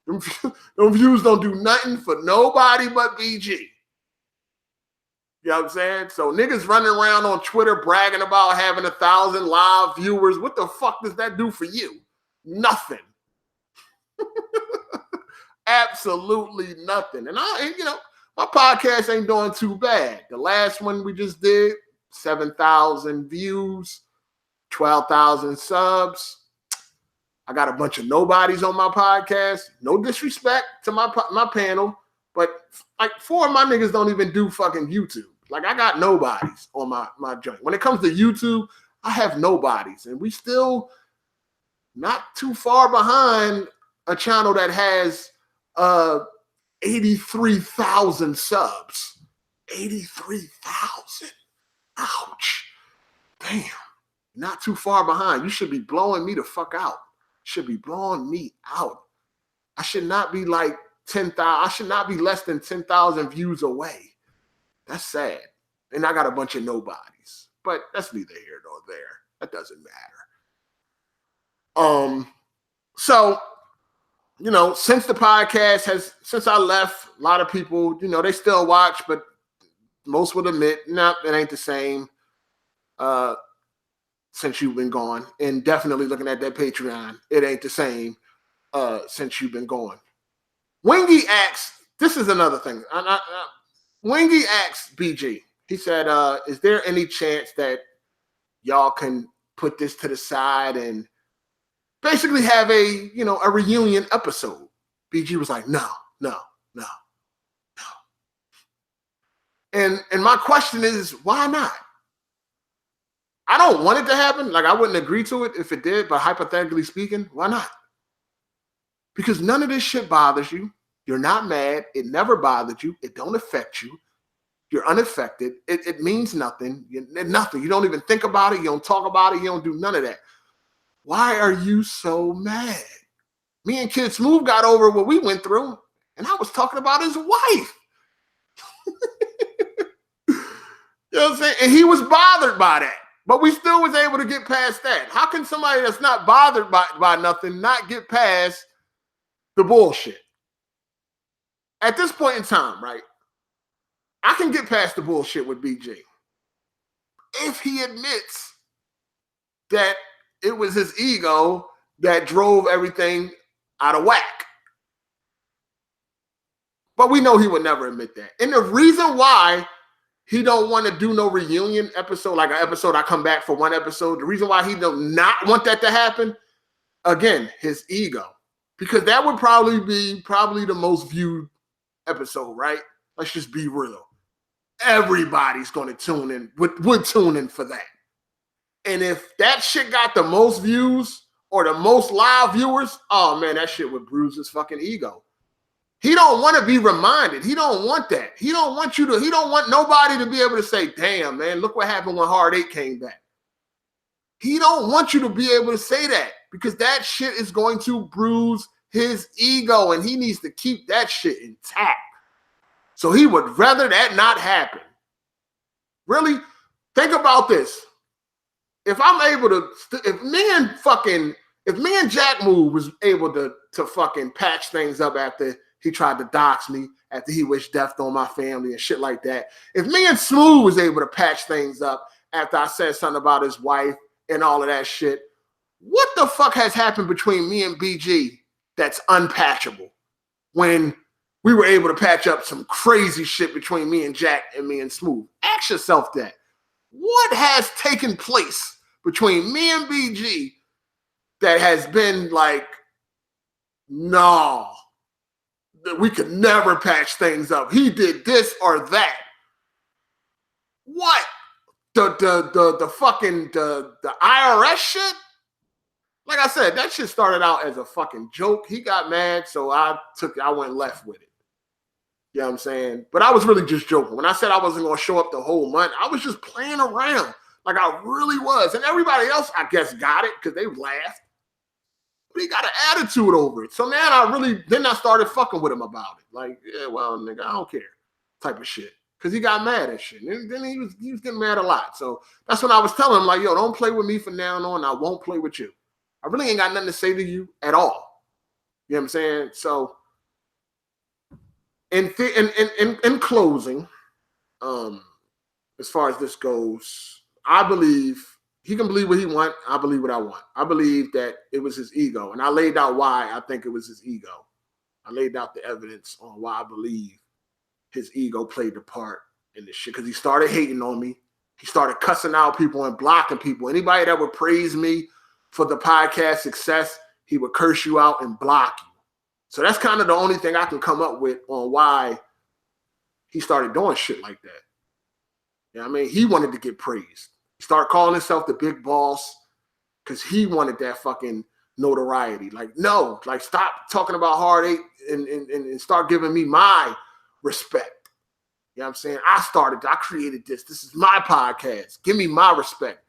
Them views don't do nothing for nobody but BG. You know what I'm saying? So niggas running around on Twitter bragging about having 1,000 live viewers. What the fuck does that do for you? Nothing. Absolutely nothing. And my podcast ain't doing too bad. The last one we just did, 7,000 views, 12,000 subs. I got a bunch of nobodies on my podcast. No disrespect to my panel, but like 4 of my niggas don't even do fucking YouTube. Like I got nobodies on my joint. When it comes to YouTube, I have nobodies, and we still not too far behind a channel that has 83,000 subs. 83,000. Ouch. Damn. Not too far behind. You should be blowing me the fuck out. Should be blowing me out. I should not be like 10,000. I should not be less than 10,000 views away. That's sad. And I got a bunch of nobodies. But that's neither here nor there. That doesn't matter. So, since the podcast since I left, a lot of people, they still watch, but most would admit, no, it ain't the same since you've been gone. And definitely looking at that Patreon, it ain't the same since you've been gone. Wingy asks, this is another thing. Wingy asks BG, he said, is there any chance that y'all can put this to the side and basically have a reunion episode? BG was like, no. And my question is, why not? I don't want it to happen. Like, I wouldn't agree to it if it did, but hypothetically speaking, why not? Because none of this shit bothers you. You're not mad. It never bothered you. It don't affect you. You're unaffected. It means nothing. Nothing. You don't even think about it. You don't talk about it. You don't do none of that. Why are you so mad? Me and Kid Smooth got over what we went through, And I was talking about his wife. You know what I'm saying? And he was bothered by that. But we still was able to get past that. How can somebody that's not bothered by nothing not get past the bullshit? At this point in time, right? I can get past the bullshit with BG. If he admits that it was his ego that drove everything out of whack. But we know he would never admit that. And the reason why he don't want to do no reunion episode, like an episode I come back for one episode, the reason why he does not want that to happen, again, his ego. Because that would probably be the most viewed episode, right? Let's just be real. Everybody's going to tune in, would tune in for that. And if that shit got the most views or the most live viewers, oh man, that shit would bruise his fucking ego. He don't want to be reminded. He don't want that. He don't want nobody to be able to say, damn, man, look what happened when Hard 8 came back. He don't want you to be able to say that because that shit is going to bruise his ego and he needs to keep that shit intact. So he would rather that not happen. Really? Think about this. If I'm able to, if me and Jack Move was able to fucking patch things up after he tried to dox me, after he wished death on my family and shit like that. If me and Smooth was able to patch things up after I said something about his wife and all of that shit, what the fuck has happened between me and BG that's unpatchable when we were able to patch up some crazy shit between me and Jack and me and Smooth? Ask yourself that. What has taken place between me and BG that has been like, no, that we could never patch things up. He did this or that. What? The fucking IRS shit? Like I said, that shit started out as a fucking joke. He got mad, so I went left with it. You know what I'm saying? But I was really just joking. When I said I wasn't going to show up the whole month, I was just playing around like I really was. And everybody else, I guess, got it because they laughed. But he got an attitude over it. So now I started fucking with him about it. Like, yeah, well, nigga, I don't care type of shit. Because he got mad at shit. And then he was getting mad a lot. So that's when I was telling him, like, yo, don't play with me from now on. I won't play with you. I really ain't got nothing to say to you at all. You know what I'm saying? So in closing, as far as this goes, I believe he can believe what he wants. I believe what I want. I believe that it was his ego. And I laid out why I think it was his ego. I laid out the evidence on why I believe his ego played the part in this shit. Because he started hating on me. He started cussing out people and blocking people. Anybody that would praise me for the podcast success, he would curse you out and block you. So that's kind of the only thing I can come up with on why he started doing shit like that. You know what I mean? He wanted to get praised. He started calling himself the big boss because he wanted that fucking notoriety. Like, no, like stop talking about Hard 8 and start giving me my respect. You know what I'm saying? I created this. This is my podcast. Give me my respect.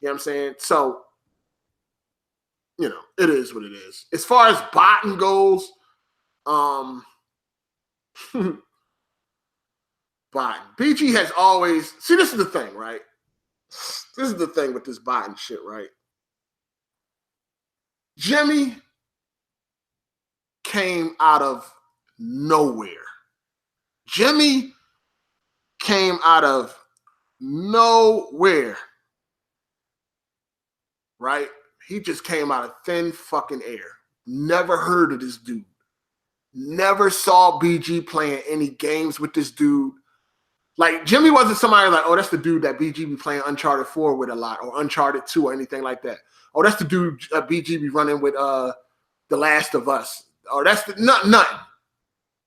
You know what I'm saying? So, you know, it is what it is. As far as botting goes, botting. BG has always, see, this is the thing, right? This is the thing with this botting shit, right? Jimmy came out of nowhere. Jimmy came out of nowhere, right? He just came out of thin fucking air. Never heard of this dude. Never saw BG playing any games with this dude. Like, Jimmy wasn't somebody like, oh, that's the dude that BG be playing Uncharted 4 with a lot, or Uncharted 2 or anything like that. Oh, that's the dude BG be running with The Last of Us. Or that's nothing.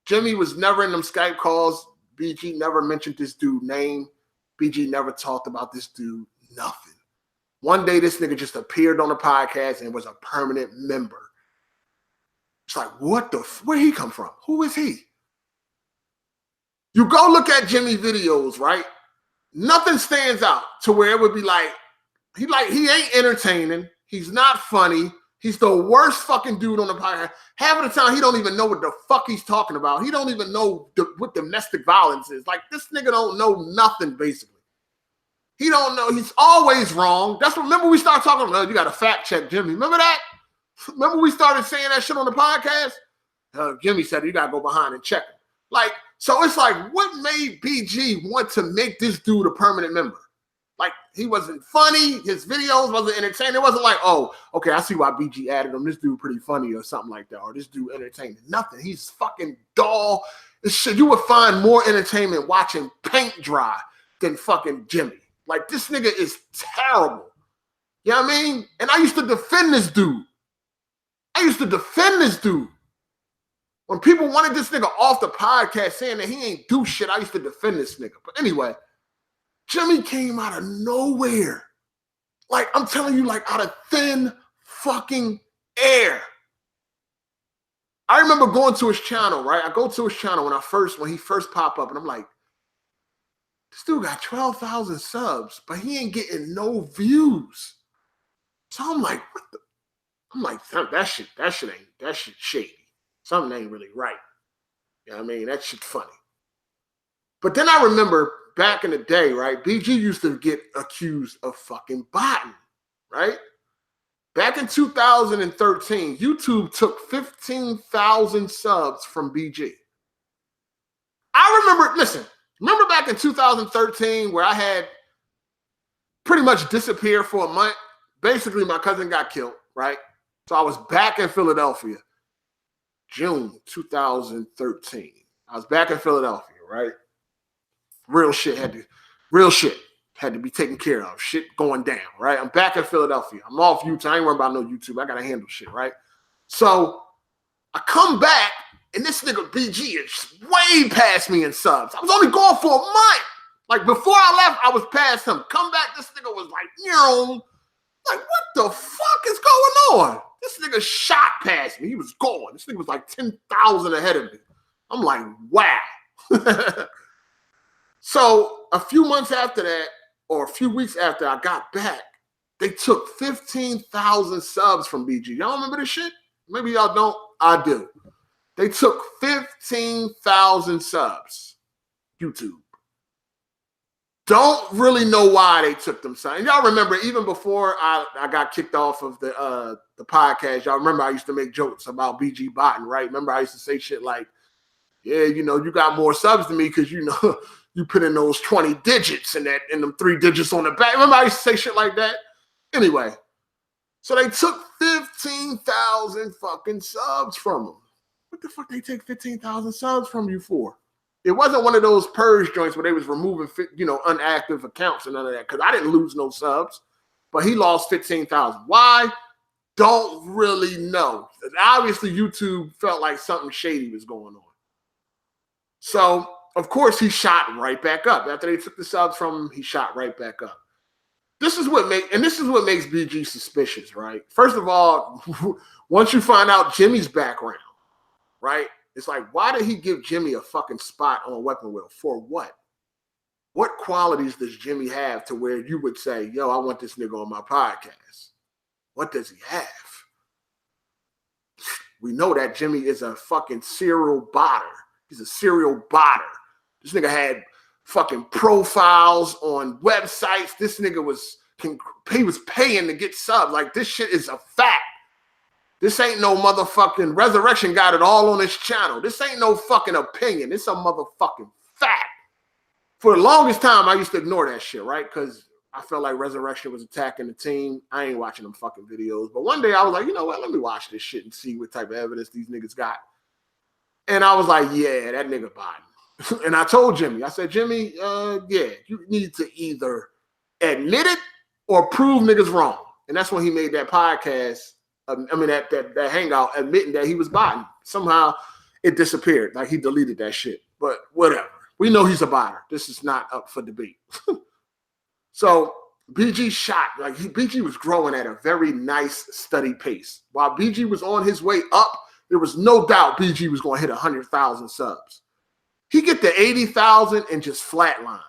Jimmy was never in them Skype calls. BG never mentioned this dude's name. BG never talked about this dude. Nothing. One day, this nigga just appeared on the podcast and was a permanent member. It's like, what the? Where'd he come from? Who is he? You go look at Jimmy videos, right? Nothing stands out to where it would be like, he ain't entertaining. He's not funny. He's the worst fucking dude on the podcast. Half of the time, he don't even know what the fuck he's talking about. He don't even know what domestic violence is. Like, this nigga don't know nothing, basically. He don't know. He's always wrong. That's what, remember we started talking about, you got to fact check Jimmy. Remember that? Remember we started saying that shit on the podcast? Jimmy said, you got to go behind and check him. Like, so it's like, what made BG want to make this dude a permanent member? Like, he wasn't funny. His videos wasn't entertaining. It wasn't like, oh, okay, I see why BG added him. This dude pretty funny or something like that. Or this dude entertaining. Nothing. He's fucking dull. This shit, you would find more entertainment watching paint dry than fucking Jimmy. Like, this nigga is terrible. You know what I mean? And I used to defend this dude. When people wanted this nigga off the podcast saying that he ain't do shit, I used to defend this nigga. But anyway, Jimmy came out of nowhere. Like, I'm telling you, like out of thin fucking air. I remember going to his channel, right? I go to his channel when he first popped up, and I'm like, this dude got 12,000 subs, but he ain't getting no views. So I'm like, what the? I'm like, that shit shady. Something ain't really right. You know what I mean? That shit funny. But then I remember back in the day, right? BG used to get accused of fucking botting, right? Back in 2013, YouTube took 15,000 subs from BG. Remember back in 2013 where I had pretty much disappeared for a month? Basically, my cousin got killed, right? So I was back in Philadelphia, June 2013. I was back in Philadelphia, right? Real shit had to be taken care of. Shit going down, right? I'm back in Philadelphia. I'm off YouTube. I ain't worried about no YouTube. I got to handle shit, right? So I come back, and this nigga BG is way past me in subs. I was only going for a month. Like, before I left, I was past him. Come back, this nigga was like, like, what the fuck is going on? This nigga shot past me. He was gone. This nigga was like 10,000 ahead of me. I'm like, wow. So a few months after that, or a few weeks after I got back, they took 15,000 subs from BG. Y'all remember this shit? Maybe y'all don't. I do. They took 15,000 subs. YouTube. Don't really know why they took them subs. Y'all remember, even before I got kicked off of the podcast, y'all remember I used to make jokes about BG botting, right? Remember I used to say shit like, yeah, you got more subs than me because, you put in those 20 digits and them 3 digits on the back. Remember I used to say shit like that? Anyway, so they took 15,000 fucking subs from them. What the fuck they take 15,000 subs from you for? It wasn't one of those purge joints where they was removing, unactive accounts and none of that, because I didn't lose no subs, but he lost 15,000. Why? Don't really know. Obviously, YouTube felt like something shady was going on. So, of course, he shot right back up. After they took the subs from him, he shot right back up. This is what makes BG suspicious, right? First of all, once you find out Jimmy's background, right? It's like, why did he give Jimmy a fucking spot on Weapon Wheel? For what? What qualities does Jimmy have to where you would say, yo, I want this nigga on my podcast? What does he have? We know that Jimmy is a fucking serial botter. He's a serial botter. This nigga had fucking profiles on websites. This nigga was paying to get subs. Like, this shit is a fact. This ain't no motherfucking Resurrection got it all on his channel. This ain't no fucking opinion. It's a motherfucking fact. For the longest time, I used to ignore that shit, right? Because I felt like Resurrection was attacking the team. I ain't watching them fucking videos. But one day I was like, you know what? Let me watch this shit and see what type of evidence these niggas got. And I was like, yeah, that nigga Biden. And I told Jimmy, I said, Jimmy, yeah, you need to either admit it or prove niggas wrong. And that's when he made that podcast. That hangout admitting that he was botting. Somehow it disappeared. Like, he deleted that shit. But whatever. We know he's a botter. This is not up for debate. So BG shot. Like, BG was growing at a very nice, steady pace. While BG was on his way up, there was no doubt BG was going to hit 100,000 subs. He get to 80,000 and just flatline.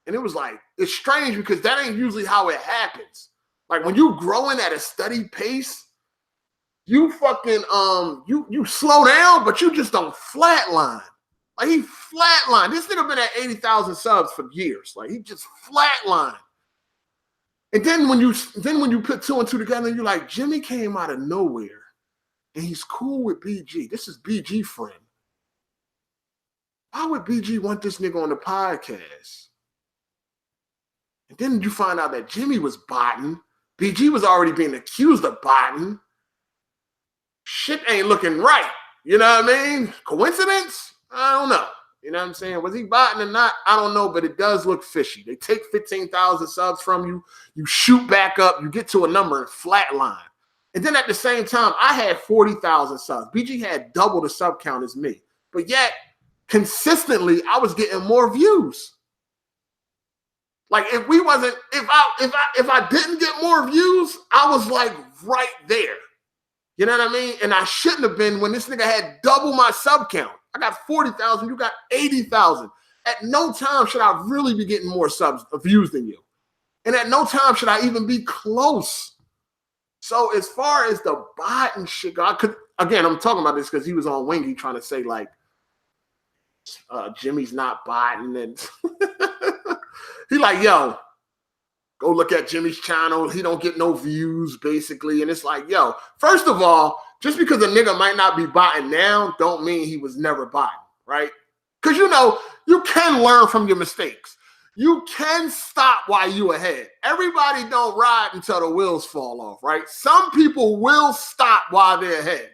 And it was like, it's strange because that ain't usually how it happens. Like, when you're growing at a steady pace, you fucking you slow down, but you just don't flatline. Like he flatlined. This nigga been at 80,000 subs for years. Like he just flatlined. And then when you put two and two together, you're like, Jimmy came out of nowhere and he's cool with BG. This is BG friend. Why would BG want this nigga on the podcast? And then you find out that Jimmy was botting. BG was already being accused of botting. Shit ain't looking right. You know what I mean? Coincidence? I don't know. You know what I'm saying? Was he botting or not? I don't know, but it does look fishy. They take 15,000 subs from you. You shoot back up. You get to a number and flatline. And then at the same time, I had 40,000 subs. BG had double the sub count as me. But yet, consistently, I was getting more views. Like if I didn't get more views, I was like right there. You know what I mean? And I shouldn't have been when this nigga had double my sub count. I got 40,000, you got 80,000. At no time should I really be getting more views than you. And at no time should I even be close. So as far as the bot and shit, I'm talking about this because he was on Wingy trying to say like, Jimmy's not botting. And he like, yo, go look at Jimmy's channel. He don't get no views, basically. And it's like, yo, first of all, just because a nigga might not be botting now, don't mean he was never botting, right? Because, you know, you can learn from your mistakes. You can stop while you ahead. Everybody don't ride until the wheels fall off, right? Some people will stop while they're ahead.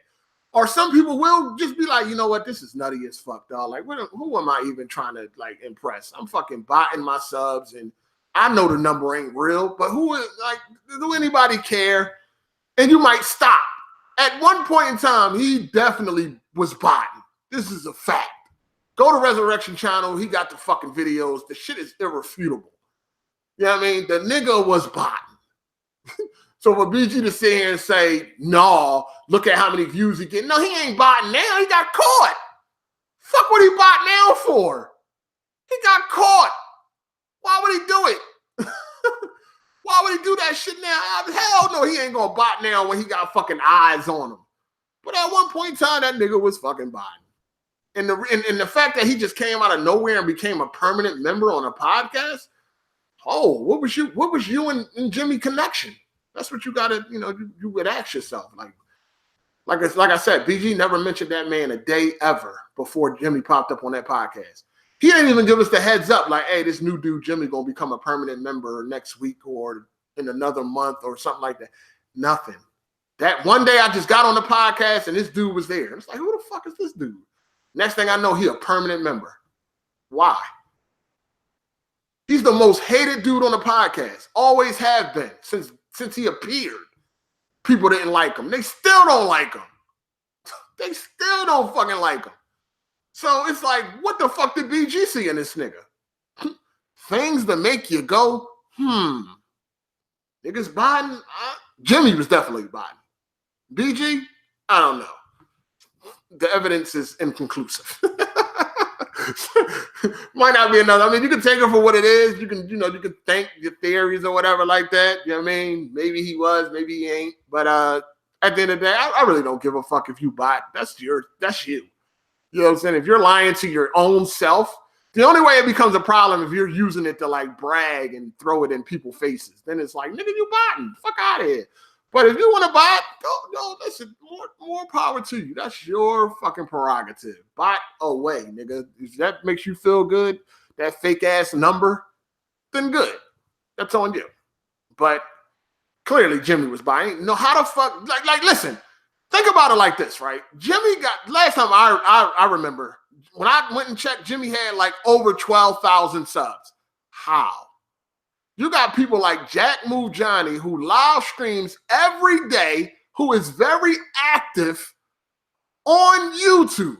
Or some people will just be like, you know what, this is nutty as fuck, dog. Like, who am I even trying to, like, impress? I'm fucking botting my subs, and I know the number ain't real, but do anybody care? And you might stop. At one point in time, he definitely was botting. This is a fact. Go to Resurrection Channel. He got the fucking videos. The shit is irrefutable. You know what I mean? The nigga was botting. So for BG to sit here and say, no, look at how many views he get. No, he ain't botting now. He got caught. Fuck what he bot now for? He got caught. Why would he do it? Why would he do that shit now? Hell no, he ain't gonna bot now when he got fucking eyes on him. But at one point in time, that nigga was fucking botting. And the fact that he just came out of nowhere and became a permanent member on a podcast, what was you and Jimmy connection? That's what you gotta, you would ask yourself. Like I said, BG never mentioned that man a day ever before Jimmy popped up on that podcast. He didn't even give us the heads up, like, hey, this new dude, Jimmy, gonna become a permanent member next week or in another month or something like that. Nothing. That one day I just got on the podcast and this dude was there. It's like, who the fuck is this dude? Next thing I know, he a permanent member. Why? He's the most hated dude on the podcast. Always have been since he appeared. People didn't like him. They still don't like him. They still don't fucking like him. So it's like, what the fuck did BG see in this nigga? Things that make you go, Niggas botting? Jimmy was definitely botting. BG? I don't know. The evidence is inconclusive. Might not be another. I mean, you can take it for what it is. You can think your theories or whatever like that. You know what I mean? Maybe he was, maybe he ain't. But at the end of the day, I really don't give a fuck if you bot. That's you. You know what I'm saying? If you're lying to your own self, the only way it becomes a problem if you're using it to like brag and throw it in people's faces. Then it's like, nigga, you botting. Fuck out of here. But if you want to bot, go, listen, more power to you. That's your fucking prerogative. Bot away, nigga. If that makes you feel good, that fake ass number, then good. That's on you. But clearly Jimmy was buying. No, how the fuck, like listen, think about it like this, right? Jimmy got, last time I remember, when I went and checked, Jimmy had like over 12,000 subs. How? You got people like Jack Move Johnny who live streams every day, who is very active on YouTube.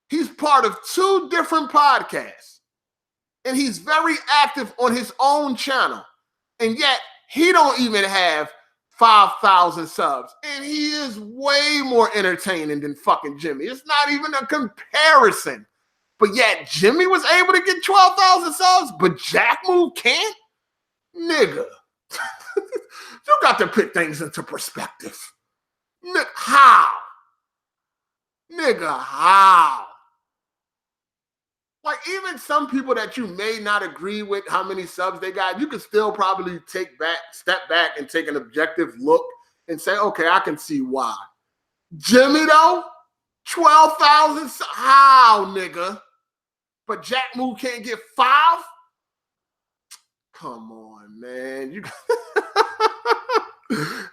He's part of 2 different podcasts. And he's very active on his own channel. And yet, he don't even have 5,000 subs. And he is way more entertaining than fucking Jimmy. It's not even a comparison. But yet, Jimmy was able to get 12,000 subs, but Jack Move can't? Nigga. You got to put things into perspective. How? Nigga, how? Like, even some people that you may not agree with how many subs they got, you can still probably step back and take an objective look and say, okay, I can see why. Jimmy, though, 12,000, how, nigga? But Jack Moo can't get 5? Come on, man. You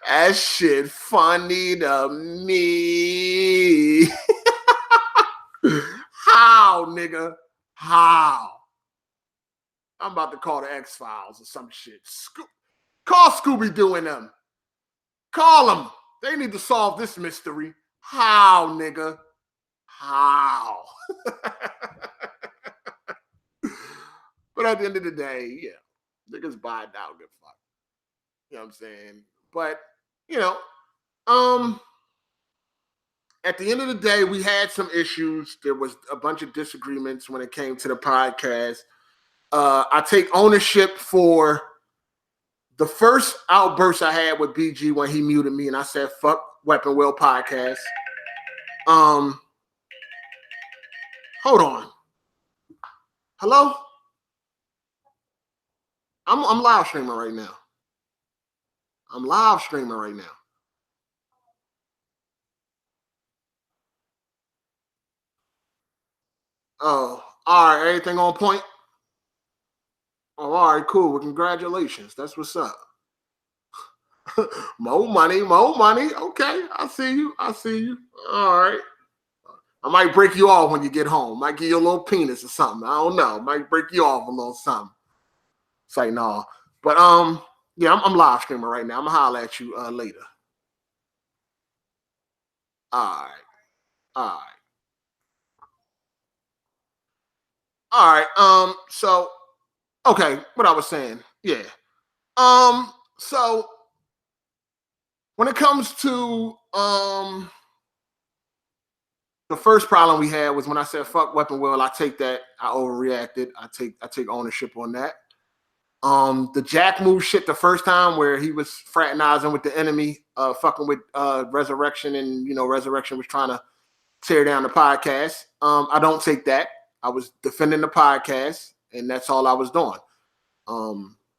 that shit funny to me. How, nigga? How? I'm about to call the X-Files or some shit. Call Scooby-Doo and them. Call them. They need to solve this mystery. How, nigga? How? But at the end of the day, yeah, niggas buy it down, good fuck. You know what I'm saying? But, you know, at the end of the day, we had some issues. There was a bunch of disagreements when it came to the podcast. I take ownership for the first outburst I had with BG when he muted me and I said, fuck Weapon Wheel Podcast. Hold on. Hello? I'm live streaming right now. I'm live streaming right now. Oh, all right. Everything on point? Oh, all right, cool. Well, congratulations. That's what's up. More money, more money. Okay, I see you. I see you. All right. I might break you off when you get home. Might give you a little penis or something. I don't know. Might break you off a little something. It's like, no. But yeah, I'm live streaming right now. I'm gonna holler at you later. All right. All right. All right. So okay, what I was saying. Yeah. So when it comes to the first problem we had was when I said fuck Weapon Wheel. I take that. I overreacted. I take ownership on that. The Jack move shit the first time where he was fraternizing with the enemy, fucking with Resurrection, and Resurrection was trying to tear down the podcast. I don't take that. I was defending the podcast, and that's all I was doing.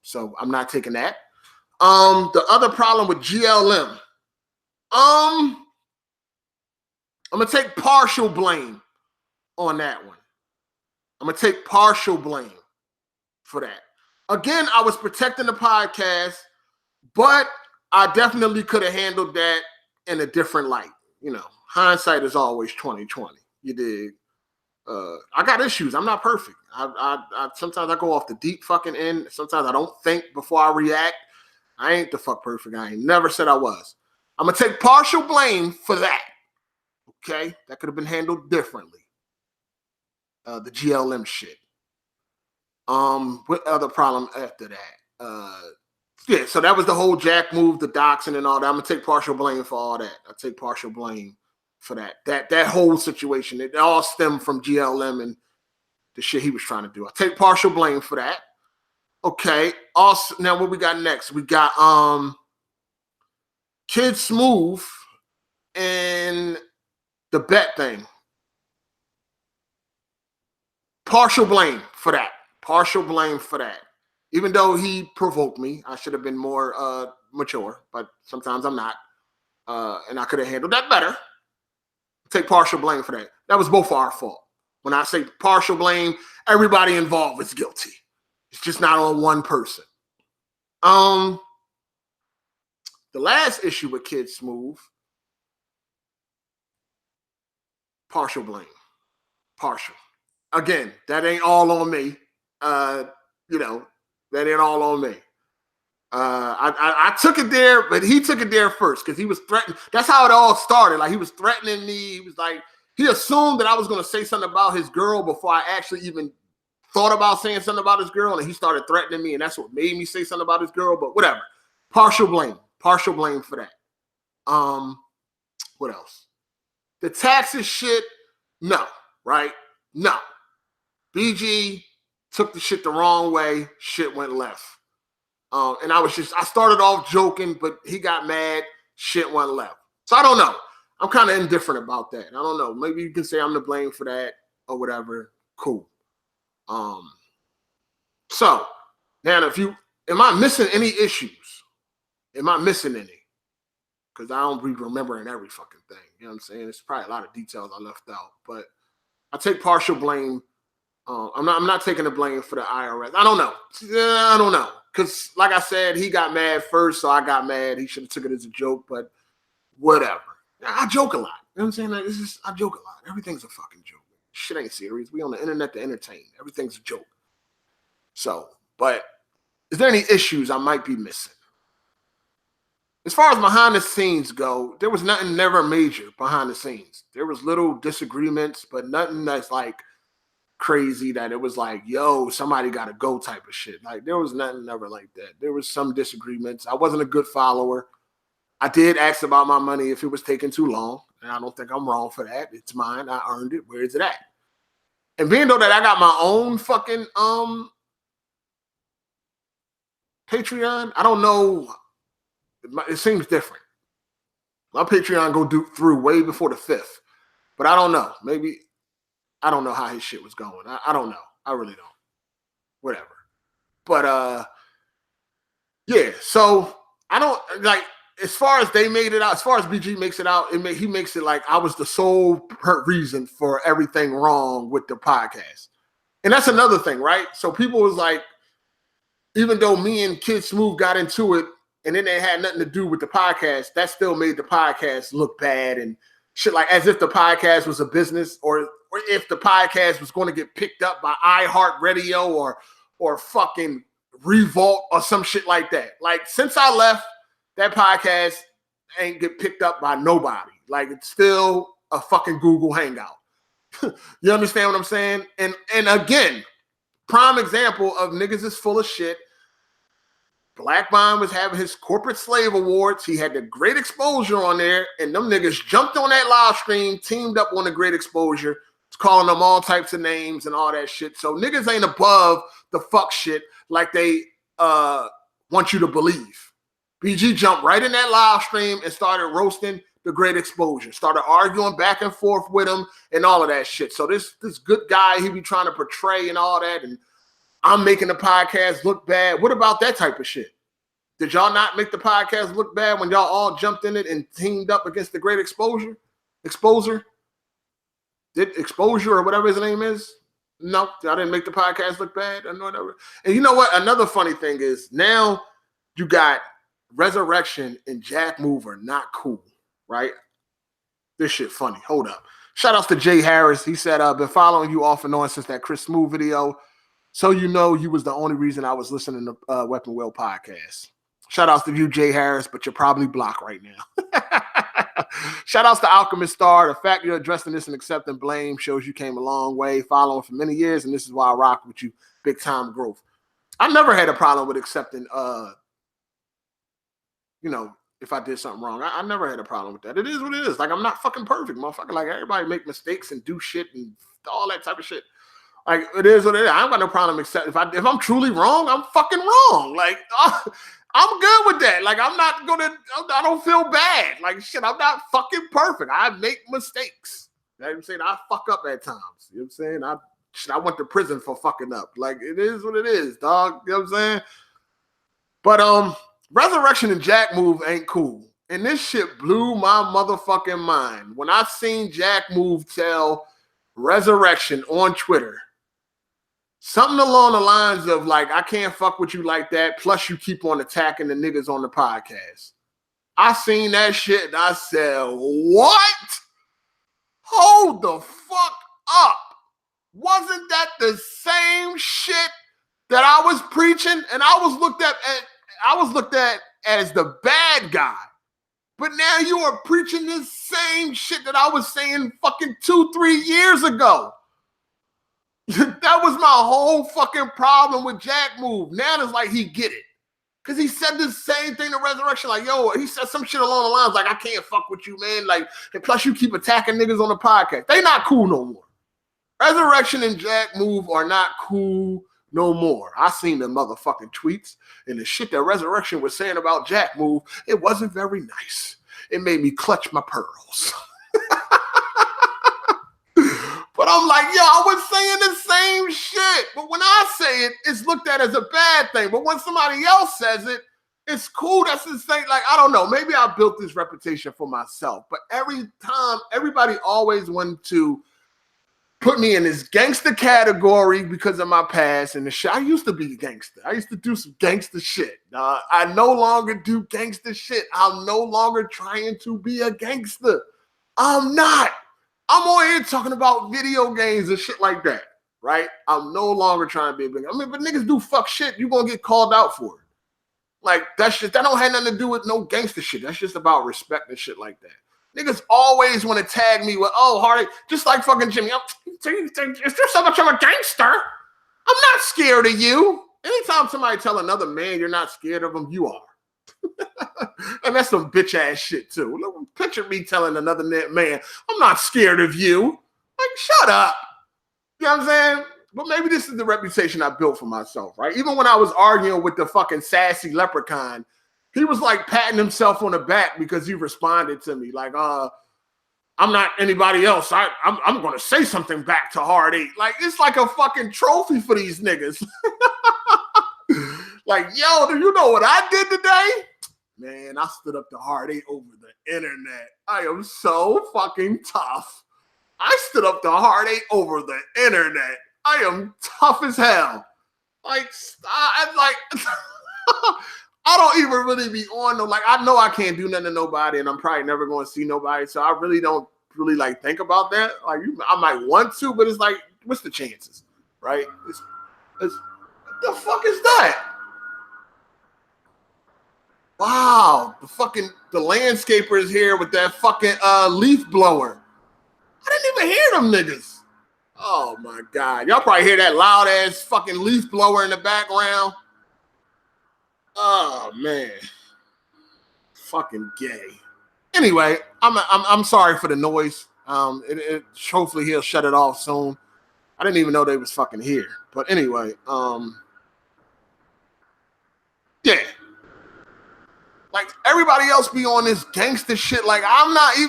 So I'm not taking that. The other problem with GLM, I'm gonna take partial blame on that one. I'm gonna take partial blame for that. Again, I was protecting the podcast, but I definitely could have handled that in a different light. Hindsight is always 20/20. You dig? I got issues. I'm not perfect. I sometimes I go off the deep fucking end. Sometimes I don't think before I react. I ain't the fuck perfect. I ain't never said I was. I'm gonna take partial blame for that. Okay, that could have been handled differently. The GLM shit. What other problem after that? Yeah, so that was the whole Jack move, the doxing and all that. I'm gonna take partial blame for all that. I take partial blame for that. That whole situation. It all stemmed from GLM and the shit he was trying to do. I take partial blame for that. Okay. Also, now what we got next? We got Kid Smooth and the bet thing. Partial blame for that. Partial blame for that. Even though he provoked me, I should have been more mature, but sometimes I'm not. And I could have handled that better. Take partial blame for that. That was both our fault. When I say partial blame, everybody involved is guilty. It's just not on one person. The last issue with Kid Smooth, partial blame. Partial. Again, that ain't all on me. That ain't all on me. I took it there, but he took it there first because he was threatening. That's how it all started. Like, he was threatening me. He was like, he assumed that I was going to say something about his girl before I actually even thought about saying something about his girl, and he started threatening me, and that's what made me say something about his girl. But whatever. Partial blame for that. What else? The taxes shit, no, right? No. BG took the shit the wrong way. Shit went left. And I started off joking, but he got mad. Shit went left. So I don't know. I'm kind of indifferent about that. I don't know. Maybe you can say I'm to blame for that or whatever. Cool. So now am I missing any issues? Am I missing any? Because I don't be remembering every fucking thing. You know what I'm saying? It's probably a lot of details I left out, but I take partial blame. I'm not taking the blame for the IRS. I don't know. I don't know. Because like I said, he got mad first, so I got mad. He should have took it as a joke, but whatever. I joke a lot. You know what I'm saying? Like, I joke a lot. Everything's a fucking joke. Shit ain't serious. We on the internet to entertain. Everything's a joke. So, but is there any issues I might be missing? As far as behind the scenes go, there was nothing never major behind the scenes. There was little disagreements, but nothing that's like crazy that it was like, yo, somebody got to go type of shit. Like there was nothing never like that. There was some disagreements. I wasn't a good follower. I did ask about my money if it was taking too long, and I don't think I'm wrong for that. It's mine. I earned it. Where is it at? And being though that I got my own fucking Patreon, I don't know. It seems different. My Patreon go through way before the 5th, but I don't know. Maybe I don't know how his shit was going. I don't know. I really don't. Whatever. But yeah. So I don't like as far as they made it out. As far as BG makes it out, he makes it like I was the sole reason for everything wrong with the podcast, and that's another thing, right? So people was like, even though me and Kid Smooth got into it. And then they had nothing to do with the podcast. That still made the podcast look bad and shit, like as if the podcast was a business, or if the podcast was going to get picked up by iHeartRadio or fucking Revolt or some shit like that. Like since I left, that podcast ain't get picked up by nobody. Like it's still a fucking Google Hangout. You understand what I'm saying? And again, prime example of niggas is full of shit. Black Bond was having his corporate slave awards. He had the great exposure on there, and them niggas jumped on that live stream, teamed up on the great exposure, calling them all types of names and all that shit. So niggas ain't above the fuck shit like they want you to believe. BG jumped right in that live stream and started roasting the great exposure, started arguing back and forth with him and all of that shit. So this good guy he be trying to portray and all that, and I'm making the podcast look bad. What about that type of shit? Did y'all not make the podcast look bad when y'all all jumped in it and teamed up against the great exposure? Did Exposure or whatever his name is? No, I didn't make the podcast look bad. And you know what? Another funny thing is now you got Resurrection and Jack Move are not cool, right? This shit funny. Hold up. Shout outs to Jay Harris. He said, I've been following you off and on since that Chris Smooth video. So you know you was the only reason I was listening to Weapon Wheel podcast. Shout outs to you, Jay Harris, but you're probably blocked right now. Shout outs to Alchemist Star. The fact you're addressing this and accepting blame shows you came a long way, following for many years, and this is why I rock with you. Big time growth. I never had a problem with accepting, if I did something wrong. I never had a problem with that. It is what it is. Like, I'm not fucking perfect, motherfucker. Like, everybody make mistakes and do shit and all that type of shit. Like, it is what it is. I ain't got no problem accepting. If I'm truly wrong, I'm fucking wrong. Like, I'm good with that. Like, I don't feel bad. Like, shit, I'm not fucking perfect. I make mistakes. You know what I'm saying? I fuck up at times. You know what I'm saying? I went to prison for fucking up. Like, it is what it is, dog. You know what I'm saying? But, Resurrection and Jack Move ain't cool. And this shit blew my motherfucking mind. When I seen Jack Move tell Resurrection on Twitter, something along the lines of like, I can't fuck with you like that. Plus you keep on attacking the niggas on the podcast. I seen that shit and I said, what? Hold the fuck up. Wasn't that the same shit that I was preaching? And I was looked at as the bad guy. But now you are preaching this same shit that I was saying fucking 2-3 years ago. That was my whole fucking problem with Jack Move. Now it's like he get it. Because he said the same thing to Resurrection. Like, yo, he said some shit along the lines like, I can't fuck with you, man. Like, and plus you keep attacking niggas on the podcast. They not cool no more. Resurrection and Jack Move are not cool no more. I seen the motherfucking tweets and the shit that Resurrection was saying about Jack Move. It wasn't very nice. it made me clutch my pearls. But I'm like, yo, I was saying the same shit. But when I say it, it's looked at as a bad thing. But when somebody else says it, it's cool. That's the same. Like, I don't know. Maybe I built this reputation for myself. But every time, everybody always wanted to put me in this gangster category because of my past and the shit. I used to be a gangster. I used to do some gangster shit. I no longer do gangster shit. I'm no longer trying to be a gangster. I'm not. I'm on here talking about video games and shit like that, right? I'm no longer trying to be a gangster. I mean, but niggas do fuck shit. You're going to get called out for it. Like, that don't have nothing to do with no gangster shit. That's just about respect and shit like that. Niggas always want to tag me with, oh, Hard8, just like fucking Jimmy. Is there so much of a gangster? I'm not scared of you. Anytime somebody tell another man you're not scared of him, you are. And that's some bitch ass shit too. Look, picture me telling another man, I'm not scared of you. Like, shut up. You know what I'm saying? But maybe this is the reputation I built for myself, right? Even when I was arguing with the fucking sassy leprechaun, he was like patting himself on the back because he responded to me like, I'm not anybody else. I'm going to say something back to Hard8. Like, it's like a fucking trophy for these niggas. Like, yo, do you know what I did today? Man, I stood up to Hard8 over the internet. I am so fucking tough. I stood up to Hard8 over the internet. I am tough as hell. Like, I don't even really be on no, like, I know I can't do nothing to nobody and I'm probably never going to see nobody. So I really don't really like think about that. Like, I might want to, but it's like, what's the chances? Right? It's what the fuck is that? Wow, the landscaper is here with that fucking leaf blower. I didn't even hear them niggas. Oh my God. Y'all probably hear that loud ass fucking leaf blower in the background. Oh man. Fucking gay. Anyway, I'm sorry for the noise. Hopefully he'll shut it off soon. I didn't even know they was fucking here. But anyway, yeah. Like, everybody else be on this gangster shit. Like, I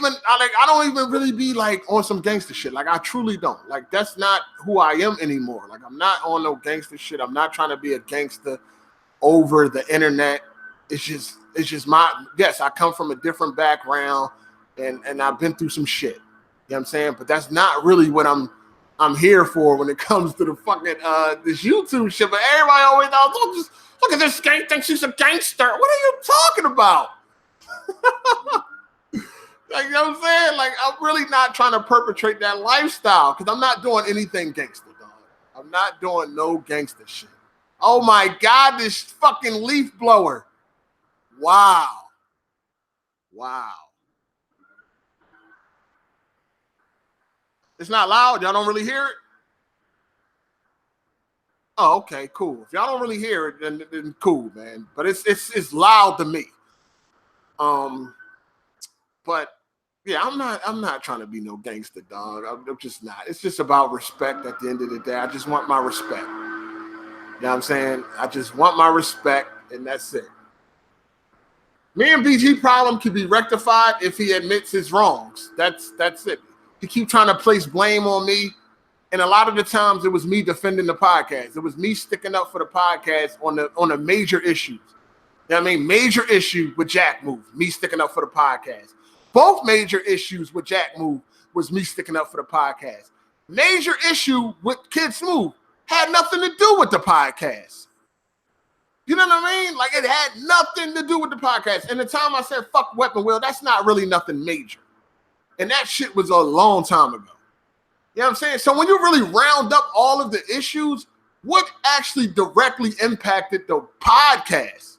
don't even really be like on some gangster shit. Like, I truly don't. Like, that's not who I am anymore. Like, I'm not on no gangster shit. I'm not trying to be a gangster over the internet. It's just yes, I come from a different background and I've been through some shit. You know what I'm saying? But that's not really what I'm here for when it comes to the fucking this YouTube shit. But everybody always knows, look at this gang thinks she's a gangster. What are you talking about? Like, you know what I'm saying? Like, I'm really not trying to perpetrate that lifestyle because I'm not doing anything gangster, dog. I'm not doing no gangster shit. Oh my God, this fucking leaf blower. Wow. It's not loud. Y'all don't really hear it? Oh, okay, cool. If y'all don't really hear it, then cool, man. But it's loud to me. But yeah, I'm not trying to be no gangster, dog. I'm just not. It's just about respect at the end of the day. I just want my respect. You know what I'm saying? I just want my respect, and that's it. Me and BG problem can be rectified if he admits his wrongs. That's it. He keep trying to place blame on me. And a lot of the times it was me defending the podcast. It was me sticking up for the podcast on the major issues. You know what I mean? Major issue with Jack Move, me sticking up for the podcast. Both major issues with Jack Move was me sticking up for the podcast. Major issue with Kid Smooth had nothing to do with the podcast. You know what I mean? Like, it had nothing to do with the podcast. And the time I said fuck Weapon Wheel, that's not really nothing major. And that shit was a long time ago. You know what I'm saying? So when you really round up all of the issues, what actually directly impacted the podcast?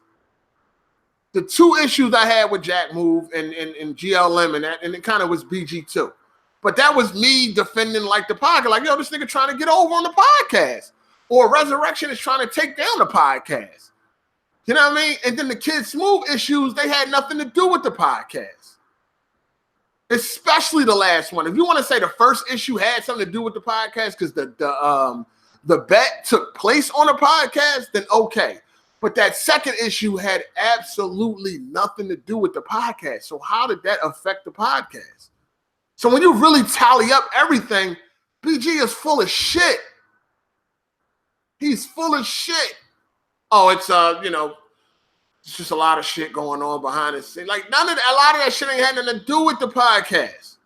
The two issues I had with Jack Move and GLM and it kind of was BG too. But that was me defending like the podcast. Like, yo, this nigga trying to get over on the podcast. Or Resurrection is trying to take down the podcast. You know what I mean? And then the Kid Smooth issues, they had nothing to do with the podcast. Especially the last one. If you want to say the first issue had something to do with the podcast because the bet took place on a podcast, then okay. But that second issue had absolutely nothing to do with the podcast. So how did that affect the podcast? So when you really tally up everything, BG is full of shit. He's full of shit. Oh, it's it's just a lot of shit going on behind the scenes. Like a lot of that shit ain't had nothing to do with the podcast.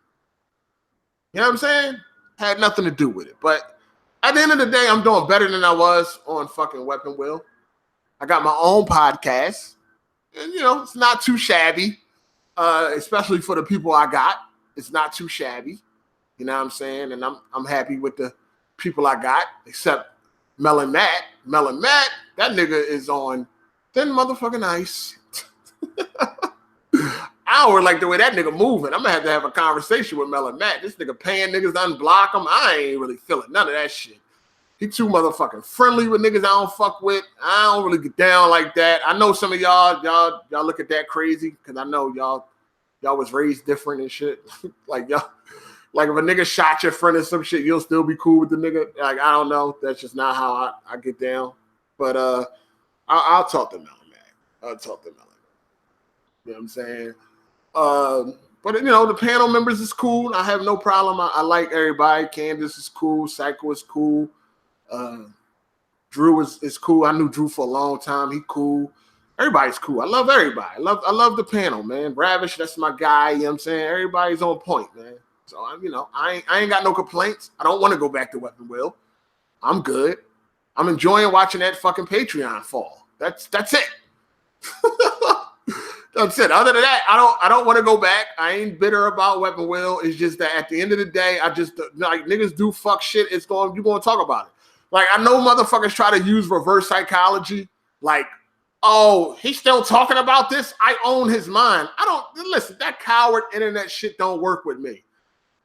You know what I'm saying? Had nothing to do with it. But at the end of the day, I'm doing better than I was on fucking Weapon Wheel. I got my own podcast. And it's not too shabby. Especially for the people I got. It's not too shabby. You know what I'm saying? And I'm happy with the people I got, except Melon Matt. Melon Matt, that nigga is on thin motherfucking ice. I don't like the way that nigga moving. I'm gonna have a conversation with Melon Matt. This nigga paying niggas to unblock him. I ain't really feeling none of that shit. He too motherfucking friendly with niggas I don't fuck with. I don't really get down like that. I know some of y'all look at that crazy because I know y'all was raised different and shit. Like y'all, like if a nigga shot your friend or some shit, you'll still be cool with the nigga. Like I don't know. That's just not how I get down. But I'll talk to Melon Matt. I'll talk to Melon. You know what I'm saying? But the panel members is cool. I have no problem. I like everybody. Candace is cool. Psycho is cool. Drew is cool. I knew Drew for a long time. He cool. Everybody's cool. I love everybody. I love the panel, man. Ravish, that's my guy. You know what I'm saying? Everybody's on point, man. So I ain't got no complaints. I don't want to go back to Weapon Wheel. I'm good. I'm enjoying watching that fucking Patreon fall. That's it. That's it. Other than that, I don't want to go back. I ain't bitter about Weapon Wheel. It's just that at the end of the day, I just like niggas do fuck shit. You're gonna talk about it. Like I know motherfuckers try to use reverse psychology. Like, oh, he's still talking about this. I own his mind. I don't listen. That coward internet shit don't work with me.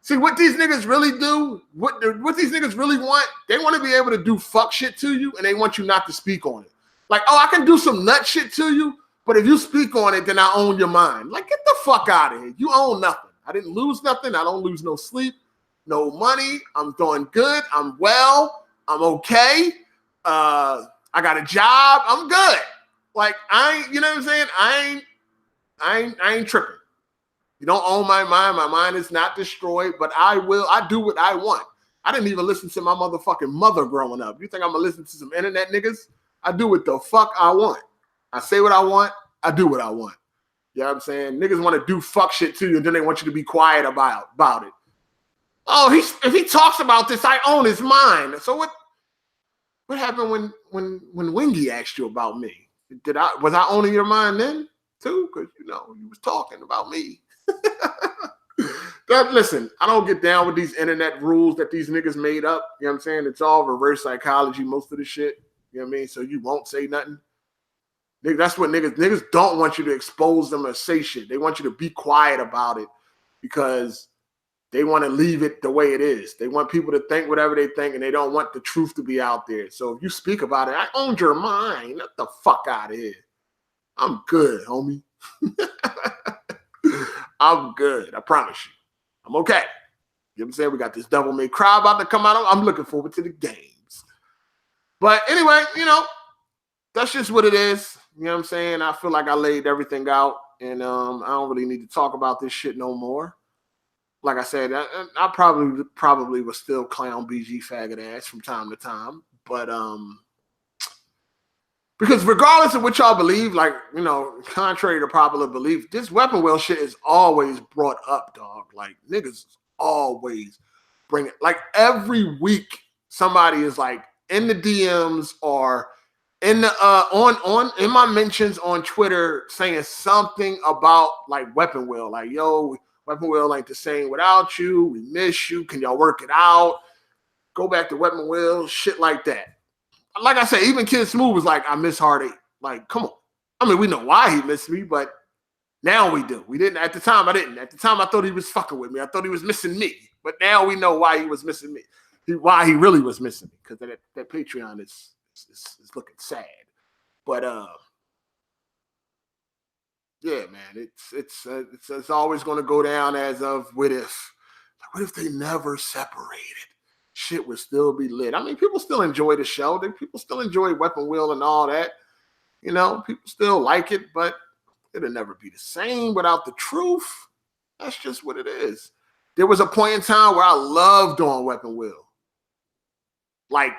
See what these niggas really do. What these niggas really want. They want to be able to do fuck shit to you, and they want you not to speak on it. Like, oh, I can do some nut shit to you. But if you speak on it, then I own your mind. Like, get the fuck out of here. You own nothing. I didn't lose nothing. I don't lose no sleep, no money. I'm doing good. I'm well. I'm okay. I got a job. I'm good. Like, you know what I'm saying? I ain't tripping. You don't own my mind. My mind is not destroyed, but I do what I want. I didn't even listen to my motherfucking mother growing up. You think I'm going to listen to some internet niggas? I do what the fuck I want. I say what I want. I do what I want. You know what I'm saying? Niggas want to do fuck shit to you, and then they want you to be quiet about it. Oh, if he talks about this, I own his mind. So what happened when Wingy asked you about me? Was I owning your mind then too? Because you was talking about me. Listen, I don't get down with these internet rules that these niggas made up. You know what I'm saying? It's all reverse psychology, most of the shit. You know what I mean? So you won't say nothing. That's what niggas don't want you to expose them or say shit. They want you to be quiet about it because they want to leave it the way it is. They want people to think whatever they think, and they don't want the truth to be out there. So if you speak about it, I owned your mind. Get the fuck out of here. I'm good, homie. I'm good. I promise you. I'm okay. You know what I'm saying? We got this Devil May Cry about to come out. I'm looking forward to the games. But anyway, that's just what it is. You know what I'm saying? I feel like I laid everything out, and I don't really need to talk about this shit no more. Like I said, I probably will still clown BG faggot ass from time to time, but because regardless of what y'all believe, like contrary to popular belief, this Weapon Wheel shit is always brought up, dog. Like niggas always bring it. Like every week, somebody is like in the DMs or in the in my mentions on Twitter saying something about like Weapon Wheel, like yo, Weapon Wheel ain't the same without you. We miss you. Can y'all work it out? Go back to Weapon Wheel, shit like that. Like I said, even Kid Smooth was like, I miss Hard 8. Like, come on. I mean, we know why he missed me, but now we do. We didn't at the time. I didn't. At the time, I thought he was fucking with me. I thought he was missing me. But now we know why he was missing me. Why he really was missing me. Because that Patreon is looking sad. But yeah, man, it's always going to go down as of what if they never separated? Shit would still be lit. I mean, people still enjoy the show. People still enjoy Weapon Wheel and all that. You know, people still like it, but it'll never be the same without the truth. That's just what it is. There was a point in time where I loved doing Weapon Wheel. Like,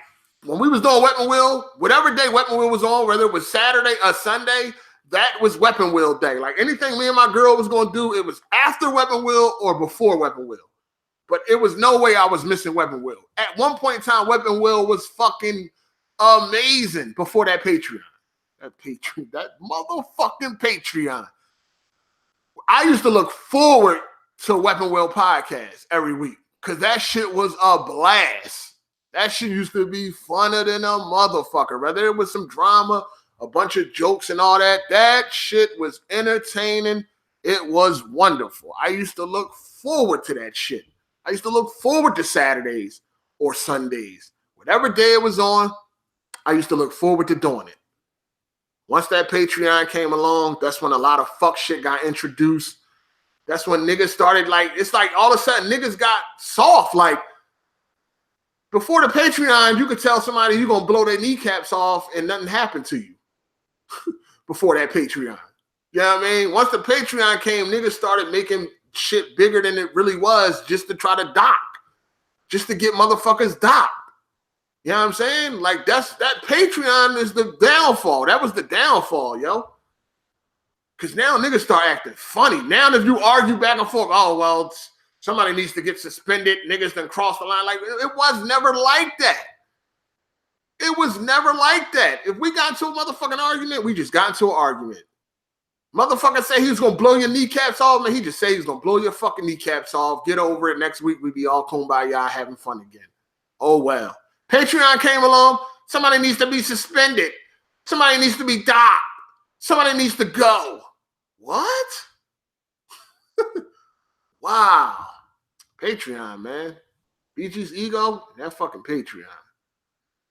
when we was doing Weapon Wheel, whatever day Weapon Wheel was on, whether it was Saturday or Sunday, that was Weapon Wheel day. Like, anything me and my girl was going to do, it was after Weapon Wheel or before Weapon Wheel. But it was no way I was missing Weapon Wheel. At one point in time, Weapon Wheel was fucking amazing before that Patreon. That motherfucking Patreon. I used to look forward to Weapon Wheel podcast every week because that shit was a blast. That shit used to be funner than a motherfucker. Whether it was some drama, a bunch of jokes and all that, that shit was entertaining. It was wonderful. I used to look forward to that shit. I used to look forward to Saturdays or Sundays. Whatever day it was on, I used to look forward to doing it. Once that Patreon came along, that's when a lot of fuck shit got introduced. That's when niggas started, like, it's like all of a sudden niggas got soft. Like, before the Patreon, you could tell somebody you're going to blow their kneecaps off and nothing happened to you before that Patreon. You know what I mean? Once the Patreon came, niggas started making shit bigger than it really was just to try to dock, just to get motherfuckers docked. You know what I'm saying? Like, that Patreon is the downfall. That was the downfall, yo. Because now niggas start acting funny. Now if you argue back and forth, oh, well, somebody needs to get suspended. Niggas done cross the line. Like, it was never like that. It was never like that. If we got into a motherfucking argument, we just got into an argument. Motherfucker say he was going to blow your kneecaps off, man. He just say he's going to blow your fucking kneecaps off. Get over it. Next week, we be all kumbaya having fun again. Oh, well. Patreon came along. Somebody needs to be suspended. Somebody needs to be docked. Somebody needs to go. What? Wow. Patreon, man. BG's ego, that fucking Patreon.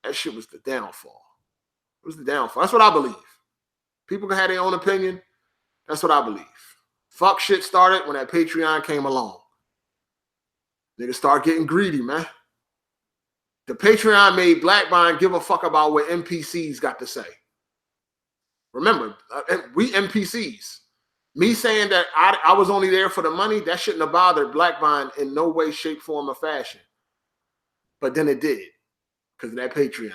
That shit was the downfall. It was the downfall. That's what I believe. People can have their own opinion. That's what I believe. Fuck shit started when that Patreon came along. Niggas start getting greedy, man. The Patreon made Black Bond give a fuck about what NPCs got to say. Remember, we NPCs. Me saying that I was only there for the money, that shouldn't have bothered Black Bond in no way, shape, form, or fashion. But then it did because of that Patreon.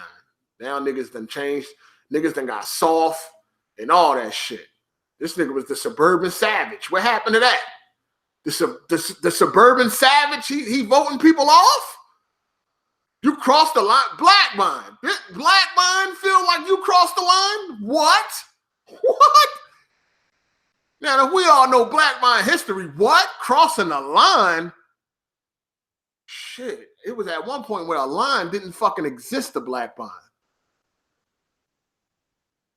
Now niggas done changed. Niggas done got soft and all that shit. This nigga was the suburban savage. What happened to that? The suburban savage, he voting people off? You crossed the line. Black Bond. Black Bond feel like you crossed the line? What? What? Now, if we all know Black Bond history, what? Crossing the line? Shit. It was at one point where a line didn't fucking exist to Black Bond.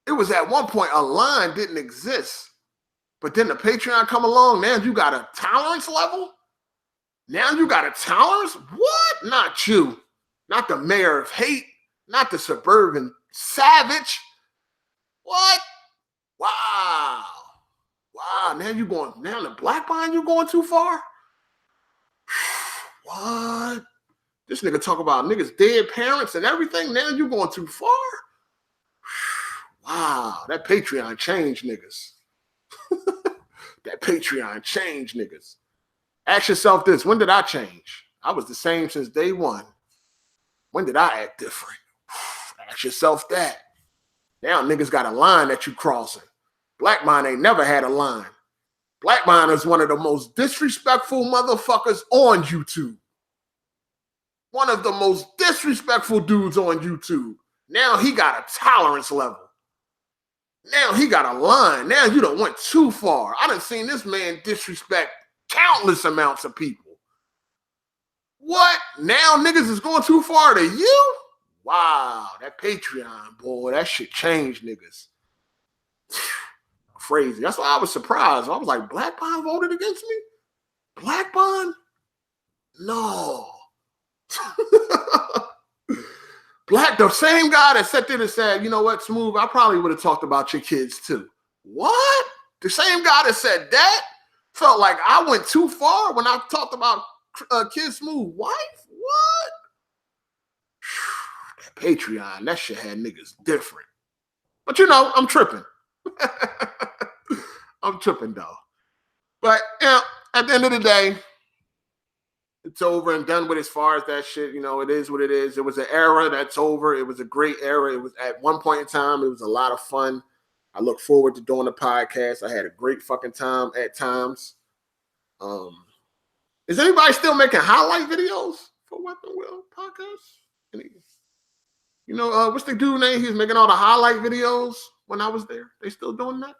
It was at one point a line didn't exist. But then the Patreon come along. Now you got a tolerance level? Now you got a tolerance? What? Not you. Not the mayor of hate. Not the suburban savage. What? Wow. Wow. Now the Black Bond, you going too far? What? This nigga talk about niggas' dead parents and everything. Now you going too far? Wow. That Patreon changed niggas. That Patreon changed niggas. Ask yourself this. When did I change? I was the same since day one. When did I act different? Ask yourself that. Now niggas got a line that you crossing. Black Bond ain't never had a line. Black Bond is one of the most disrespectful motherfuckers on YouTube. One of the most disrespectful dudes on YouTube. Now he got a tolerance level. Now he got a line. Now you done went too far. I done seen this man disrespect countless amounts of people. What? Now niggas is going too far to you? Wow, that Patreon, boy, that shit changed niggas. Crazy. That's why I was surprised. I was like, Black Bond voted against me? Black Bond? No. The same guy that sat there and said, you know what, Smooth, I probably would have talked about your kids too. What? The same guy that said that felt like I went too far when I talked about Kid Smooth wife? What? That Patreon, that shit had niggas different. But you know, I'm tripping. I'm tripping though. But yeah, at the end of the day, it's over and done with as far as that shit. You know, it is what it is. It was an era that's over. It was a great era. It was at one point in time, it was a lot of fun. I look forward to doing the podcast. I had a great fucking time at times. Is anybody still making highlight videos for Weapon Wheel podcast? You know, what's the dude name? He was making all the highlight videos when I was there. They still doing that?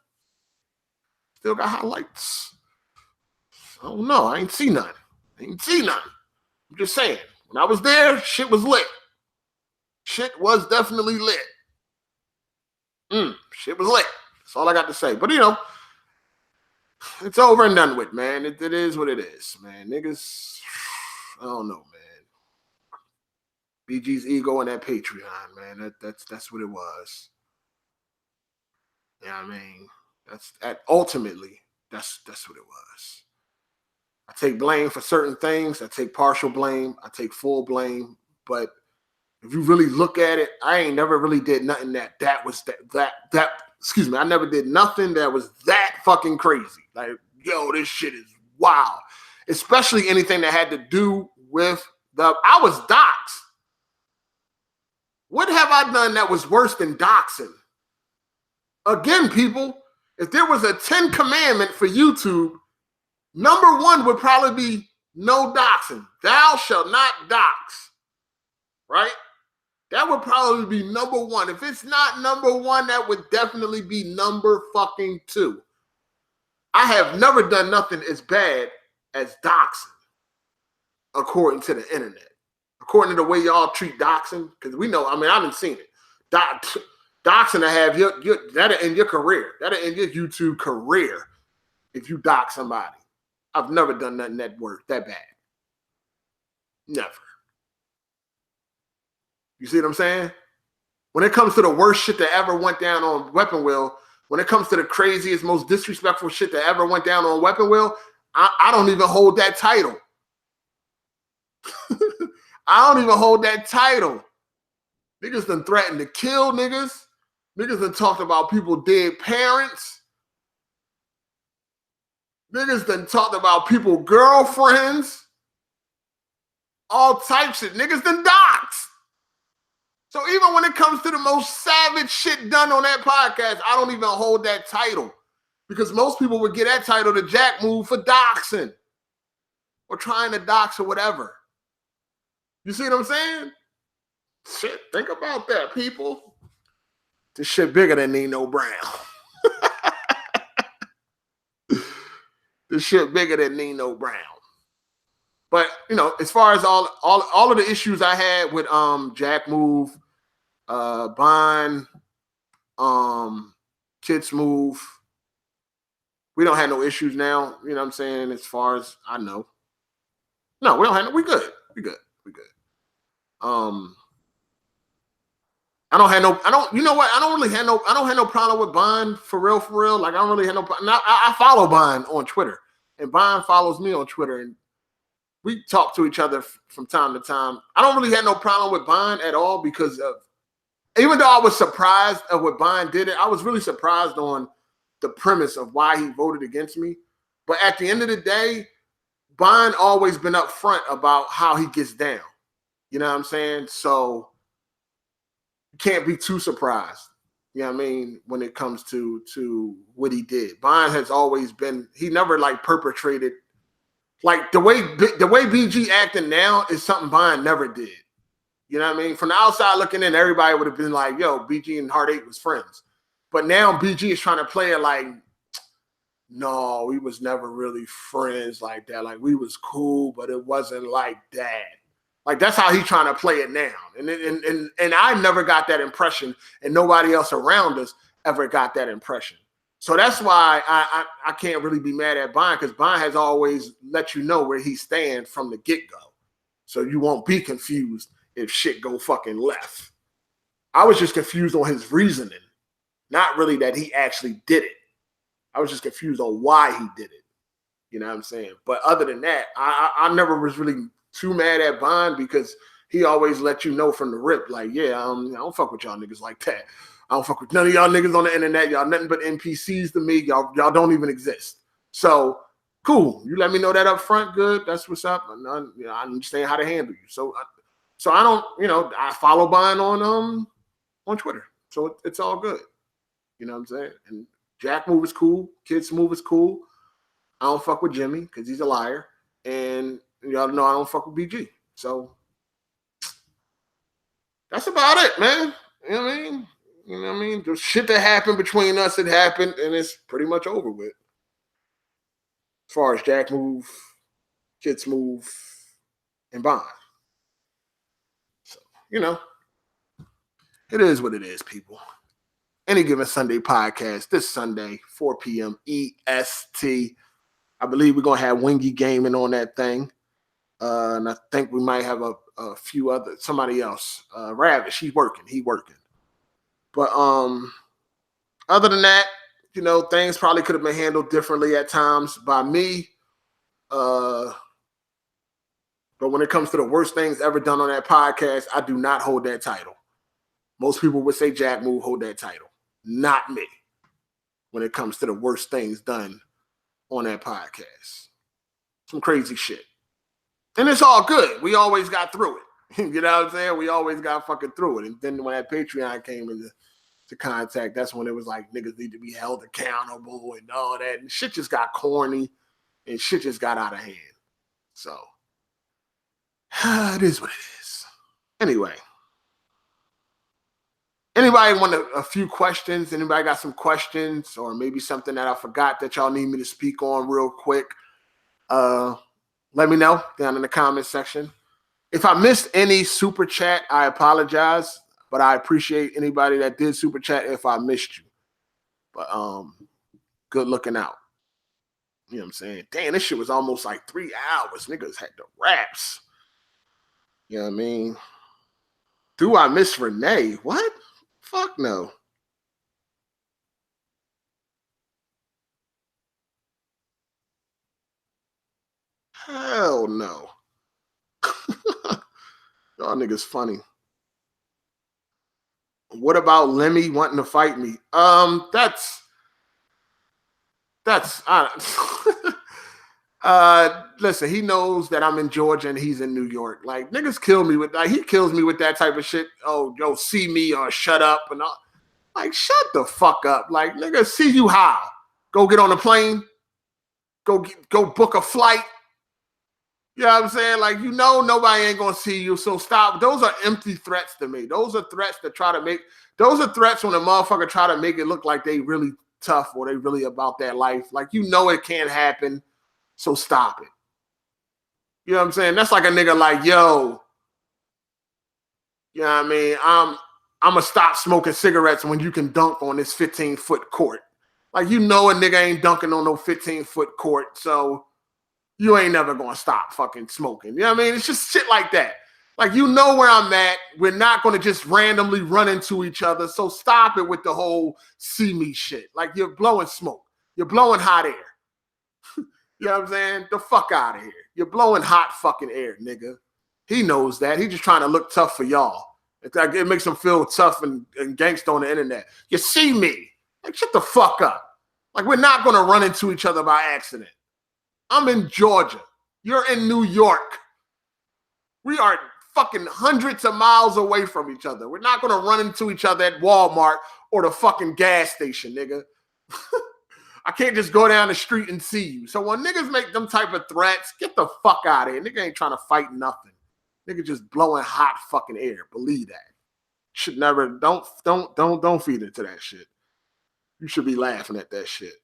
Still got highlights? I don't know. I ain't see none. I'm just saying. When I was there, shit was lit. Shit was definitely lit. Shit was lit. That's all I got to say. But, you know, it's over and done with, man. It is what it is, man. Niggas, I don't know, man. BG's ego and that Patreon, man. That's what it was. Yeah, I mean, ultimately, that's what it was. I take blame for certain things. I take partial blame. I take full blame. But if you really look at it, I ain't never really did nothing that was that. Excuse me. I never did nothing that was that fucking crazy. Like, yo, this shit is wild. Especially anything that had to do with I was doxxed. What have I done that was worse than doxing? Again, people, if there was a 10 commandment for YouTube, number 1 would probably be no doxing. Thou shalt not dox. Right? That would probably be number 1. If it's not number 1, that would definitely be number fucking 2. I have never done nothing as bad as doxing, according to the internet. According to the way y'all treat doxing, because we know, I mean, I haven't seen it. Doxing to have that'll end your career. That'll end your YouTube career if you dox somebody. I've never done nothing that bad. Never. You see what I'm saying? When it comes to the worst shit that ever went down on Weapon Wheel, when it comes to the craziest, most disrespectful shit that ever went down on Weapon Wheel, I don't even hold that title. I don't even hold that title. Niggas done threatened to kill niggas. Niggas done talked about people dead parents. Niggas done talked about people girlfriends. All types of niggas done doxed. So even when it comes to the most savage shit done on that podcast, I don't even hold that title. Because most people would get that title to Jack Move for doxing. Or trying to dox or whatever. You see what I'm saying? Shit, think about that, people. This shit bigger than Nino Brown. This shit bigger than Nino Brown. But, you know, as far as all of the issues I had with Jack Move, Bond, Kids Move, we don't have no issues now, you know what I'm saying, as far as I know. No, we don't have no, we good. I don't have no problem with Bond for real. Like, I don't really have no problem. I follow Bond on Twitter, and Bond follows me on Twitter, and we talk to each other from time to time. I don't really have no problem with Bond at all because of, even though I was surprised of what Bond did, I was really surprised on the premise of why he voted against me. But at the end of the day, Bond always been upfront about how he gets down. You know what I'm saying? So you can't be too surprised. You know what I mean? When it comes to what he did. Bond has always been, he never like perpetrated, like the way BG acting now is something Bond never did. You know what I mean? From the outside looking in, everybody would have been like, yo, BG and Hard8 was friends. But now BG is trying to play it like, no, we was never really friends like that. Like, we was cool, but it wasn't like that. Like, that's how he's trying to play it now. And I never got that impression, and nobody else around us ever got that impression. So that's why I can't really be mad at Bond, because Bond has always let you know where he stands from the get-go. So you won't be confused if shit go fucking left. I was just confused on his reasoning, not really that he actually did it. I was just confused on why he did it. You know what I'm saying? But other than that, I never was really too mad at Bond because he always let you know from the rip, like, yeah, I don't fuck with y'all niggas like that. I don't fuck with none of y'all niggas on the internet. Y'all nothing but NPCs to me. Y'all don't even exist. So cool. You let me know that up front. Good. That's what's up. And I understand how to handle you. So I don't, I follow Bond on Twitter. So it's all good. You know what I'm saying? And Jack Move is cool. Kids Move is cool. I don't fuck with Jimmy because he's a liar. And y'all know I don't fuck with BG. So that's about it, man. You know what I mean? You know what I mean? The shit that happened between us, it happened, and it's pretty much over with. As far as Jack Move, Kids Move, and Bond. So, it is what it is, people. Any Given Sunday podcast this Sunday, 4 p.m. EST. I believe we're going to have Wingy Gaming on that thing. And I think we might have a few somebody else. Ravish, he working. But other than that, things probably could have been handled differently at times by me. But when it comes to the worst things ever done on that podcast, I do not hold that title. Most people would say Jack Move hold that title. Not me. When it comes to the worst things done on that podcast. Some crazy shit. And it's all good. We always got through it. You know what I'm saying? We always got fucking through it. And then when that Patreon came into contact, that's when it was like niggas need to be held accountable and all that. And shit just got corny and shit just got out of hand. So it is what it is. Anyway. Anybody want a few questions? Anybody got some questions or maybe something that I forgot that y'all need me to speak on real quick? Let me know down in the comment section. If I missed any super chat, I apologize, but I appreciate anybody that did super chat if I missed you. But good looking out. You know what I'm saying? Damn, this shit was almost like 3 hours. Niggas had the raps. You know what I mean? Do I miss Renee? What? Fuck no. Hell no. Y'all niggas funny. What about Lemmy wanting to fight me? Listen, he knows that I'm in Georgia and he's in New York. Like, niggas kill me with, like, he kills me with that type of shit. Oh, yo, see me or shut up and all. Like, shut the fuck up. Like, nigga, see you how? Go get on a plane? Go book a flight? You know what I'm saying? Like, nobody ain't gonna see you, so stop. Those are empty threats to me. Those are threats that those are threats when a motherfucker try to make it look like they really tough or they really about that life. Like, it can't happen, so stop it. You know what I'm saying? That's like a nigga like, yo, you know what I mean? I'm gonna stop smoking cigarettes when you can dunk on this 15-foot court. Like, a nigga ain't dunking on no 15-foot court, so you ain't never gonna stop fucking smoking. You know what I mean? It's just shit like that. Like, where I'm at. We're not gonna just randomly run into each other. So stop it with the whole see me shit. Like, you're blowing smoke. You're blowing hot air. You know what I'm saying? The fuck out of here. You're blowing hot fucking air, nigga. He knows that. He's just trying to look tough for y'all. It makes him feel tough and gangsta on the internet. You see me. Like, shut the fuck up. Like, we're not gonna run into each other by accident. I'm in Georgia. You're in New York. We are fucking hundreds of miles away from each other. We're not going to run into each other at Walmart or the fucking gas station, nigga. I can't just go down the street and see you. So when niggas make them type of threats, get the fuck out of here. Nigga ain't trying to fight nothing. Nigga just blowing hot fucking air. Believe that. Should never, don't feed into that shit. You should be laughing at that shit.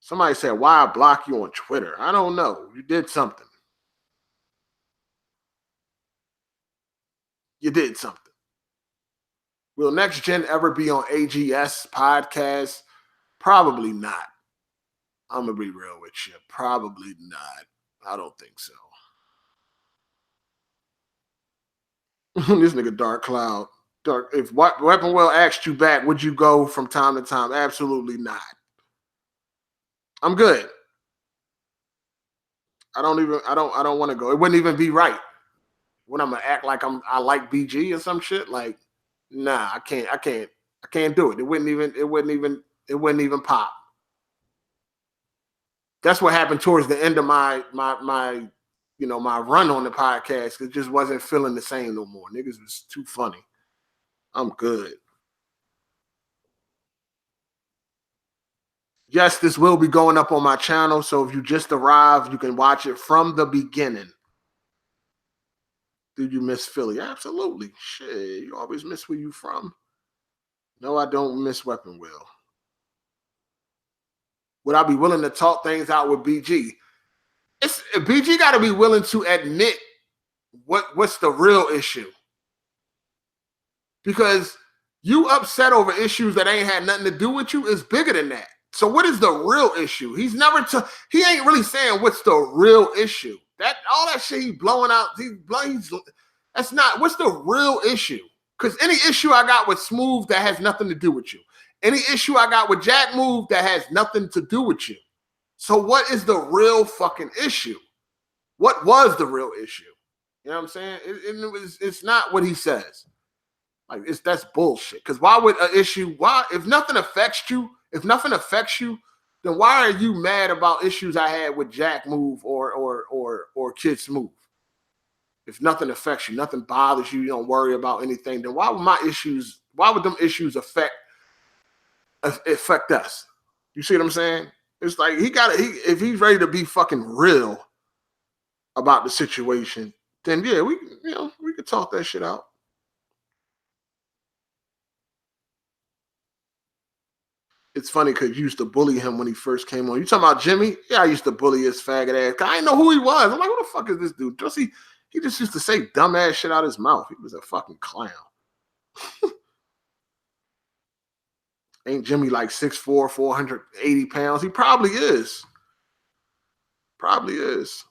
Somebody said, why I block you on Twitter? I don't know. You did something. You did something. Will Next Gen ever be on AGS podcast? Probably not. I'm going to be real with you. Probably not. I don't think so. This nigga Dark Cloud. If Weapon Well asked you back, would you go from time to time? Absolutely not. I'm good. I don't want to go. It wouldn't even be right. When I'm gonna act like I like BG or some shit, like, nah, I can't do it. It wouldn't even pop. That's what happened towards the end of my my run on the podcast. It just wasn't feeling the same no more. Niggas was too funny. I'm good. Yes, this will be going up on my channel. So if you just arrived, you can watch it from the beginning. Did you miss Philly? Absolutely. Shit, you always miss where you from. No, I don't miss Weapon Wheel. Would I be willing to talk things out with BG? BG got to be willing to admit what's the real issue. Because you upset over issues that ain't had nothing to do with you is bigger than that. So what is the real issue? He ain't really saying what's the real issue. That all that shit he blowing out, that's not what's the real issue. Because any issue I got with Smooth that has nothing to do with you. Any issue I got with Jack Move that has nothing to do with you. So what is the real fucking issue? What was the real issue? You know what I'm saying? It's not what he says. Like that's bullshit. Because why would an issue? Why if nothing affects you? If nothing affects you, then why are you mad about issues I had with Jack Move or Kid Smooth? If nothing affects you, nothing bothers you, you don't worry about anything, then why would them issues affect us? You see what I'm saying? It's like if he's ready to be fucking real about the situation, then yeah, we could talk that shit out. It's funny because you used to bully him when he first came on. You talking about Jimmy? Yeah, I used to bully his faggot ass. I didn't know who he was. I'm like, who the fuck is this dude? He just used to say dumbass shit out of his mouth. He was a fucking clown. Ain't Jimmy like 6'4", 480 pounds? He probably is. Probably is.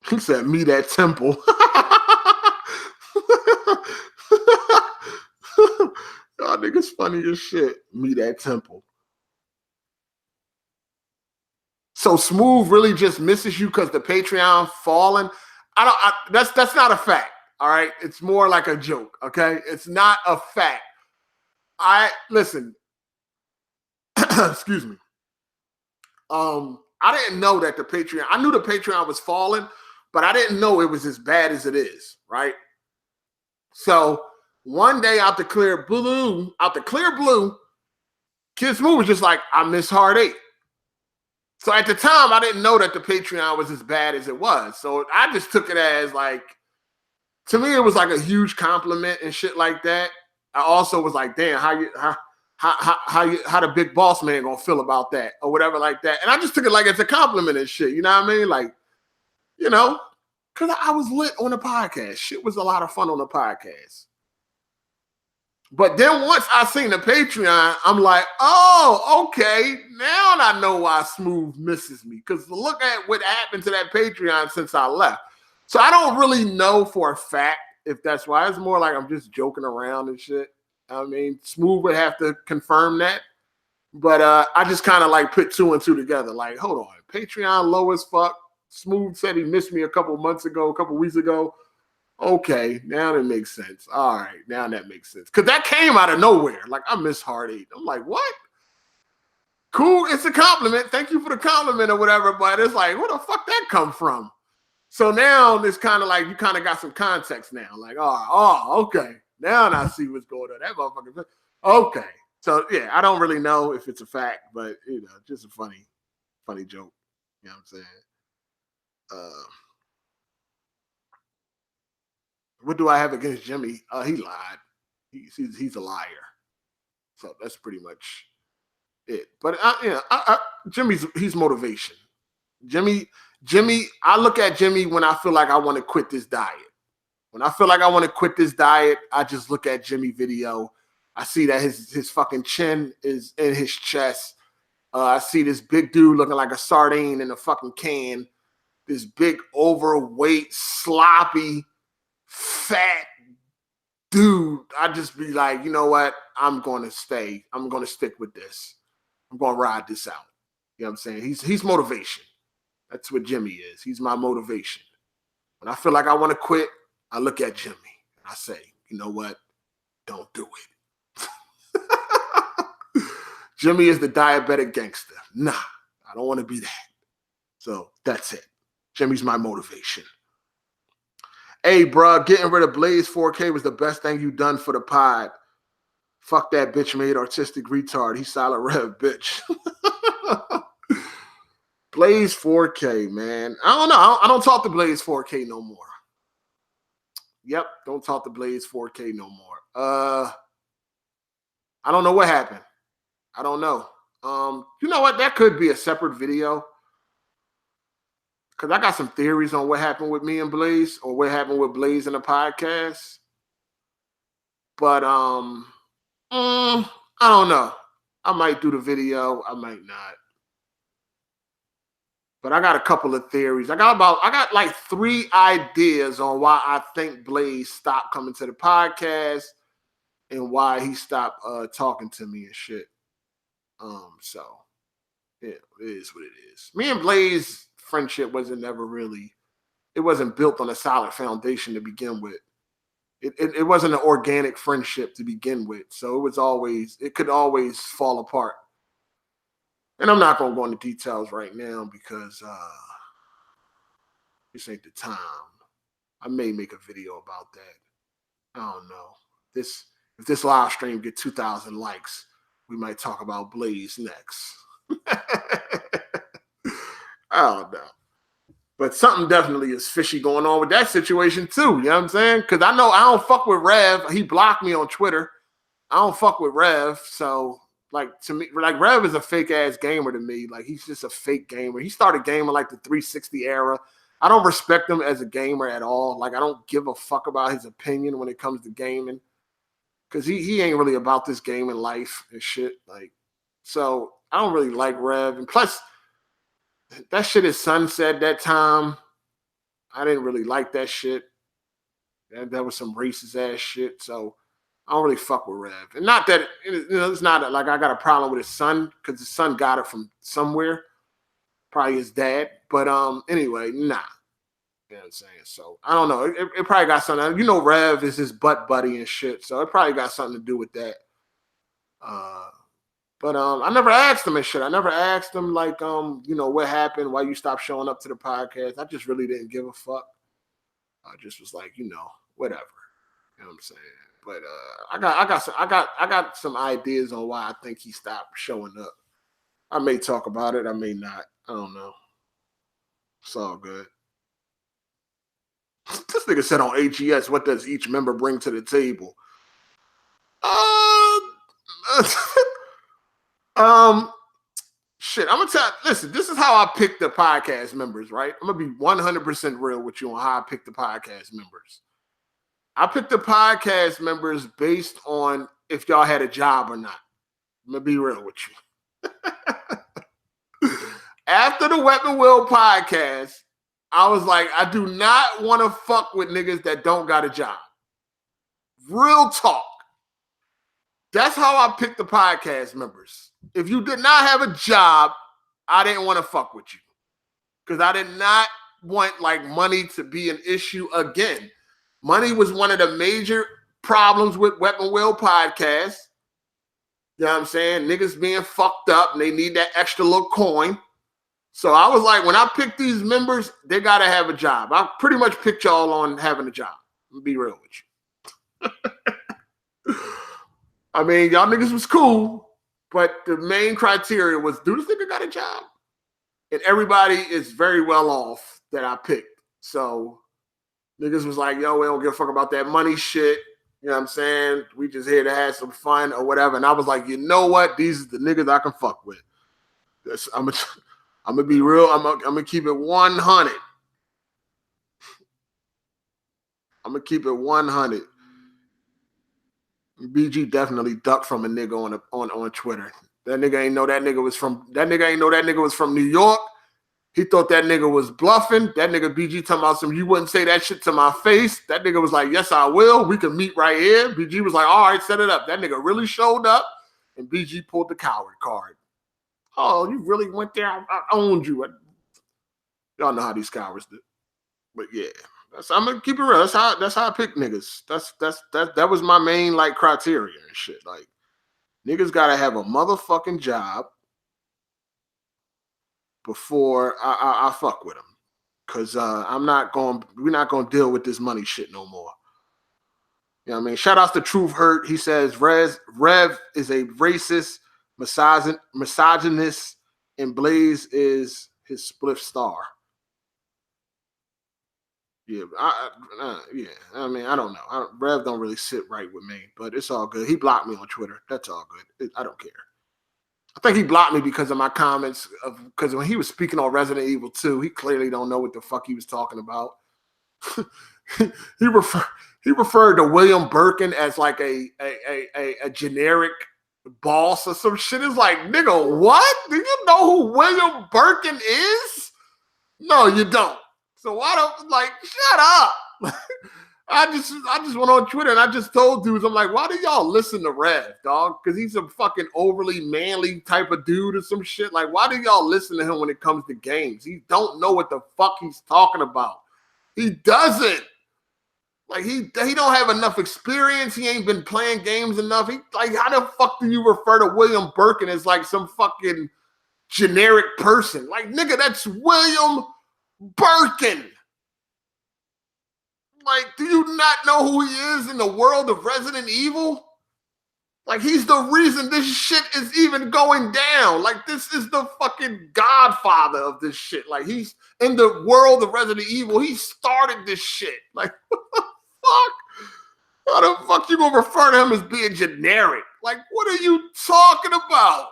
He said, meet at Temple. Y'all niggas funny as shit. Meet at Temple. So Smooth really just misses you because the Patreon fallen. That's not a fact. All right. It's more like a joke. Okay. It's not a fact. Listen. Excuse me. I didn't know that the Patreon, I knew the Patreon was falling, but I didn't know it was as bad as it is, right? So one day out the clear blue, Kid Smooth was just like, I miss Hard 8. So at the time, I didn't know that the Patreon was as bad as it was. So I just took it as like, to me, it was like a huge compliment and shit like that. I also was like, damn, how the big boss man gonna feel about that or whatever like that. And I just took it like it's a compliment and shit. You know what I mean? Like, because I was lit on the podcast. Shit was a lot of fun on the podcast. But then once I seen the Patreon, I'm like, oh, okay. Now I know why Smooth misses me. Because look at what happened to that Patreon since I left. So I don't really know for a fact if that's why. It's more like I'm just joking around and shit. I mean, Smooth would have to confirm that. But I just kind of like put 2 and 2 together. Like, hold on. Patreon low as fuck. Smooth said he missed me a couple weeks ago. Okay, now that makes sense. All right, now that makes sense. Because that came out of nowhere. Like, I miss Hard 8. I'm like, what? Cool, it's a compliment. Thank you for the compliment or whatever. But it's like, where the fuck that come from? So now it's kind of like you kind of got some context now. Like, oh, okay. Now I see what's going on. That motherfucker. Okay. So, yeah, I don't really know if it's a fact, but, just a funny joke. You know what I'm saying? What do I have against Jimmy? He lied. He's a liar. So that's pretty much it. But he's motivation. Jimmy. I look at Jimmy when I feel like I want to quit this diet. When I feel like I want to quit this diet, I just look at Jimmy video. I see that his fucking chin is in his chest. I see this big dude looking like a sardine in a fucking can. This big overweight, sloppy, fat dude. I just be like, you know what? I'm going to stay. I'm going to stick with this. I'm going to ride this out. You know what I'm saying? He's motivation. That's what Jimmy is. He's my motivation. When I feel like I want to quit, I look at Jimmy and I say, you know what? Don't do it. Jimmy is the diabetic gangster. Nah, I don't want to be that. So that's it. Jimmy's my motivation. Hey, bro, getting rid of Blaze 4K was the best thing you done for the pod. Fuck that bitch made artistic retard. He's Silent Rev, bitch. Blaze 4K, man. I don't know. I don't talk to Blaze 4K no more. Yep, don't talk to Blaze 4K no more. I don't know what happened. I don't know. You know what? That could be a separate video. Because I got some theories on what happened with me and Blaze, or what happened with Blaze in the podcast. But I don't know. I might do the video. I might not. But I got a couple of theories. I got like 3 ideas on why I think Blaze stopped coming to the podcast and why he stopped talking to me and shit. So yeah, it is what it is. Me and Blaze friendship wasn't built on a solid foundation to begin with. It wasn't an organic friendship to begin with. So it could always fall apart. And I'm not going to go into details right now because this ain't the time. I may make a video about that. I don't know. If this live stream get 2,000 likes, we might talk about Blaze next. I don't know. But something definitely is fishy going on with that situation too. You know what I'm saying? Because I know I don't fuck with Rev. He blocked me on Twitter. I don't fuck with Rev. So, like, to me, like, Rev is a fake ass gamer to me. Like, he's just a fake gamer. He started gaming like the 360 era. I don't respect him as a gamer at all. Like, I don't give a fuck about his opinion when it comes to gaming. Because he ain't really about this gaming life and shit. Like, so I don't really like Rev. And plus, that shit his son said that time, I didn't really like that shit. That was some racist ass shit. So I don't really fuck with Rev. And not that, it's not like I got a problem with his son, because his son got it from somewhere. Probably his dad. But anyway, nah. You know what I'm saying? So I don't know. It probably got something. You know, Rev is his butt buddy and shit. So it probably got something to do with that. But I never asked him and shit. I never asked him, like, what happened, why you stopped showing up to the podcast. I just really didn't give a fuck. I just was like, whatever. You know what I'm saying? But I got some ideas on why I think he stopped showing up. I may talk about it, I may not. I don't know. It's all good. This nigga said on AGS, what does each member bring to the table? Shit, I'm gonna tell. Listen, this is how I pick the podcast members, right? I'm gonna be 100% real with you on how I pick the podcast members. I pick the podcast members based on if y'all had a job or not. I'm gonna be real with you. After the Weapon Wheel podcast, I was like, I do not want to fuck with niggas that don't got a job. Real talk. That's how I picked the podcast members. If you did not have a job, I didn't want to fuck with you. Because I did not want, like, money to be an issue again. Money was one of the major problems with Weapon Wheel podcast. You know what I'm saying? Niggas being fucked up and they need that extra little coin. So I was like, when I pick these members, they got to have a job. I pretty much picked y'all on having a job. I'm be real with you. I mean, y'all niggas was cool, but the main criteria was, do this nigga got a job? And everybody is very well off that I picked. So niggas was like, yo, we don't give a fuck about that money shit. You know what I'm saying? We just here to have some fun or whatever. And I was like, you know what? These are the niggas I can fuck with. I'm gonna be real. I'm gonna keep it 100. I'm gonna keep it 100. BG definitely ducked from a nigga on Twitter. That nigga ain't know that nigga was from New York. He thought that nigga was bluffing. That nigga BG talking about you wouldn't say that shit to my face. That nigga was like, yes, I will. We can meet right here. BG was like, all right, set it up. That nigga really showed up, and BG pulled the coward card. Oh, you really went there? I owned you. Y'all know how these cowards do. But yeah, I'm gonna keep it real. That's how I pick niggas. That was my main like criteria and shit. Like niggas gotta have a motherfucking job before I fuck with them. Cause we're not gonna deal with this money shit no more. You know what I mean? Shout outs to Truth Hurt. He says Rev is a racist, misogynist, and Blaze is his spliff star. Yeah, I mean, I don't know. Rev don't really sit right with me, but it's all good. He blocked me on Twitter. That's all good. I don't care. I think he blocked me because of my comments. Because when he was speaking on Resident Evil 2, he clearly don't know what the fuck he was talking about. he referred to William Birkin as like a generic boss or some shit. It's like, nigga, what? Do you know who William Birkin is? No, you don't. So why don't shut up? I just went on Twitter and I just told dudes, I'm like, why do y'all listen to Rev, dog? Because he's a fucking overly manly type of dude or some shit. Like, why do y'all listen to him when it comes to games? He don't know what the fuck he's talking about. He doesn't. Like, he don't have enough experience. He ain't been playing games enough. How the fuck do you refer to William Birkin as like some fucking generic person? Like, nigga, that's William Birkin. Like, do you not know who he is in the world of Resident Evil? Like, he's the reason this shit is even going down. Like, this is the fucking godfather of this shit. Like, he's in the world of Resident Evil. He started this shit. Like, what the fuck? How the fuck you gonna refer to him as being generic? Like, what are you talking about?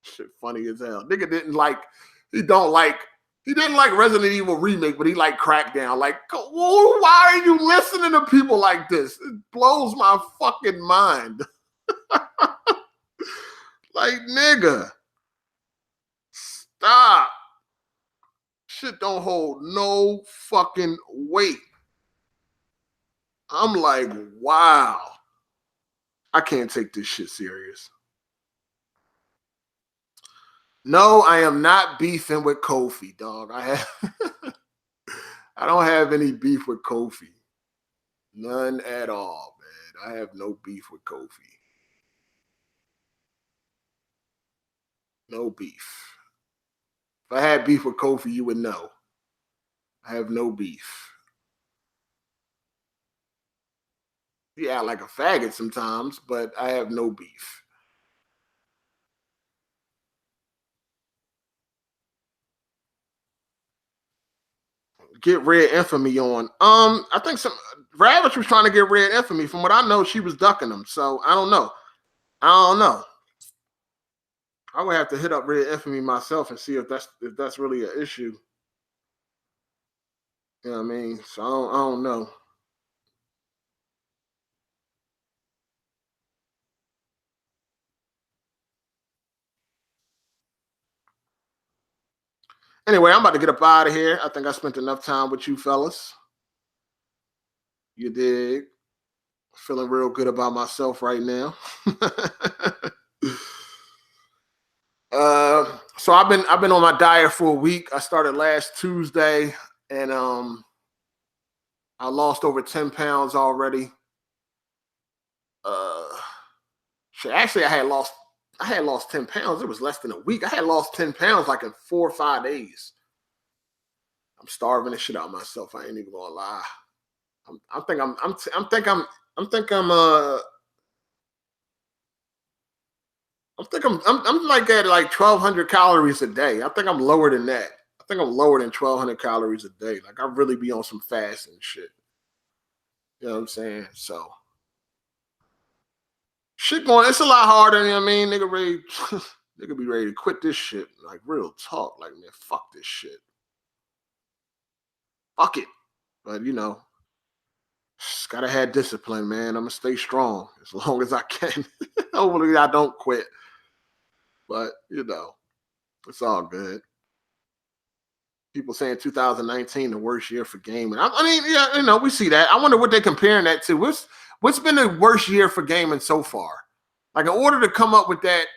Shit funny as hell. Nigga didn't like Resident Evil Remake, but he liked Crackdown. Like, why are you listening to people like this? It blows my fucking mind. Like, nigga, stop. Shit don't hold no fucking weight. I'm like, wow. I can't take this shit serious. No, I am not beefing with Kofi, dog. I don't have any beef with Kofi. None at all, man. I have no beef with Kofi. No beef. If I had beef with Kofi, you would know. I have no beef. He act like a faggot sometimes, but I have no beef. Get Red Infamy on. I think Ravage was trying to get Red Infamy. From what I know, she was ducking them. So I don't know. I would have to hit up Red Infamy myself and see if that's really an issue. You know what I mean? So I don't know. Anyway, I'm about to get up out of here. I think I spent enough time with you fellas. You dig? Feeling real good about myself right now. So I've been on my diet for a week. I started last Tuesday, and I lost over 10 pounds already. Actually, I had lost 10 pounds. It was less than a week. I had lost 10 pounds like in 4 or 5 days. I'm starving the shit out of myself. I ain't even gonna lie. I'm like at like 1,200 calories a day. I think I'm lower than that. I think I'm lower than 1,200 calories a day. Like, I really be on some fasting shit. You know what I'm saying? So shit going, it's a lot harder, you know what I mean? Nigga be ready to quit this shit. Like, real talk. Like, man, fuck this shit. Fuck it. But, you know, just gotta have discipline, man. I'm gonna stay strong as long as I can. Hopefully I don't quit. But, you know, it's all good. People saying 2019 the worst year for gaming. I mean, yeah, you know, we see that. I wonder what they're comparing that to. What's been the worst year for gaming so far? Like, in order to come up with that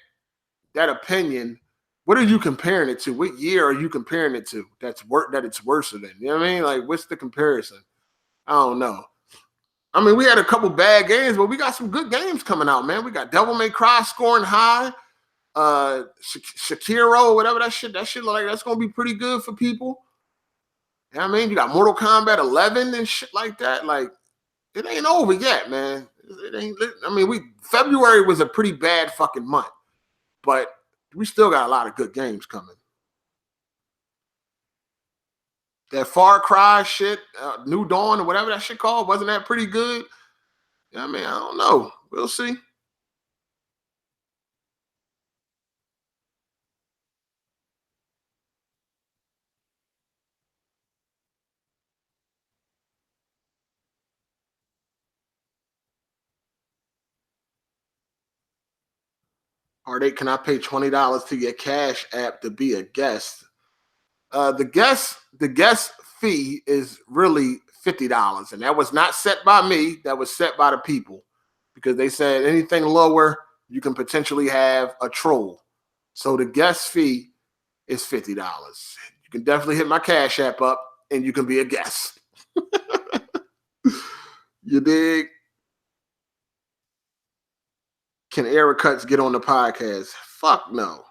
that opinion, what are you comparing it to? What year are you comparing it to? That it's worse than. You know what I mean? Like, what's the comparison? I don't know. I mean, we had a couple bad games, but we got some good games coming out, man. We got Devil May Cry scoring high, Shakiro, whatever that shit look like, that's gonna be pretty good for people. You know what I mean? You got Mortal Kombat 11 and shit like that. Like, it ain't over yet, man. It ain't. I mean, February was a pretty bad fucking month, but we still got a lot of good games coming. That Far Cry shit, New Dawn or whatever that shit called, wasn't that pretty good? I mean, I don't know. We'll see. Hard8, can I pay $20 to your Cash App to be a guest? The guest fee is really $50, and that was not set by me. That was set by the people, because they said anything lower, you can potentially have a troll. So the guest fee is $50. You can definitely hit my Cash App up, and you can be a guest. You dig? Can Eric Cuts get on the podcast? Fuck no.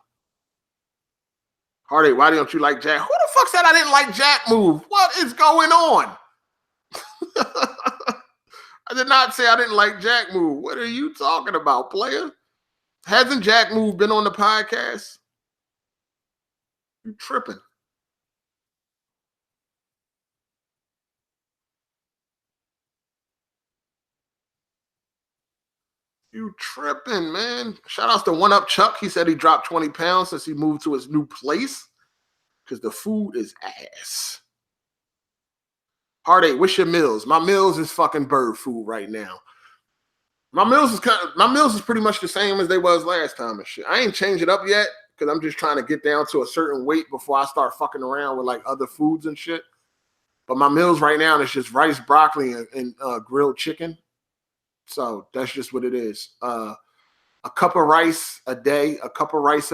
Hard8, why don't you like Jack? Who the fuck said I didn't like Jack Move? What is going on? I did not say I didn't like Jack Move. What are you talking about, player? Hasn't Jack Move been on the podcast? You tripping. You tripping, man. Shout outs to One Up Chuck. He said he dropped 20 pounds since he moved to his new place because the food is ass. Hard8, what's your meals? My meals is fucking bird food right now. My meals is pretty much the same as they was last time and shit. I ain't changed it up yet because I'm just trying to get down to a certain weight before I start fucking around with like other foods and shit. But my meals right now is just rice, broccoli, and grilled chicken. So that's just what it is. A cup of rice a day, a day. A cup of rice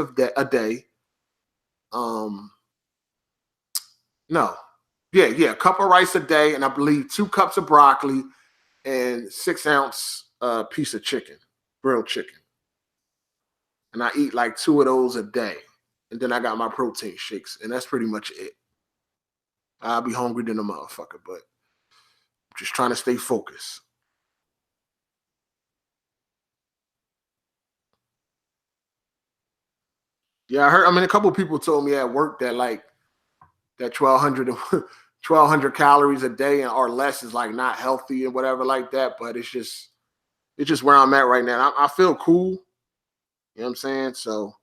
a day, and I believe 2 cups of broccoli and 6-ounce piece of chicken, grilled chicken. And I eat like 2 of those a day. And then I got my protein shakes, and that's pretty much it. I'll be hungry than a motherfucker, but I'm just trying to stay focused. Yeah, a couple of people told me at work that like that 1,200 calories a day or less is like not healthy and whatever like that. But it's just where I'm at right now. I feel cool. You know what I'm saying? So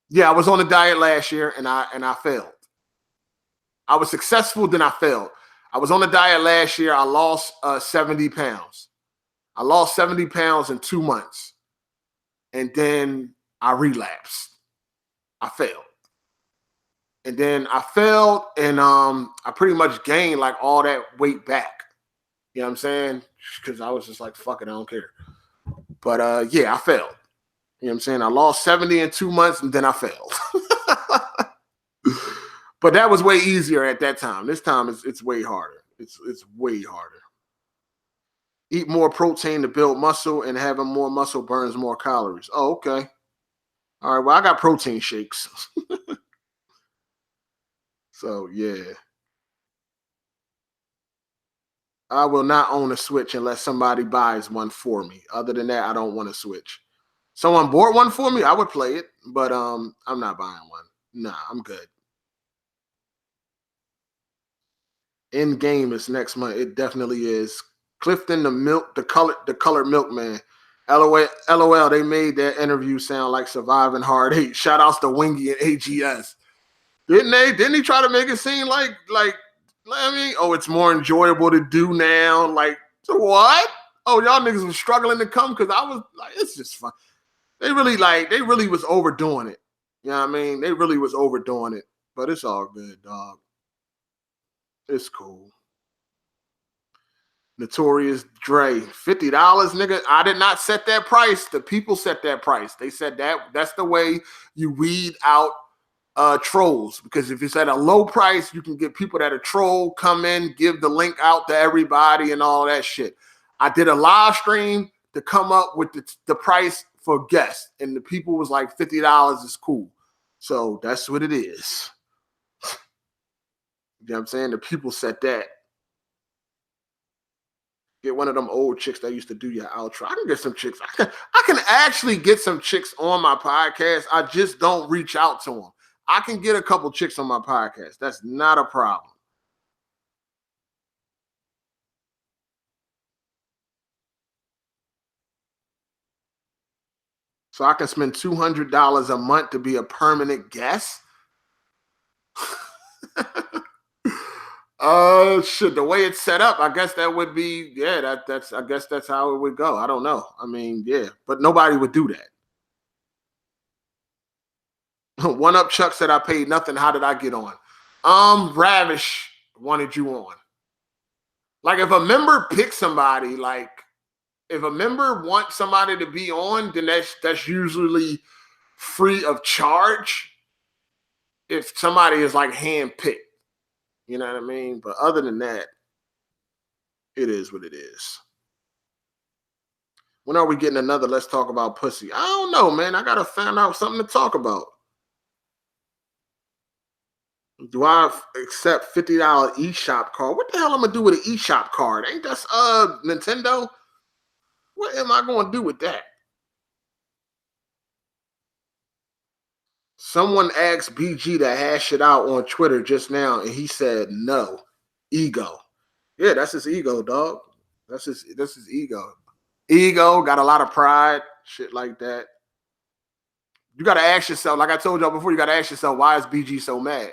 yeah, I was on a diet last year and I failed. I was successful, then I failed. I was on a diet last year. I lost 70 pounds. I lost 70 pounds in 2 months. And then I relapsed. I failed. And then I failed, and I pretty much gained like all that weight back. You know what I'm saying? Because I was just like, fuck it, I don't care. But yeah, I failed. You know what I'm saying? I lost 70 in 2 months, and then I failed. But that was way easier at that time. This time it's way harder. It's way harder. Eat more protein to build muscle, and having more muscle burns more calories. Oh, okay. All right, well, I got protein shakes. So, yeah. I will not own a Switch unless somebody buys one for me. Other than that, I don't want a Switch. Someone bought one for me, I would play it, but I'm not buying one. Nah, I'm good. In game is next month. It definitely is. Clifton the colored milkman. LOL, they made that interview sound like Surviving Hard8. Shout outs to Wingy and AGS. Didn't they? Didn't he try to make it seem like I mean, oh, it's more enjoyable to do now? Like, so what? Oh, y'all niggas was struggling to come because I was like, it's just fun. They really was overdoing it. You know what I mean? They really was overdoing it. But it's all good, dog. It's cool. Notorious Dre, $50, nigga. I did not set that price. The people set that price. They said that's the way you weed out trolls, because if it's at a low price, you can get people that are troll, come in, give the link out to everybody and all that shit. I did a live stream to come up with the price for guests, and the people was like $50 is cool. So that's what it is. You know what I'm saying? The people said that. Get one of them old chicks that used to do your outro. I can get some chicks. I can actually get some chicks on my podcast. I just don't reach out to them. I can get a couple chicks on my podcast. That's not a problem. So I can spend $200 a month to be a permanent guest. Shit, the way it's set up, I guess that would be, yeah, that's I guess that's how it would go. I don't know. I mean, yeah, but nobody would do that. One Up Chuck said I paid nothing. How did I get on? Ravish wanted you on. Like if a member picks somebody, like if a member wants somebody to be on, then that's usually free of charge. If somebody is like handpicked. You know what I mean? But other than that, it is what it is. When are we getting another Let's Talk About Pussy? I don't know, man. I got to find out something to talk about. Do I accept $50 eShop card? What the hell am I going to do with an eShop card? Ain't that Nintendo? What am I going to do with that? Someone asked BG to hash it out on Twitter just now, and he said no. Ego. Yeah, that's his ego, dog. That's his ego. Ego, got a lot of pride, shit like that. You got to ask yourself, like I told y'all before, you got to ask yourself, why is BG so mad?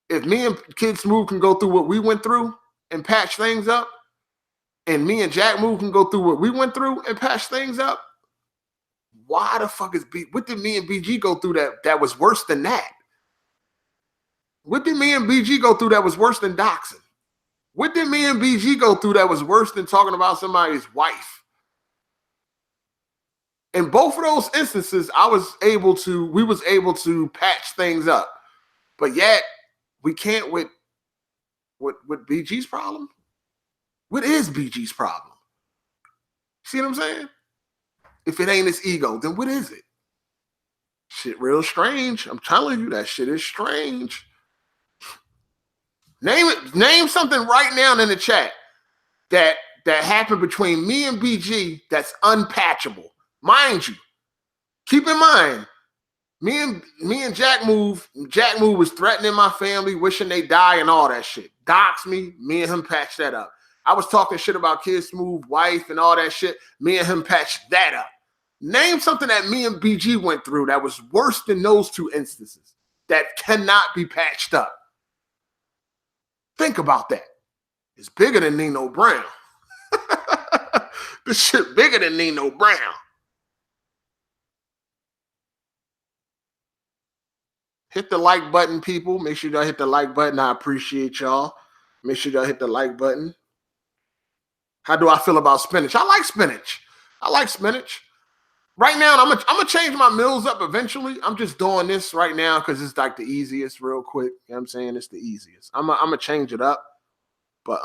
If me and Kid Smooth can go through what we went through and patch things up, and me and Jack Move can go through what we went through and patch things up, why the fuck is what did me and BG go through that was worse than that? What did me and BG go through that was worse than doxing? What did me and BG go through that was worse than talking about somebody's wife? In both of those instances, we was able to patch things up. But yet, we can't with BG's problem. What is BG's problem? See what I'm saying? If it ain't his ego, then what is it? Shit real strange. I'm telling you, that shit is strange. Name something right now in the chat that happened between me and BG that's unpatchable. Mind you, keep in mind, me and Jack Move was threatening my family, wishing they die and all that shit. Dox me and him patched that up. I was talking shit about Kid Smooth, wife, and all that shit. Me and him patched that up. Name something that me and BG went through that was worse than those two instances that cannot be patched up. Think about that. It's bigger than Nino Brown. This shit bigger than Nino Brown. Hit the like button, people. Make sure y'all hit the like button. I appreciate y'all. Make sure y'all hit the like button. How do I feel about spinach? I like spinach. I like spinach. Right now, I'm gonna change my meals up eventually. I'm just doing this right now because it's like the easiest, real quick. You know what I'm saying? It's the easiest. I'm gonna change it up. But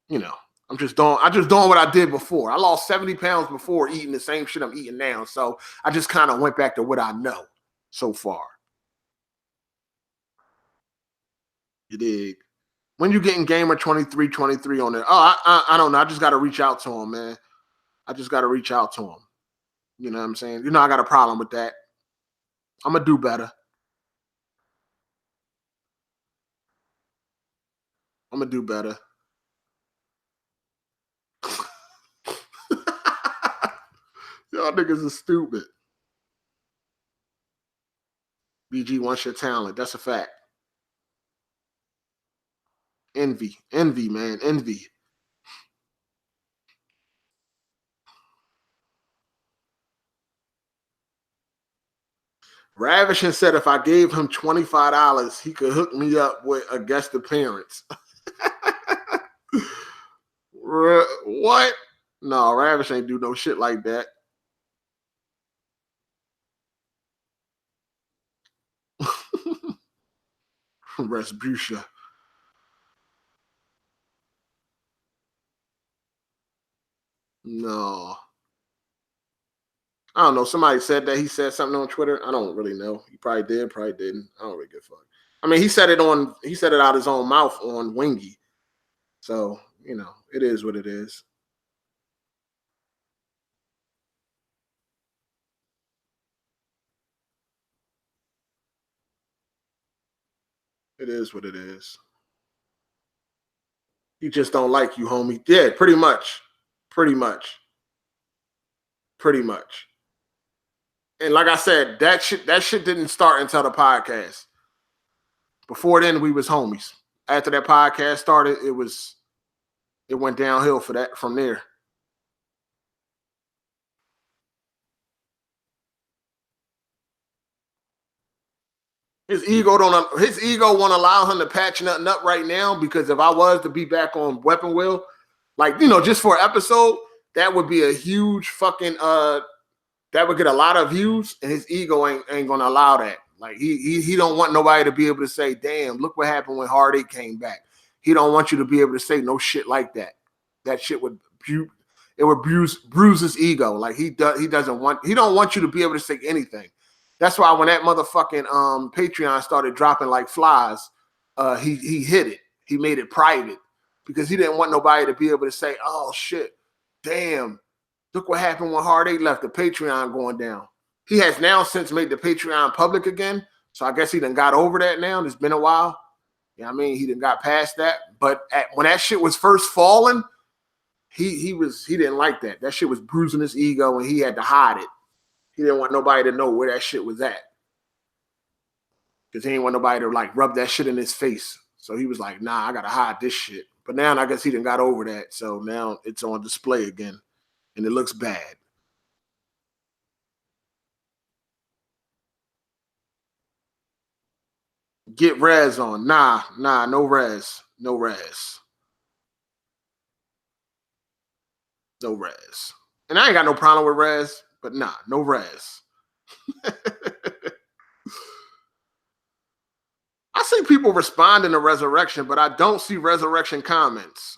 you know, I'm just doing what I did before. I lost 70 pounds before eating the same shit I'm eating now. So I just kind of went back to what I know so far. You dig? When you getting Gamer 2323 on there? Oh, I don't know. I just got to reach out to him, man. I just got to reach out to him. You know what I'm saying? You know, I got a problem with that. I'm going to do better. I'm going to do better. Y'all niggas are stupid. BG wants your talent. That's a fact. Envy, man, envy. Ravishing said if I gave him $25, he could hook me up with a guest appearance. What? No, Ravish ain't do no shit like that. Respucia. No. I don't know. Somebody said that he said something on Twitter. I don't really know. He probably did, probably didn't. I don't really give a fuck. I mean, he said it out his own mouth on Wingy. So, you know, it is what it is. It is what it is. He just don't like you, homie. Yeah, pretty much. Pretty much. Pretty much. And like I said, that shit didn't start until the podcast. Before then, we was homies. After that podcast started, it went downhill from there. His ego won't allow him to patch nothing up right now, because if I was to be back on Weapon Wheel, like, you know, just for an episode, that would be a huge fucking that would get a lot of views, and his ego ain't gonna allow that. Like, he don't want nobody to be able to say, damn, look what happened when Hard 8 came back. He don't want you to be able to say no shit like that. That shit would bruise his ego. Like, he don't want you to be able to say anything. That's why when that motherfucking Patreon started dropping like flies, he hid it. He made it private because he didn't want nobody to be able to say, oh shit, damn, look what happened when Hard 8 left, the Patreon going down. He has now since made the Patreon public again. So I guess he done got over that now. It's been a while. You know what I mean? He done got past that. But when that shit was first falling, he didn't like that. That shit was bruising his ego, and he had to hide it. He didn't want nobody to know where that shit was at. Because he didn't want nobody to like rub that shit in his face. So he was like, nah, I gotta hide this shit. But now I guess he done got over that. So now it's on display again. And it looks bad. Get Rez on. Nah, no Rez. No Rez. No Rez. And I ain't got no problem with Rez, but nah, no Rez. I see people responding to Resurrection, but I don't see Resurrection comments.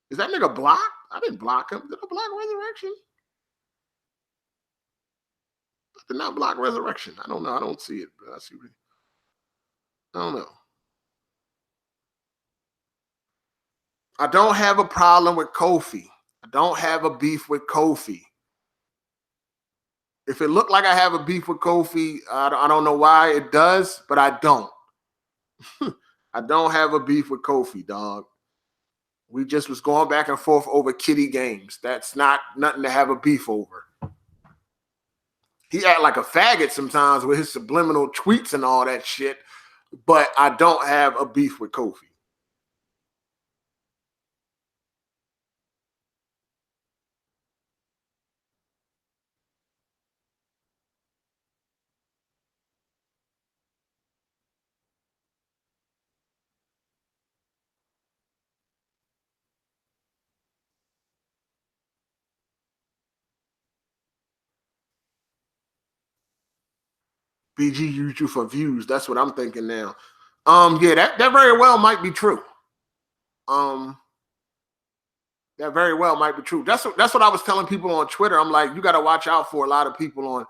Is that nigga blocked? I didn't block him. Did I block Resurrection? I did not block Resurrection. I don't know. I don't see it, but I see it. I don't know. I don't have a problem with Kofi. I don't have a beef with Kofi. If it looked like I have a beef with Kofi, I don't know why it does, but I don't. I don't have a beef with Kofi, dog. We just was going back and forth over kitty games. That's not nothing to have a beef over. He act like a faggot sometimes with his subliminal tweets and all that shit, but I don't have a beef with Kofi. BG used you for views. That's what I'm thinking now. Yeah, that very well might be true. That very well might be true. That's what I was telling people on Twitter. I'm like, you got to watch out for a lot of people on,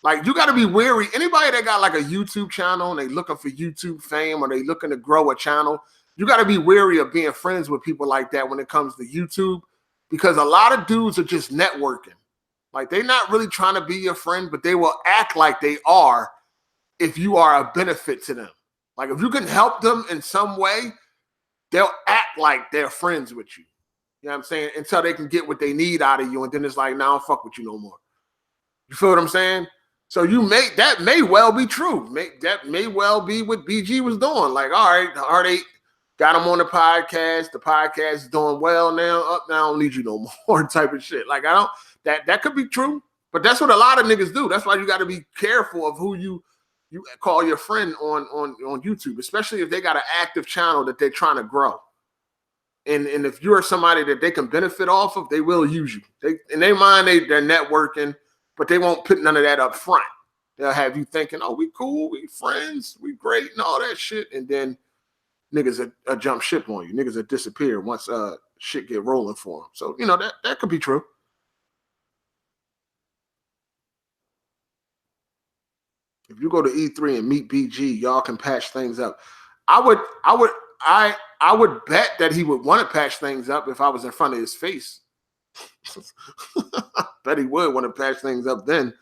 like, you got to be wary. Anybody that got like a YouTube channel and they looking for YouTube fame or they looking to grow a channel, you got to be wary of being friends with people like that when it comes to YouTube, because a lot of dudes are just networking. Like, they're not really trying to be your friend, but they will act like they are if you are a benefit to them. Like, if you can help them in some way, they'll act like they're friends with you. You know what I'm saying? Until they can get what they need out of you. And then it's like, nah, I don't fuck with you no more. You feel what I'm saying? So that may well be true. That may well be what BG was doing. Like, all right, Hard 8 got him on the podcast. The podcast is doing well now. Up now, I don't need you no more type of shit. Like, that could be true. But that's what a lot of niggas do. That's why you got to be careful of who you call your friend on YouTube, especially if they got an active channel that they're trying to grow. And if you're somebody that they can benefit off of, they will use you. They in their mind, they're networking, but they won't put none of that up front. They'll have you thinking, oh, we cool, we friends, we great, and all that shit. And then niggas a jump ship on you. Niggas will disappear once shit get rolling for them. So, that could be true. If you go to E3 and meet BG, y'all can patch things up. I would bet that he would want to patch things up if I was in front of his face. Bet he would want to patch things up then.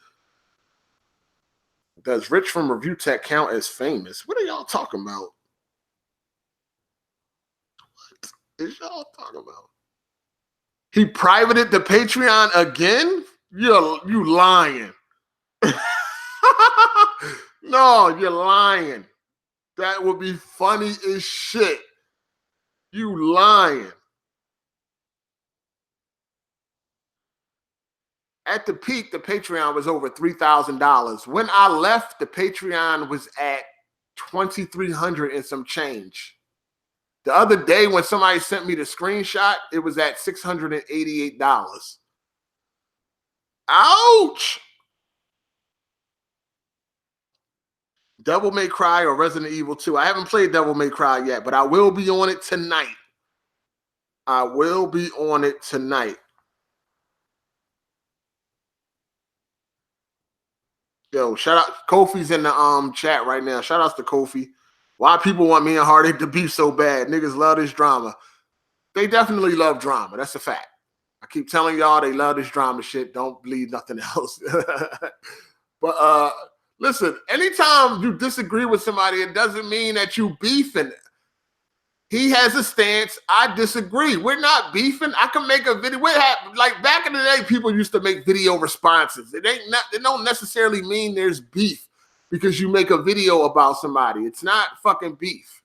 Does Rich from Review Tech count as famous? What are y'all talking about? What is y'all talking about? He privated the Patreon again? You lying. No, you're lying. That would be funny as shit. You lying. At the peak, the Patreon was over $3,000. When I left, the Patreon was at $2,300 and some change. The other day, when somebody sent me the screenshot, it was at $688. Ouch! Devil May Cry or Resident Evil 2. I haven't played Devil May Cry yet, but I will be on it tonight. I will be on it tonight. Yo, shout out. Kofi's in the chat right now. Shout outs to Kofi. Why people want me and Hard8 to beef so bad? Niggas love this drama. They definitely love drama. That's a fact. I keep telling y'all they love this drama shit. Don't believe nothing else. But listen, anytime you disagree with somebody, it doesn't mean that you beefing. He has a stance. I disagree. We're not beefing. I can make a video. Like back in the day, people used to make video responses. It don't necessarily mean there's beef because you make a video about somebody. It's not fucking beef.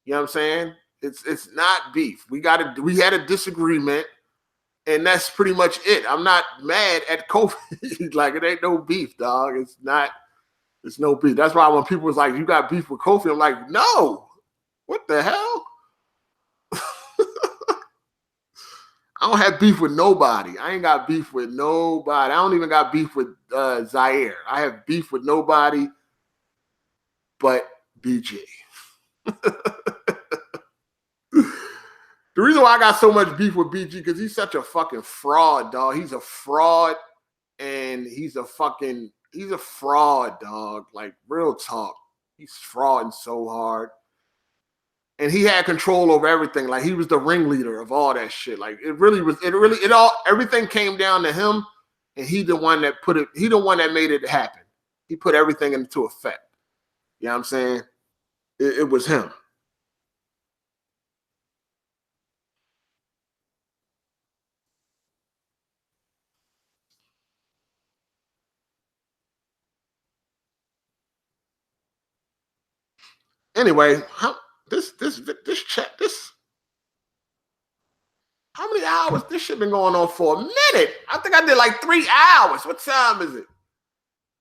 You know what I'm saying? It's not beef. We had a disagreement, and that's pretty much it. I'm not mad at Kofi. Like it ain't no beef, dog. It's no beef. That's why when people was like, "You got beef with Kofi," I'm like, no. What the hell? I don't have beef with nobody. I ain't got beef with nobody. I don't even got beef with Zaire. I have beef with nobody but BG. The reason why I got so much beef with BG because he's such a fucking fraud, dog. He's a fraud, and he's a fraud, dog. Like real talk. He's frauding so hard. And he had control over everything. Like he was the ringleader of all that shit. Like everything came down to him, and he the one that made it happen. He put everything into effect. You know what I'm saying? It was him. Anyway, how many hours this shit been going on for? A minute. I think I did like 3 hours. What time is it?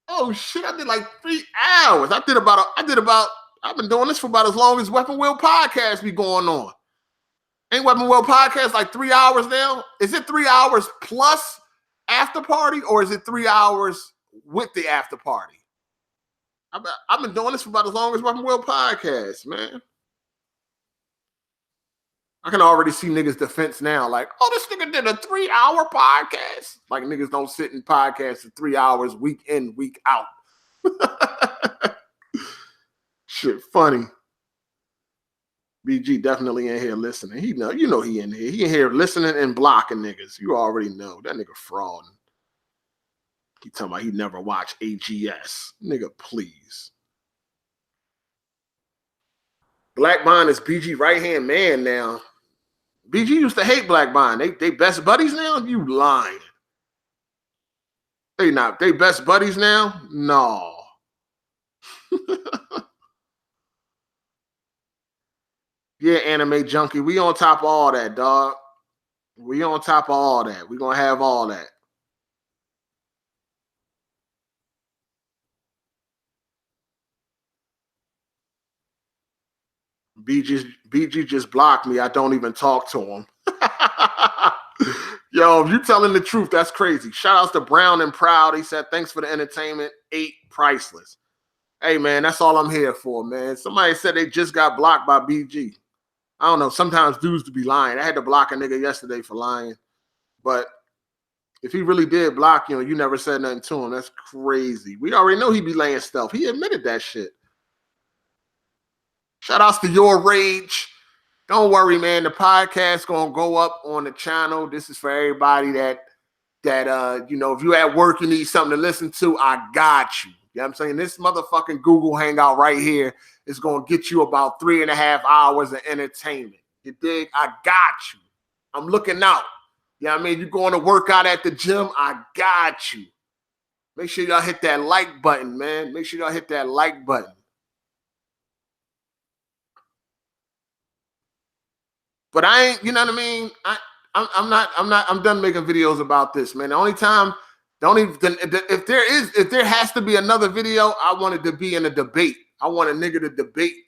Oh shit, I did like 3 hours. I've been doing this for about as long as Weapon Wheel Podcast be going on. Ain't Weapon Wheel Podcast like 3 hours now? Is it 3 hours plus after party, or is it 3 hours with the after party? I've been doing this for about as long as Weapon Wheel Podcast, man. I can already see niggas' defense now. Like, oh, this nigga did a 3-hour podcast. Like niggas don't sit in podcasts for 3 hours week in, week out. Shit, funny. BG definitely in here listening. He in here. He in here listening and blocking niggas. You already know that nigga frauding. He talking about he never watched AGS. Nigga, please. Black Bond is BG right-hand man now. BG used to hate Black Bond. They best buddies now? You lying. They best buddies now? No. Yeah, anime junkie. We on top of all that, dog. We on top of all that. We gonna have all that. BG just blocked me. I don't even talk to him. Yo, if you telling the truth, that's crazy. Shout outs to Brown and Proud. He said, thanks for the entertainment. 8 priceless. Hey, man, that's all I'm here for, man. Somebody said they just got blocked by BG. I don't know. Sometimes dudes to be lying. I had to block a nigga yesterday for lying. But if he really did block you and you never said nothing to him, that's crazy. We already know he be laying stuff. He admitted that shit. Shout outs to Your Rage. Don't worry, man. The podcast gonna go up on the channel. This is for everybody that you know, if you at work, you need something to listen to, I got you. You know what I'm saying? This motherfucking Google Hangout right here is gonna get you about 3.5 hours of entertainment. You dig? I got you. I'm looking out. You know what I mean? You going to work out at the gym, I got you. Make sure y'all hit that like button, man. Make sure y'all hit that like button. But I ain't, you know what I mean? I'm done making videos about this, man. The only time, if there has to be another video, I want it to be in a debate. I want a nigga to debate. You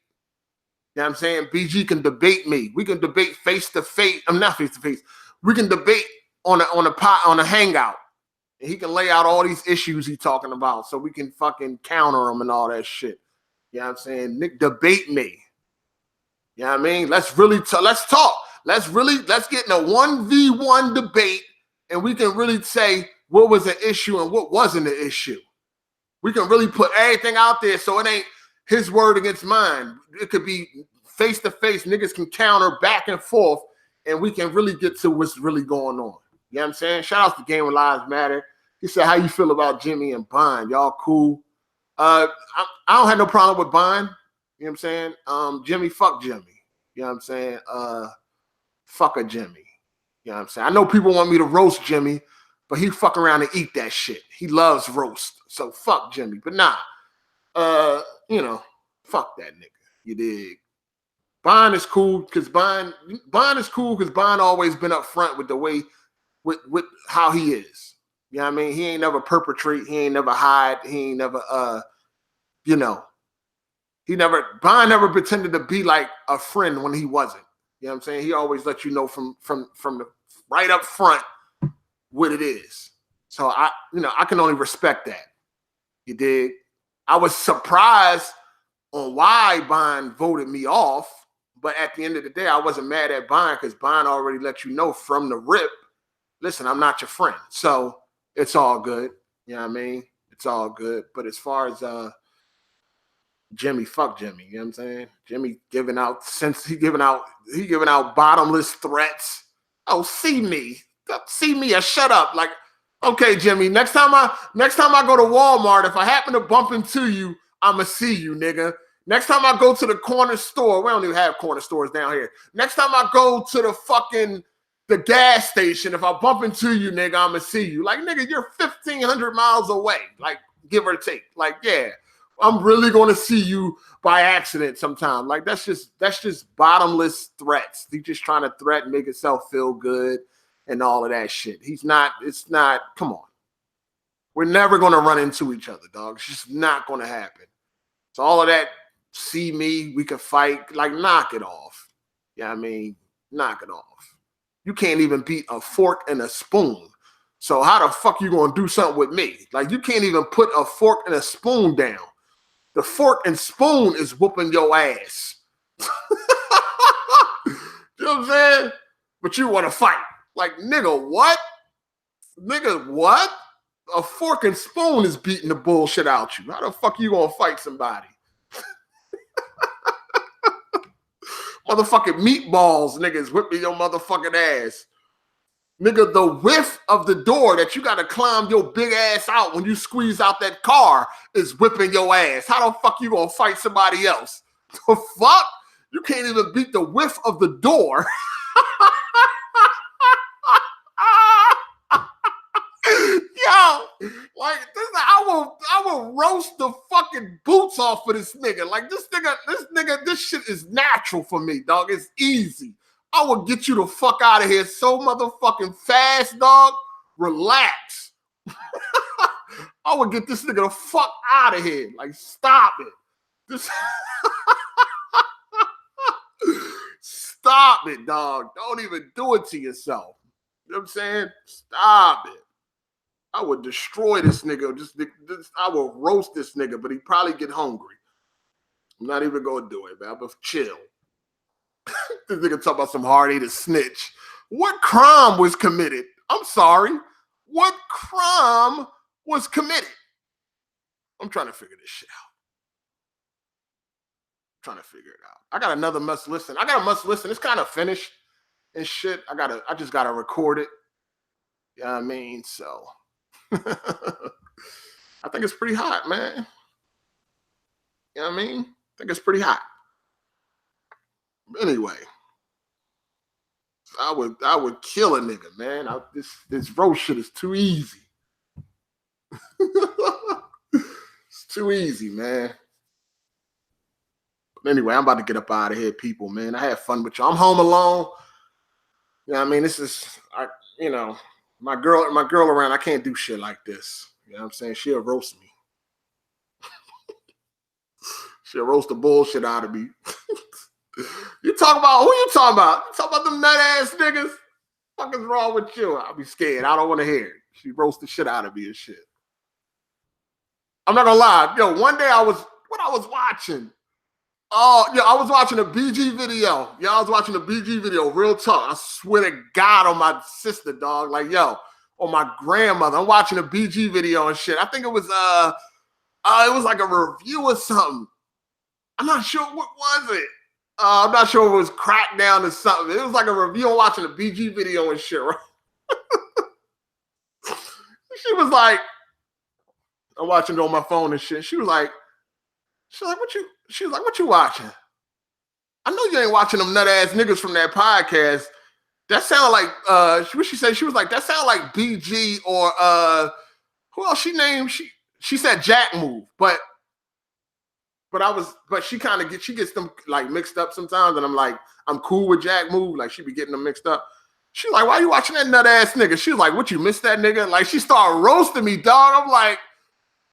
know what I'm saying? BG can debate me. We can debate face to face. I'm not face to face. We can debate on a hangout. And he can lay out all these issues he's talking about so we can fucking counter them and all that shit. You know what I'm saying? Nick, debate me. You know what I mean? Let's talk. Let's get in a 1v1 debate and we can really say what was an issue and what wasn't an issue. We can really put everything out there so it ain't his word against mine. It could be face to face. Niggas can counter back and forth and we can really get to what's really going on. You know what I'm saying? Shout out to Game of Lives Matter. He said, how you feel about Jimmy and Bond? Y'all cool? I don't have no problem with Bond. You know what I'm saying? Jimmy, fuck Jimmy. You know what I'm saying? Fuck a Jimmy. You know what I'm saying? I know people want me to roast Jimmy, but he fuck around and eat that shit. He loves roast. So fuck Jimmy. But nah, you know, fuck that nigga. You dig? Bond is cool because Bond always been up front with the way, with how he is. You know what I mean? He ain't never perpetrate. He ain't never hide. He ain't never, you know, Bond never pretended to be like a friend when he wasn't. You know what I'm saying? He always let you know from the right up front what it is. So I can only respect that. You dig? I was surprised on why Bond voted me off, but at the end of the day, I wasn't mad at Bond because Bond already let you know from the rip, listen, I'm not your friend. So it's all good. You know what I mean? It's all good. But as far as Jimmy, fuck Jimmy. You know what I'm saying? Jimmy giving out bottomless threats. Oh, see me or shut up. Like, okay, Jimmy, next time I go to Walmart, if I happen to bump into you, I'ma see you, nigga. Next time I go to the corner store, we don't even have corner stores down here. Next time I go to the gas station, if I bump into you, nigga, I'ma see you. Like, nigga, you're 1,500 miles away, like, give or take. Like, yeah, I'm really gonna see you by accident sometime. Like, that's just bottomless threats. He's just trying to threaten, make himself feel good and all of that shit. Come on. We're never gonna run into each other, dog. It's just not gonna happen. So all of that, see me, we can fight, like, knock it off. You know what I mean? Knock it off. You can't even beat a fork and a spoon. So how the fuck you gonna do something with me? Like, you can't even put a fork and a spoon down. The fork and spoon is whooping your ass. You know what I'm saying? But you want to fight. Like, nigga, what? Nigga, what? A fork and spoon is beating the bullshit out you. How the fuck you gonna fight somebody? Motherfucking meatballs, niggas, whipping your motherfucking ass. Nigga, the width of the door that you gotta climb your big ass out when you squeeze out that car is whipping your ass. How the fuck you gonna fight somebody else? The fuck? You can't even beat the width of the door. Yo, like, I will roast the fucking boots off of this nigga. Like, this nigga, this shit is natural for me, dog. It's easy. I will get you the fuck out of here so motherfucking fast, dog. Relax. I will get this nigga the fuck out of here. Like, stop it. This stop it, dog. Don't even do it to yourself. You know what I'm saying? Stop it. I would destroy this nigga. I will roast this nigga, but he probably get hungry. I'm not even gonna do it, man. But chill. This nigga talk about some hard A to snitch. What crime was committed? I'm sorry. What crime was committed? I'm trying to figure this shit out. I'm trying to figure it out. I got another must listen. I got a must listen. It's kind of finished and shit. I just gotta record it. You know what I mean? So I think it's pretty hot, man. You know what I mean? I think it's pretty hot. Anyway, I would kill a nigga, man. This roast shit is too easy. It's too easy, man. But anyway, I'm about to get up out of here, people, man. I had fun with you. I'm home alone. You know what I mean? This is, my girl around. I can't do shit like this. You know what I'm saying? She'll roast me. She'll roast the bullshit out of me. You talk about, who you talking about? You talking about them nut ass niggas? What the fuck is wrong with you? I'll be scared. I don't want to hear it. She roast the shit out of me and shit. I'm not gonna lie. Yo, one day I was watching. Oh, yeah, I was watching a BG video. Yeah, I was watching a BG video. Real talk. I swear to God on my sister, dog. Like, yo, on my grandmother. I'm watching a BG video and shit. I think it was like a review or something. I'm not sure what was it. I'm not sure if it was Crackdown or something. It was like a review. I'm watching a BG video and shit, right? She was like, I'm watching it on my phone and shit. She was like, what you watching? I know you ain't watching them nut ass niggas from that podcast. That sounded like what she said. She was like, that sounded like BG or who else she named? She said Jack Move, but she gets them like mixed up sometimes, and I'm like, I'm cool with Jack Move. Like she be getting them mixed up. She's like, why you watching that nut ass nigga? She was like, what, you missed that nigga? Like she started roasting me, dog. I'm like,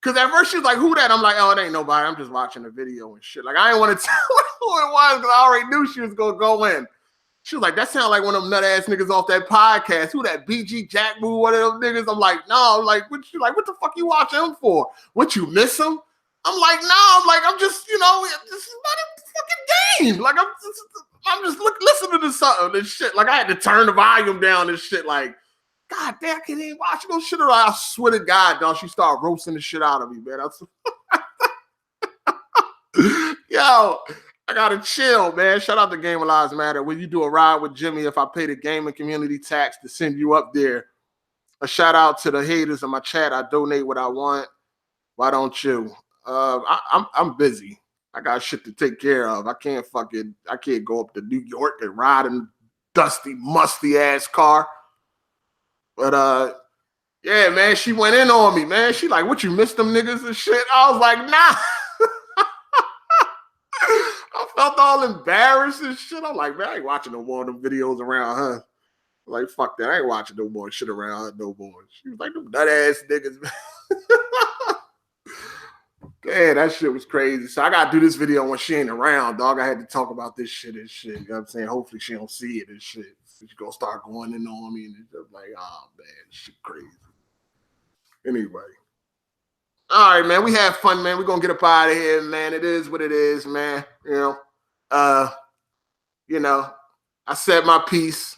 because at first she was like, who that? I'm like, oh, it ain't nobody. I'm just watching the video and shit. Like I didn't want to tell her who it was because I already knew she was gonna go in. She was like, that sounded like one of them nut ass niggas off that podcast. Who that? BG Jack Move, one of them niggas? I'm like, no. I'm like, what the fuck you watching him for? What, you miss him? I'm like, no. I'm just, this is not a fucking game. Like I'm just listening to something and shit. Like I had to turn the volume down and shit. Like, God damn, I can't even watch no shit. I swear to God, dog, she started roasting the shit out of me, man. Yo, I gotta chill, man. Shout out to Game Lives Matter. When you do a ride with Jimmy, if I pay the gaming community tax to send you up there, a shout out to the haters in my chat. I donate what I want. Why don't you? I'm busy. I got shit to take care of. I can't go up to New York and ride in dusty, musty ass car. But yeah, man, she went in on me, man. She like, what, you missed them niggas and shit? I was like, nah. I felt all embarrassed and shit. I'm like, man, I ain't watching no more of them videos around her. Like, fuck that. I ain't watching no more shit around her no more. She was like, them nut ass niggas, man. Man, that shit was crazy. So I gotta do this video when she ain't around, dog. I had to talk about this shit and shit. You know what I'm saying? Hopefully she don't see it and shit. She's gonna start going in on me and it's just like, oh man, this shit crazy. Anyway. All right, man. We had fun, man. We're gonna get up out of here, man. It is what it is, man. I said my piece.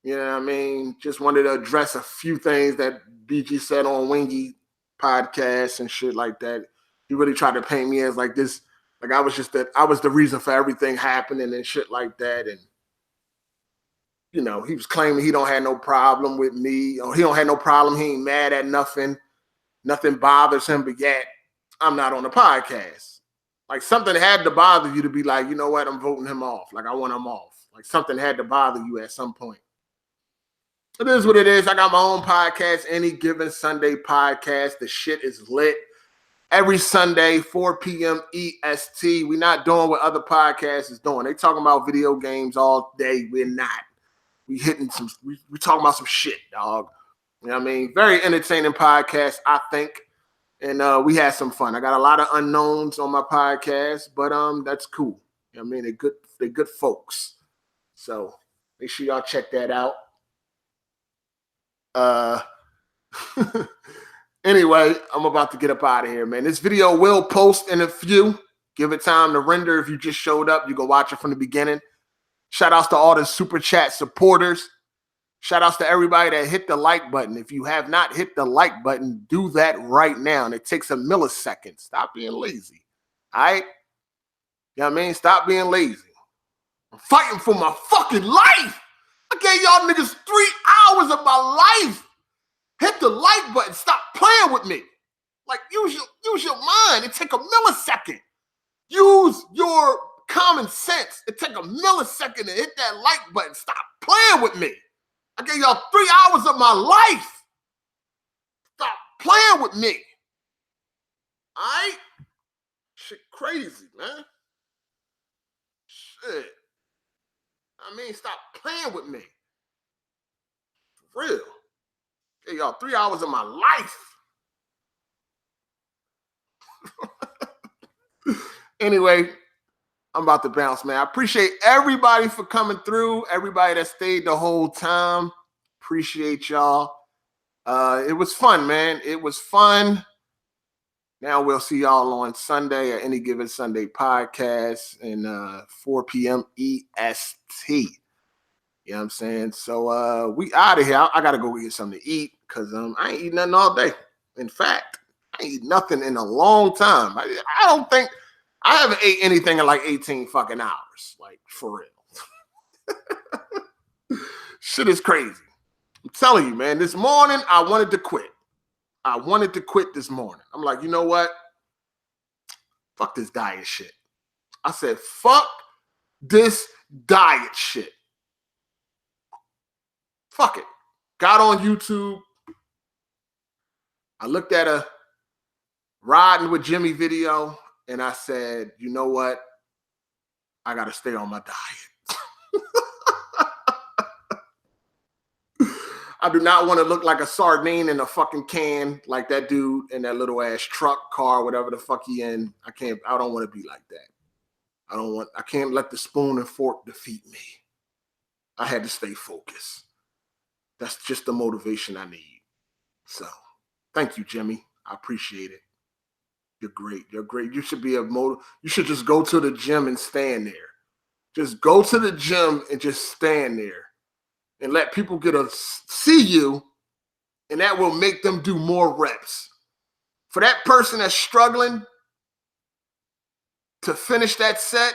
You know what I mean? Just wanted to address a few things that BG said on Wingy podcast and shit like that. He really tried to paint me as like this, like I was the reason for everything happening and shit like that. And he was claiming he don't have no problem with me, or he don't have no problem, he ain't mad at nothing. Nothing bothers him, but yet I'm not on the podcast. Like something had to bother you to be like, you know what, I'm voting him off. Like I want him off. Like something had to bother you at some point. It is what it is. I got my own podcast, Any Given Sunday podcast. The shit is lit. Every Sunday, 4 p.m. EST. We're not doing what other podcasts is doing. They talking about video games all day. We're not. We talking about some shit, dog. You know what I mean? Very entertaining podcast, I think. And we had some fun. I got a lot of unknowns on my podcast, but that's cool. You know what I mean? They're good folks. So make sure y'all check that out. Anyway, I'm about to get up out of here, man. This video will post in a few. Give it time to render. If you just showed up, you can watch it from the beginning. Shout outs to all the super chat supporters. Shout outs to everybody that hit the like button. If you have not hit the like button, do that right now. And it takes a millisecond. Stop being lazy. All right? You know what I mean? Stop being lazy. I'm fighting for my fucking life. I gave y'all niggas 3 hours of my life. Hit the like button. Stop playing with me. Like, use your mind. It take a millisecond. Use your common sense. It take a millisecond to hit that like button. Stop playing with me. I gave y'all 3 hours of my life. Stop playing with me. All right? Shit crazy, man. Shit. I mean, stop playing with me. For real. Gave y'all 3 hours of my life. Anyway, I'm about to bounce, man. I appreciate everybody for coming through. Everybody that stayed the whole time. Appreciate y'all. It was fun, man. It was fun. Now we'll see y'all on Sunday at Any Given Sunday podcast in 4 p.m. EST. You know what I'm saying? So we out of here. I got to go get something to eat because I ain't eating nothing all day. In fact, I ain't eaten nothing in a long time. I don't think I haven't ate anything in like 18 fucking hours. Like, for real. Shit is crazy. I'm telling you, man. This morning, I wanted to quit. I wanted to quit this morning. I'm like, you know what? Fuck this diet shit. I said, fuck this diet shit. Fuck it. Got on YouTube. I looked at a Riding with Jimmy video, and I said, you know what? I got to stay on my diet. I do not want to look like a sardine in a fucking can like that dude in that little ass truck, car, whatever the fuck he in. I don't want to be like that. I can't let the spoon and fork defeat me. I had to stay focused. That's just the motivation I need. So, thank you, Jimmy. I appreciate it. You're great. You're great. You should be you should just go to the gym and stand there. Just go to the gym and just stand there and let people see you, and that will make them do more reps. For that person that's struggling to finish that set,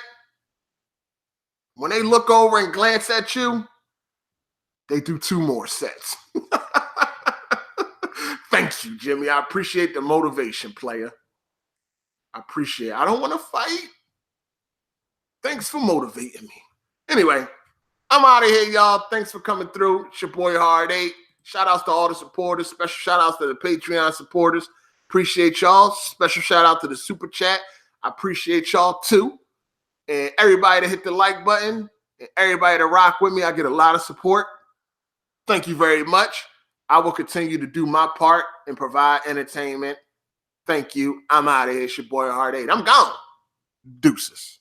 when they look over and glance at you, they do 2 more sets. Thank you, Jimmy. I appreciate the motivation, player. I appreciate it. I don't want to fight. Thanks for motivating me. Anyway, I'm out of here, y'all. Thanks for coming through. It's your boy Hard8. Shout outs to all the supporters. Special shout outs to the Patreon supporters. Appreciate y'all. Special shout out to the Super Chat. I appreciate y'all too. And everybody that hit the like button and everybody that rock with me, I get a lot of support. Thank you very much. I will continue to do my part and provide entertainment. Thank you. I'm out of here. It's your boy Hard8. I'm gone. Deuces.